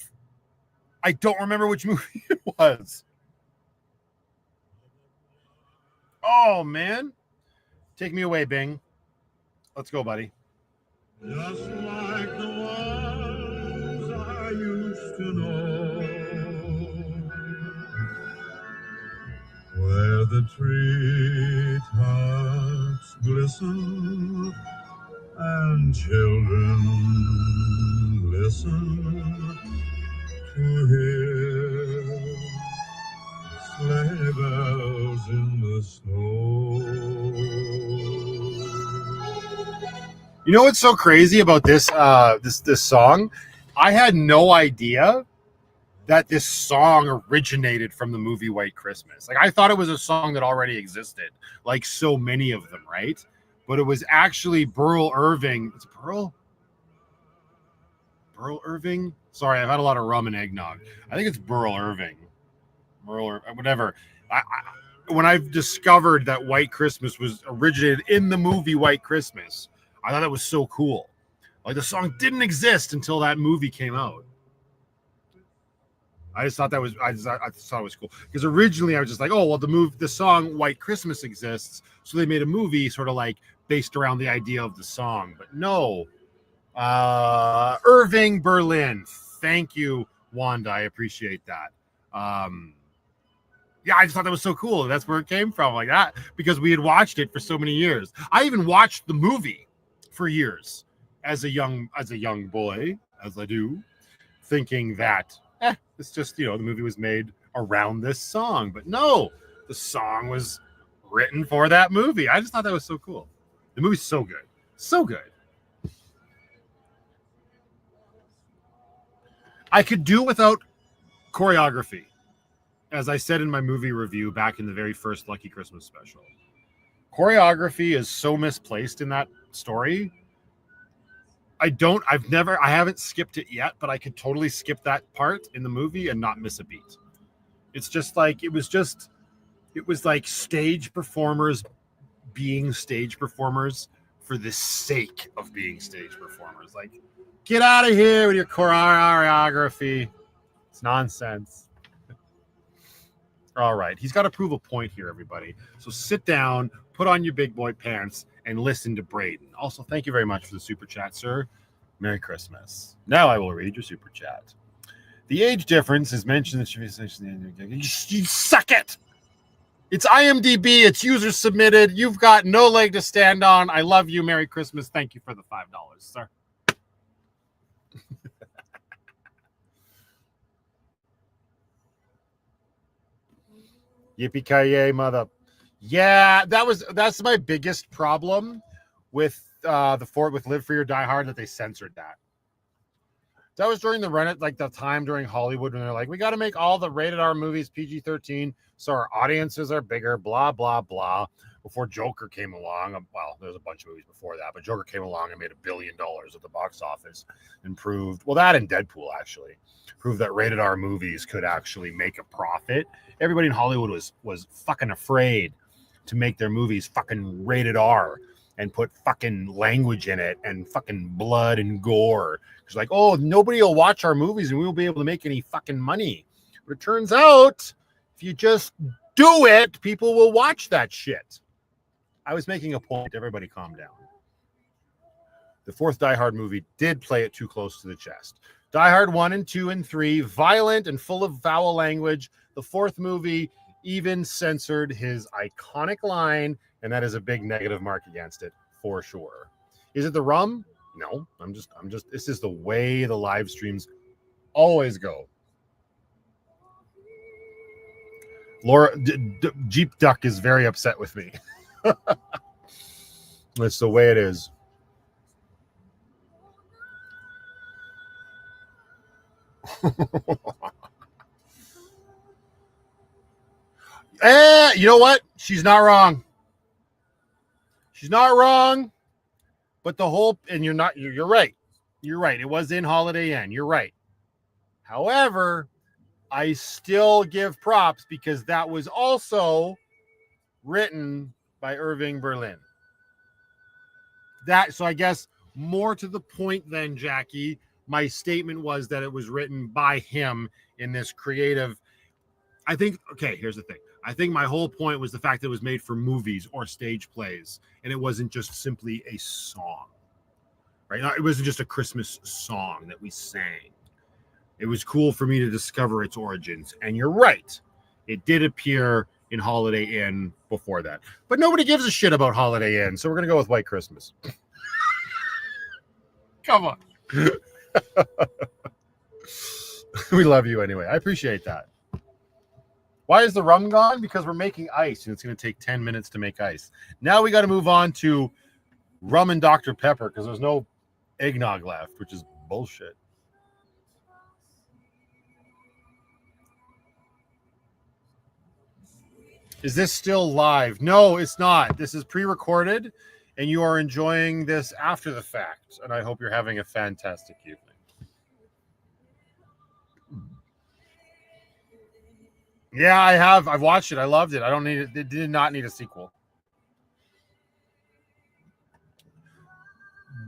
I don't remember which movie it was. Oh, man. Take me away, Bing. Let's go, buddy. Just like the ones I used to know, where the treetops glisten and children listen to hear sleigh bells in the snow. You know what's so crazy about this this song? I had no idea that this song originated from the movie White Christmas. Like, I thought it was a song that already existed, like so many of them, right? But it was actually Burl Irving. It's Burl Irving? Sorry, I've had a lot of rum and eggnog. I think it's Burl Irving. Whatever. When I've discovered that White Christmas was originated in the movie White Christmas, I thought that was so cool. Like, the song didn't exist until that movie came out. I thought it was cool, because originally I was just like, oh, well, the song White Christmas exists, so they made a movie sort of like based around the idea of the song. But no, Irving Berlin. Thank you, Wanda. I appreciate that. Yeah, I just thought that was so cool. That's where it came from, like that, because we had watched it for so many years. I even watched the movie for years as a young boy, as I do, thinking that it's just, the movie was made around this song. But no, the song was written for that movie. I just thought that was so cool. The movie's so good. So good. I could do without choreography. As I said in my movie review back in the very first Lucky Christmas special, choreography is so misplaced in that story. I haven't skipped it yet, but I could totally skip that part in the movie and not miss a beat. It's just like, it was like stage performers being stage performers for the sake of being stage performers. Like, get out of here with your choreography. It's nonsense. All right. He's got to prove a point here, everybody. So sit down, put on your big boy pants, and listen to Braden. Also, thank you very much for the super chat, sir. Merry Christmas. Now I will read your super chat. The age difference is mentioned. You suck it. It's IMDb. It's user submitted. You've got no leg to stand on. I love you. Merry Christmas. Thank you for the $5, sir. Yippee-ki-yay, mother. Yeah, that's my biggest problem with with Live Free or Die Hard, that they censored that. That was during the run, like the time during Hollywood when they're like, we got to make all the rated R movies PG-13 so our audiences are bigger, blah, blah, blah. Before Joker came along, well, there's a bunch of movies before that, but Joker came along and made $1 billion at the box office and proved, well, that and Deadpool actually proved that rated R movies could actually make a profit. Everybody in Hollywood was fucking afraid to make their movies fucking rated R and put fucking language in it and fucking blood and gore. It's like, oh, nobody will watch our movies and we won't be able to make any fucking money. But it turns out, if you just do it, people will watch that shit. I was making a point. Everybody calm down. The fourth Die Hard movie did play it too close to the chest. Die Hard 1 and 2 and 3, violent and full of foul language. The fourth movie even censored his iconic line, and that is a big negative mark against it for sure. Is it the rum? No, I'm just this is the way the live streams always go. Laura Jeep Duck is very upset with me. That's the way it is. You know what? She's not wrong. She's not wrong. But the whole, and you're right. You're right. It was in Holiday Inn. You're right. However, I still give props because that was also written by Irving Berlin. So I guess more to the point than Jackie, my statement was that it was written by him in this creative. I think, okay, here's the thing. I think my whole point was the fact that it was made for movies or stage plays, and it wasn't just simply a song, right? It wasn't just a Christmas song that we sang. It was cool for me to discover its origins. And you're right. It did appear in Holiday Inn before that. But nobody gives a shit about Holiday Inn, so we're going to go with White Christmas. Come on. We love you anyway. I appreciate that. Why is the rum gone? Because we're making ice, and it's going to take 10 minutes to make ice. Now we got to move on to rum and Dr. Pepper because there's no eggnog left, which is bullshit. Is this still live? No, it's not. This is pre-recorded, and you are enjoying this after the fact, and I hope you're having a fantastic evening. Yeah, I have. I've watched it. I loved it. I don't need it. It did not need a sequel.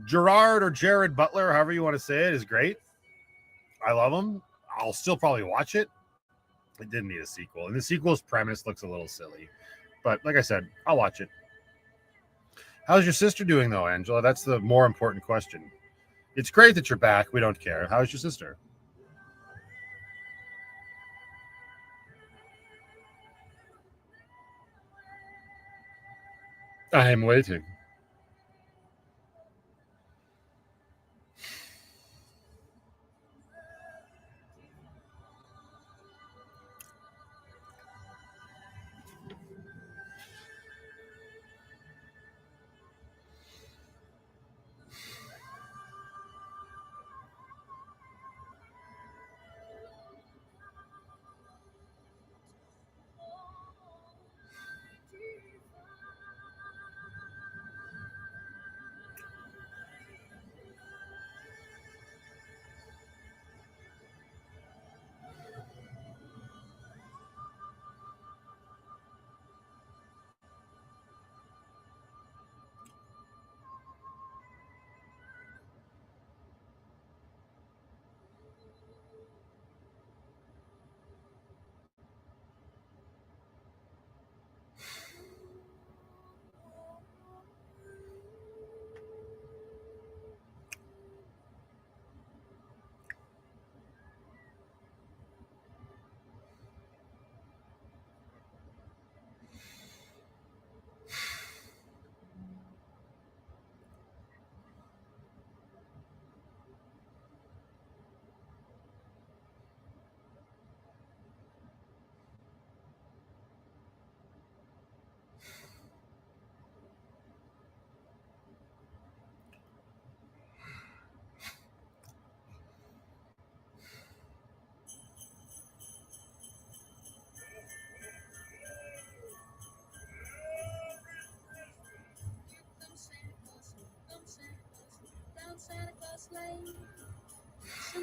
Gerard or Jared Butler, however you want to say it, is great. I love him. I'll still probably watch it. It didn't need a sequel. And the sequel's premise looks a little silly. But like I said, I'll watch it. How's your sister doing, though, Angela? That's the more important question. It's great that you're back. We don't care. How's your sister? I am waiting.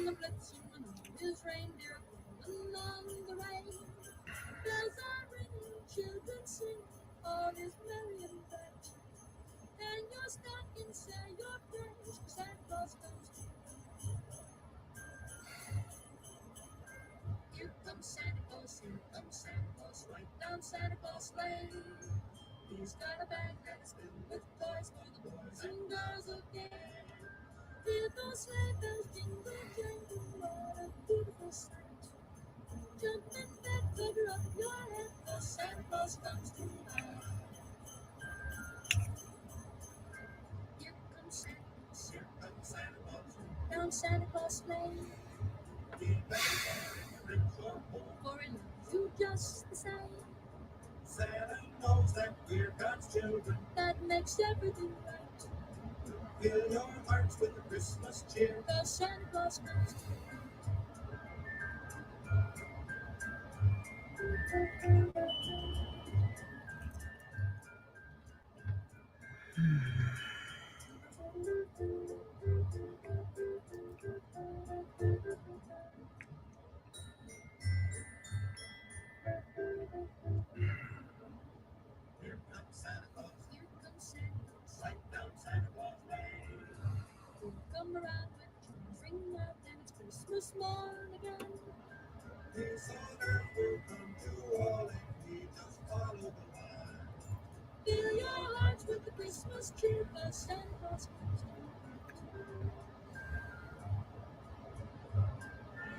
a blitzen when all his reindeer going on the way. Bells are ringing, children sing, all is merry and bright. And your stockings say your prayers, Santa Claus comes to Here comes Santa Claus, right down Santa Claus Lane. He's got a bag that's filled with toys for the boys and girls of gay. Hear those sleigh bells jingle, jangle, what a beautiful sight. Jump in bed, cover up your head, 'cause Santa Claus comes tonight. Here comes Santa Claus, down Santa Claus Lane. For he loves you just the same. Santa knows that we're God's children. That makes everything right. Fill your hearts with the Christmas cheer. 'Cause Santa Claus comes tonight. Here comes Santa Claus, Here comes Santa Claus, right down Santa Claus Lane. who'll come around when chimes ring out and it's Christmas morn again. Peace on earth will come to all if we just follow the line. Fill your hearts with the Christmas cheer, 'cause Santa Claus comes tonight.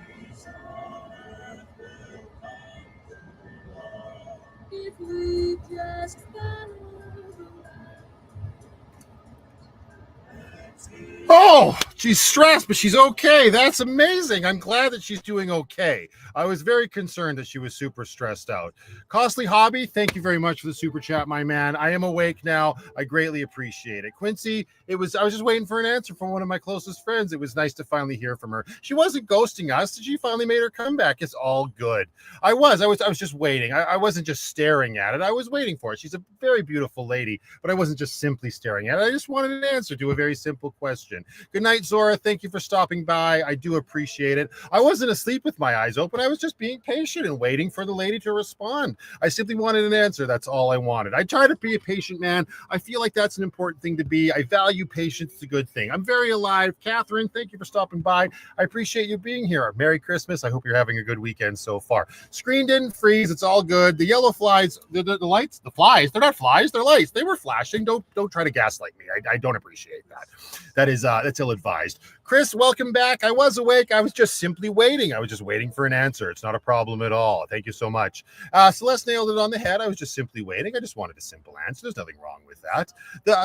Peace on earth will come to all. If we just follow the line. Oh, she's stressed, but she's okay. That's amazing. I'm glad that she's doing okay. I was very concerned that she was super stressed out. Costly Hobby, thank you very much for the super chat, my man. I am awake now. I greatly appreciate it. Quincy, I was just waiting for an answer from one of my closest friends. It was nice to finally hear from her. She wasn't ghosting us. She finally made her comeback. It's all good. I was just waiting. I wasn't just staring at it. I was waiting for it. She's a very beautiful lady, but I wasn't just simply staring at it. I just wanted an answer to a very simple question. Good night, Zora. Thank you for stopping by. I do appreciate it. I wasn't asleep with my eyes open. I was just being patient and waiting for the lady to respond. I simply wanted an answer. That's all I wanted. I try to be a patient man. I feel like that's an important thing to be. I value patience. It's a good thing. I'm very alive. Catherine, thank you for stopping by. I appreciate you being here. Merry Christmas. I hope you're having a good weekend so far. Screen didn't freeze. It's all good. The yellow flies, the lights, the flies, they're not flies. They're lights. They were flashing. Don't try to gaslight me. I don't appreciate that. That's ill-advised. Chris, welcome back. I was awake. I was just simply waiting. I was just waiting for an answer. It's not a problem at all. Thank you so much. Celeste nailed it on the head. I was just simply waiting. I just wanted a simple answer. There's nothing wrong with that.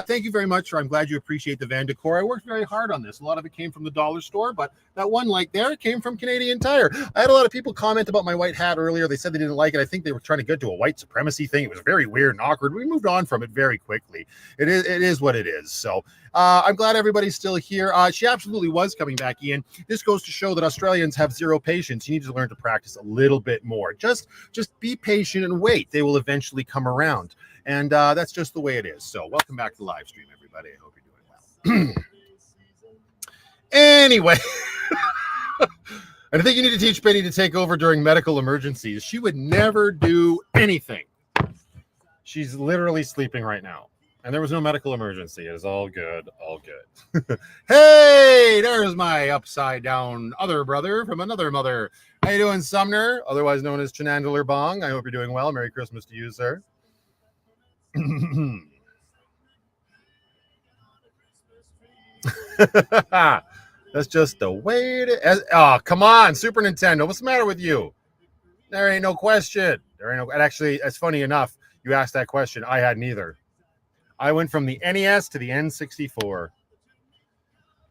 Thank you very much. I'm glad you appreciate the Van Decor. I worked very hard on this. A lot of it came from the dollar store, but that one light there came from Canadian Tire. I had a lot of people comment about my white hat earlier. They said they didn't like it. I think they were trying to get to a white supremacy thing. It was very weird and awkward. We moved on from it very quickly. It is what it is. So I'm glad everybody's still here. She absolutely was coming back, Ian. This goes to show that Australians have zero patience. You need to learn to practice a little bit more. Just be patient and wait. They will eventually come around. And that's just the way it is. So welcome back to the live stream, everybody. I hope you're doing well. Anyway, I think you need to teach Penny to take over during medical emergencies. She would never do anything. She's literally sleeping right now. And there was no medical emergency. It is all good, all good. Hey, there's my upside down other brother from another mother. How you doing, Sumner? Otherwise known as Chenandoler Bong. I hope you're doing well. Merry Christmas to you, sir. That's just the way it is. Oh, come on, Super Nintendo. What's the matter with you? There ain't no question. And actually, it's funny enough, you asked that question. I had neither. I went from the NES to the N64.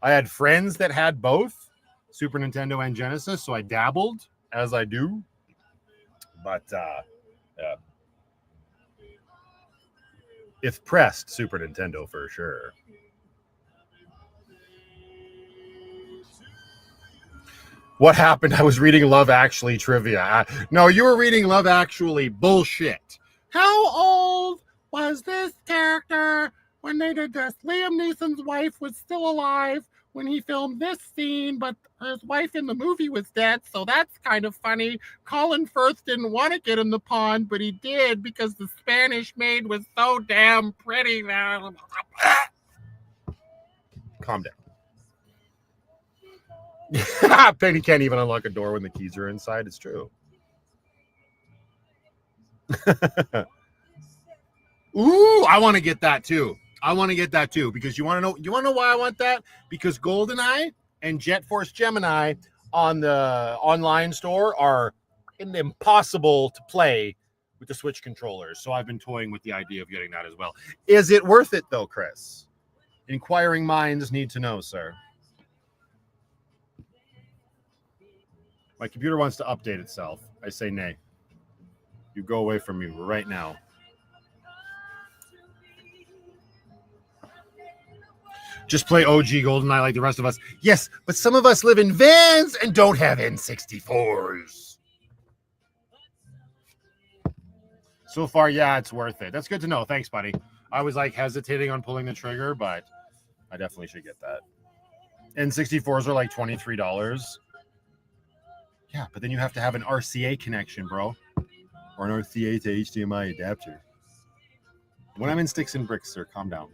I had friends that had both, Super Nintendo and Genesis, so I dabbled, as I do. But, yeah. If pressed, Super Nintendo for sure. What happened? I was reading Love Actually trivia. No, you were reading Love Actually bullshit. How old was this character when they did this? Liam Neeson's wife was still alive when he filmed this scene, but his wife in the movie was dead, so that's kind of funny. Colin Firth didn't want to get in the pond, but he did because the Spanish maid was so damn pretty. Calm down. Penny can't even unlock a door when the keys are inside. It's true. Ooh, I want to get that too. Because you want to know why I want that? Because GoldenEye and Jet Force Gemini on the online store are impossible to play with the Switch controllers. So I've been toying with the idea of getting that as well. Is it worth it though, Chris? Inquiring minds need to know, sir. My computer wants to update itself. I say nay. You go away from me right now. Just play OG GoldenEye like the rest of us. Yes, but some of us live in vans and don't have N64s. So far, yeah, it's worth it. That's good to know. Thanks, buddy. I was like hesitating on pulling the trigger, but I definitely should get that. N64s are like $23. Yeah, but then you have to have an RCA connection, bro. Or an RCA to HDMI adapter. When I'm in Sticks and Bricks, sir, calm down.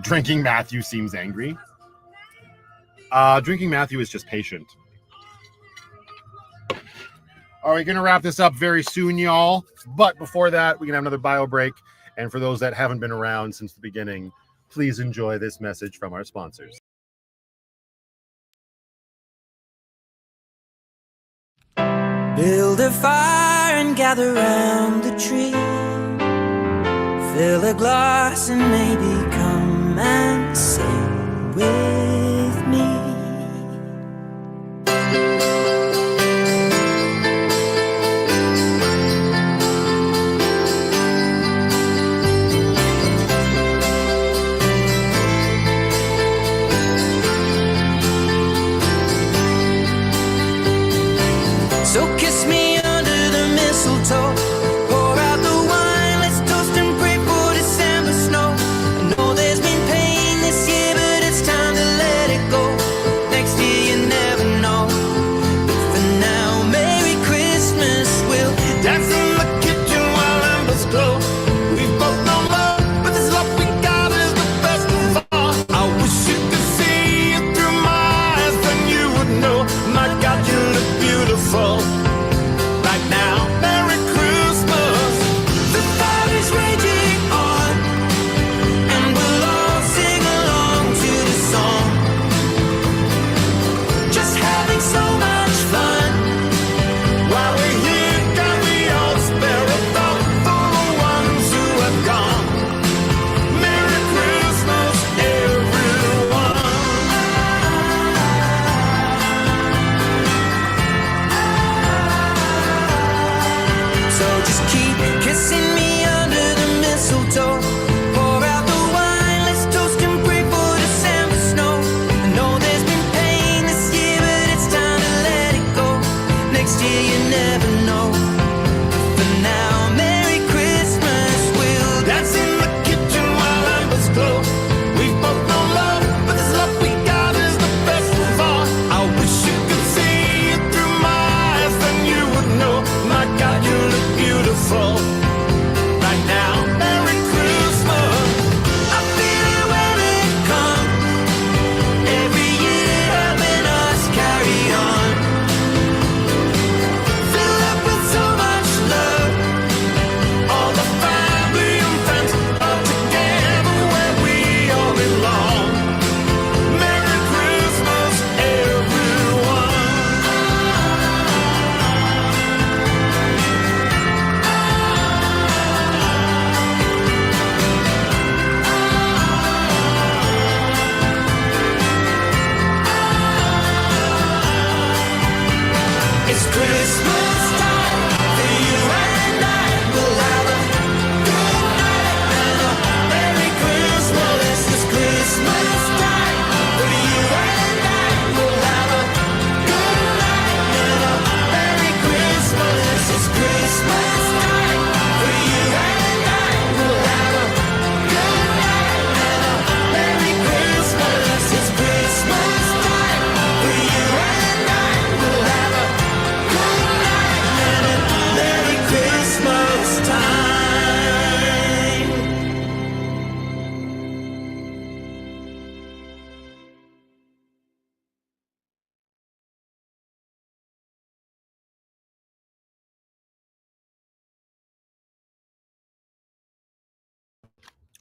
Drinking Matthew seems angry. Drinking Matthew is just patient. All right, going to wrap this up very soon, y'all. But before that, we can have another bio break. And for those that haven't been around since the beginning, please enjoy this message from our sponsors. Build a fire and gather round the tree. Fill a glass and maybe come and sing with me. So kiss me under the mistletoe. Pour out the wine, let's toast and pray for December snow. I know there's been pain this year, but it's time to let it go. Next year you never know. But for now, Merry Christmas. We'll Dance in the kitchen while embers glow. We've both known love, but this love we got is the best of all. I wish you could see it through my eyes, then you would know. My God, you look beautiful right now. Merry Christmas. The fire is raging on, and we'll all sing along to the song. Just having so much fun. While we're here, can we all spare a thought for the ones who have gone? Merry Christmas, everyone. So just keep kissing me under the mistletoe. Pour out the wine, let's toast and pray for December snow. I know there's been pain this year, but it's time to let it go. Next year you never know. For now, Merry Christmas. We'll Dance in the kitchen while embers glow. We've both known love, but this love we got is the best of all. I wish you could see it through my eyes, then you would know. My God, you look beautiful right now. Merry Christmas. I feel it when it comes. Every year helping us carry on. Filled up with so much love. All the family and friends are together where we all belong. Merry Christmas, everyone.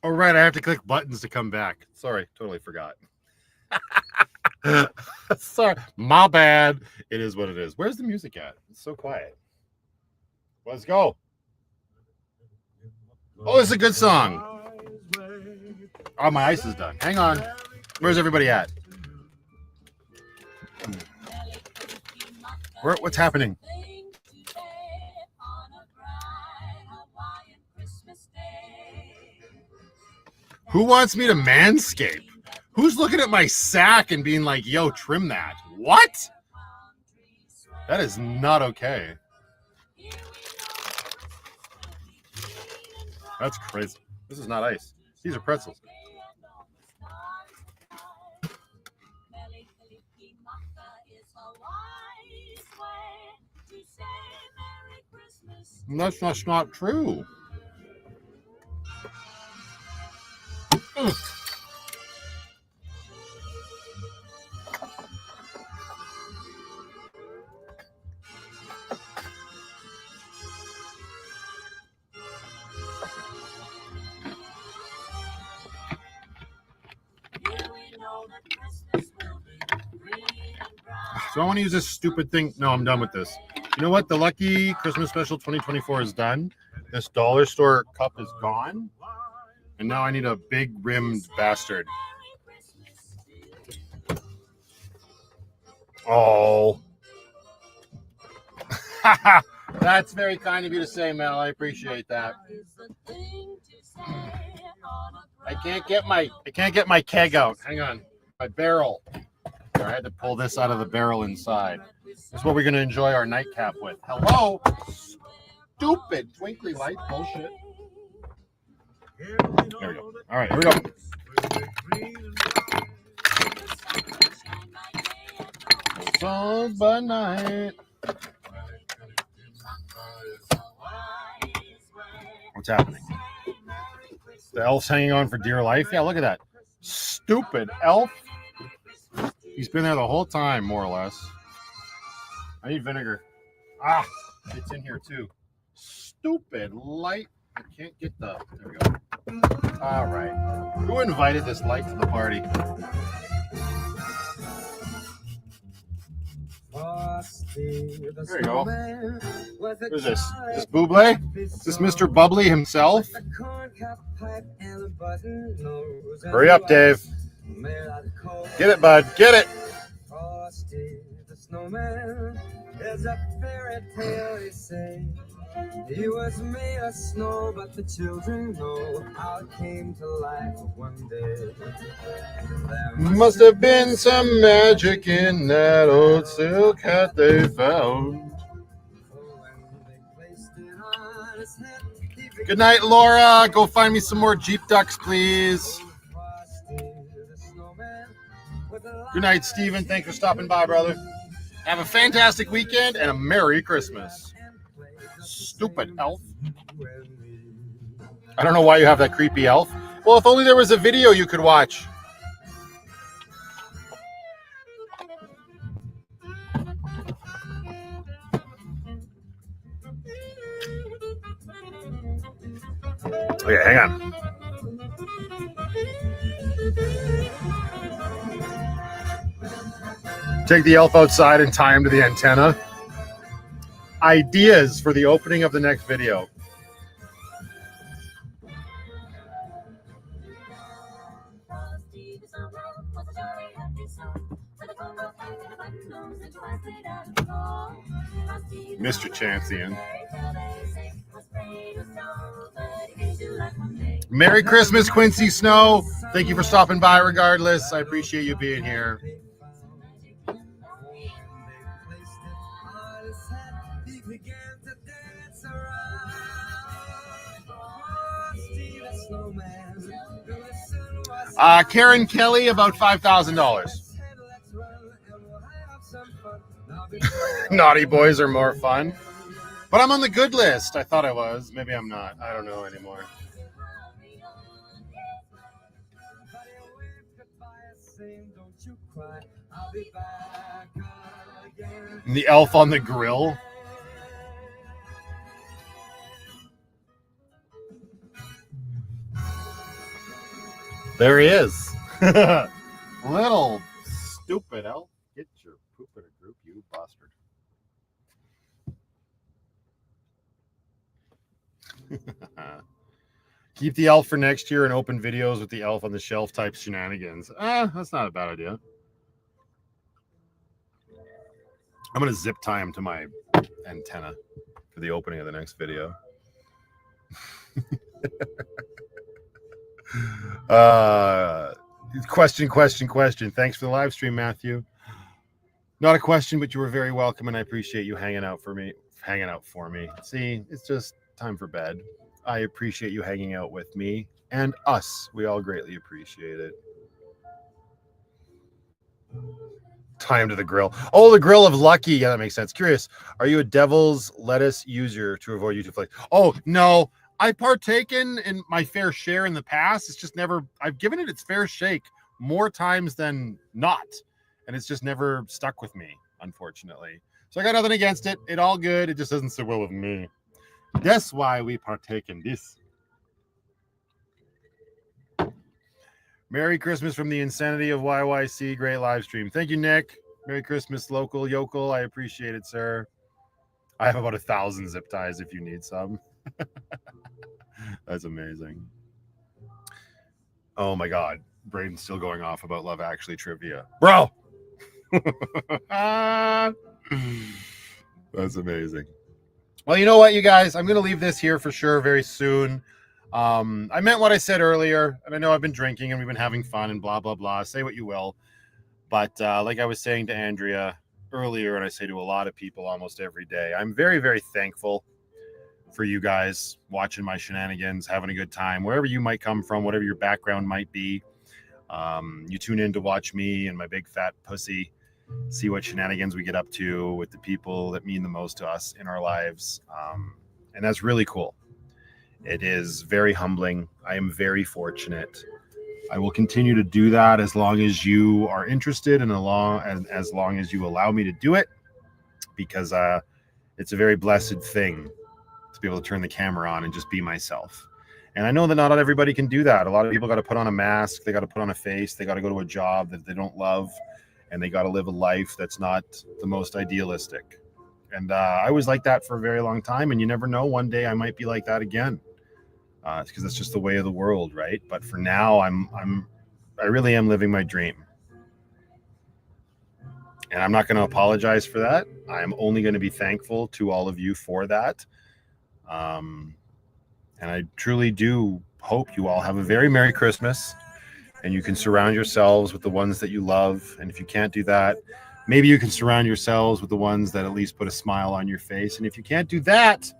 Oh, right. I have to click buttons to come back. Sorry. Totally forgot. Sorry. My bad. It is what it is. Where's the music at? It's so quiet. Let's go. Oh, it's a good song. Oh, my ice is done. Hang on. Where's everybody at? What's happening? Who wants me to manscape? Who's looking at my sack and being like, yo, trim that? What? That is not okay. That's crazy. This is not ice. These are pretzels. That's not true. So I want to use this stupid thing. No, I'm done with this. You know what? The Lucky Christmas Special 2024 is done. This dollar store cup is gone. And now I need a big rimmed bastard. Oh. That's very kind of you to say, Mel. I appreciate that. I can't get my keg out. Hang on. My barrel. I had to pull this out of the barrel inside. This is what we're going to enjoy our nightcap with. Hello? Stupid twinkly light bullshit. There we go. All right, here we go. Songs by night. What's happening? The elf's hanging on for dear life? Yeah, look at that. Stupid elf. He's been there the whole time, more or less. I need vinegar. Ah, it's in here too. Stupid light. I can't get the... There we go. All right. Who invited this light to the party? There you go. Who's this? Is this Buble? Is this Mr. Bubbly himself? Hurry up, Dave. Get it, bud. Get it. The snowman is a fairy tale, they say. He was made of snow, but the children know how it came to life one day. There must have been some magic in that old silk hat they found. Good night, Laura. Go find me some more Jeep ducks, please. Good night, Steven. Thanks for stopping by, brother. Have a fantastic weekend and a Merry Christmas. Stupid elf. I don't know why you have that creepy elf. Well, if only there was a video you could watch. Okay, hang on. Take the elf outside and tie him to the antenna. Ideas for the opening of the next video. Mr. Chancian. Merry Christmas, Quincy Snow. Thank you for stopping by regardless. I appreciate you being here. Karen Kelly, about $5,000. Naughty boys are more fun. But I'm on the good list. I thought I was. Maybe I'm not. I don't know anymore. And the elf on the grill. There he is. Little stupid elf. Get your poop in a group, you bastard. Keep the elf for next year and open videos with the elf on the shelf type shenanigans. That's not a bad idea. I'm going to zip tie him to my antenna for the opening of the next video. Question. Thanks for the live stream, Matthew. Not a question, but you were very welcome, and I appreciate you hanging out for me. See, it's just time for bed. I appreciate you hanging out with me and us. We all greatly appreciate it. Time to the grill. Oh, the grill of Lucky. Yeah, that makes sense. Curious, are you a devil's lettuce user to avoid YouTube flags? Oh, no. I partaken in my fair share in the past. It's just never, I've given it its fair shake more times than not. And it's just never stuck with me, unfortunately. So I got nothing against it. It all good. It just doesn't sit well with me. That's why we partake in this. Merry Christmas from the insanity of YYC. Great live stream. Thank you, Nick. Merry Christmas, local yokel. I appreciate it, sir. I have about 1,000 zip ties if you need some. That's amazing. Oh my God. Braden's still going off about Love Actually trivia. Bro! That's amazing. Well, you know what, you guys? I'm going to leave this here for sure very soon. I meant what I said earlier, and I know I've been drinking and we've been having fun and blah, blah, blah. Say what you will. But like I was saying to Andrea earlier, and I say to a lot of people almost every day, I'm very, very thankful for you guys watching my shenanigans, having a good time, wherever you might come from, whatever your background might be. You tune in to watch me and my big fat pussy, see what shenanigans we get up to with the people that mean the most to us in our lives. And that's really cool. It is very humbling. I am very fortunate. I will continue to do that as long as you are interested and as long as you allow me to do it, because it's a very blessed thing to be able to turn the camera on and just be myself. And I know that not everybody can do that. A lot of people got to put on a mask. They got to put on a face. They got to go to a job that they don't love. And they got to live a life that's not the most idealistic. And I was like that for a very long time. And you never know, one day I might be like that again. It's because that's just the way of the world, right? But for now, I really am living my dream. And I'm not going to apologize for that. I'm only going to be thankful to all of you for that. And I truly do hope you all have a very Merry Christmas and you can surround yourselves with the ones that you love. And if you can't do that, maybe you can surround yourselves with the ones that at least put a smile on your face. And if you can't do that,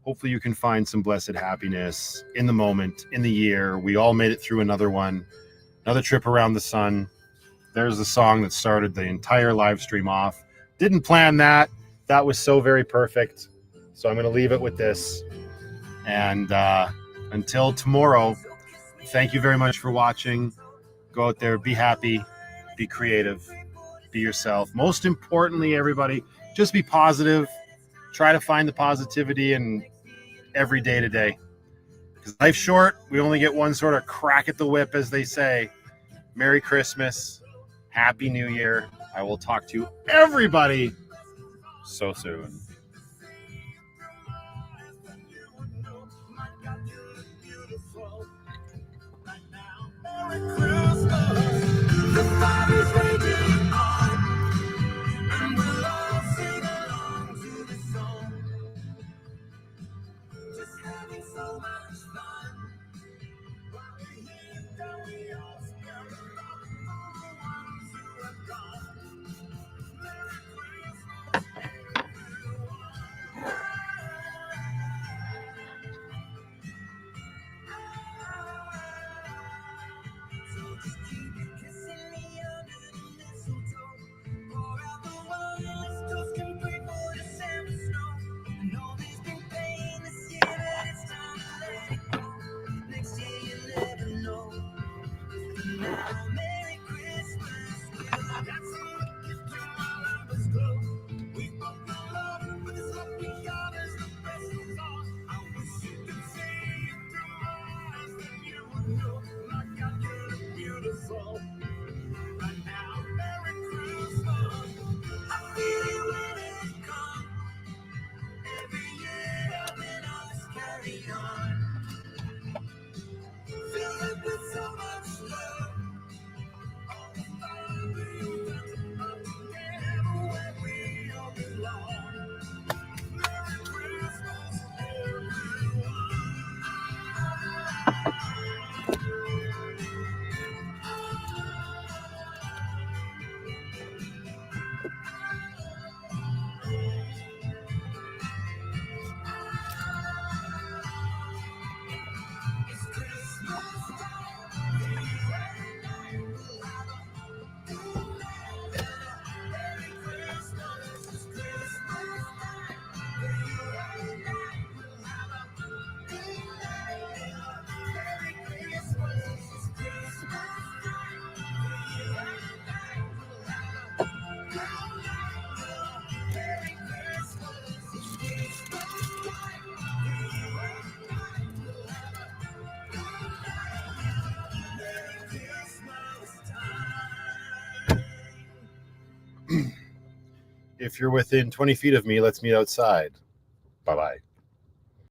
hopefully you can find some blessed happiness in the moment, in the year. We all made it through another one, another trip around the sun. There's the song that started the entire live stream off. Didn't plan that. That was so very perfect. So I'm going to leave it with this. And until tomorrow, thank you very much for watching. Go out there, be happy, be creative, be yourself. Most importantly, everybody, just be positive. Try to find the positivity in every day to day. Because life's short. We only get one sort of crack at the whip, as they say. Merry Christmas. Happy New Year. I will talk to everybody so soon. The fire's raging on, and we'll all sing along to the song. Just having so much fun. While we're here, don't we all spare a thought for the ones who have gone. Merry Christmas, everyone. So just keep kissing me under the mistletoe. Pour out the wine, let's toast and pray for December snow. I know there's been pain this year, but it's time to let If you're within 20 feet of me, let's meet outside. Bye-bye.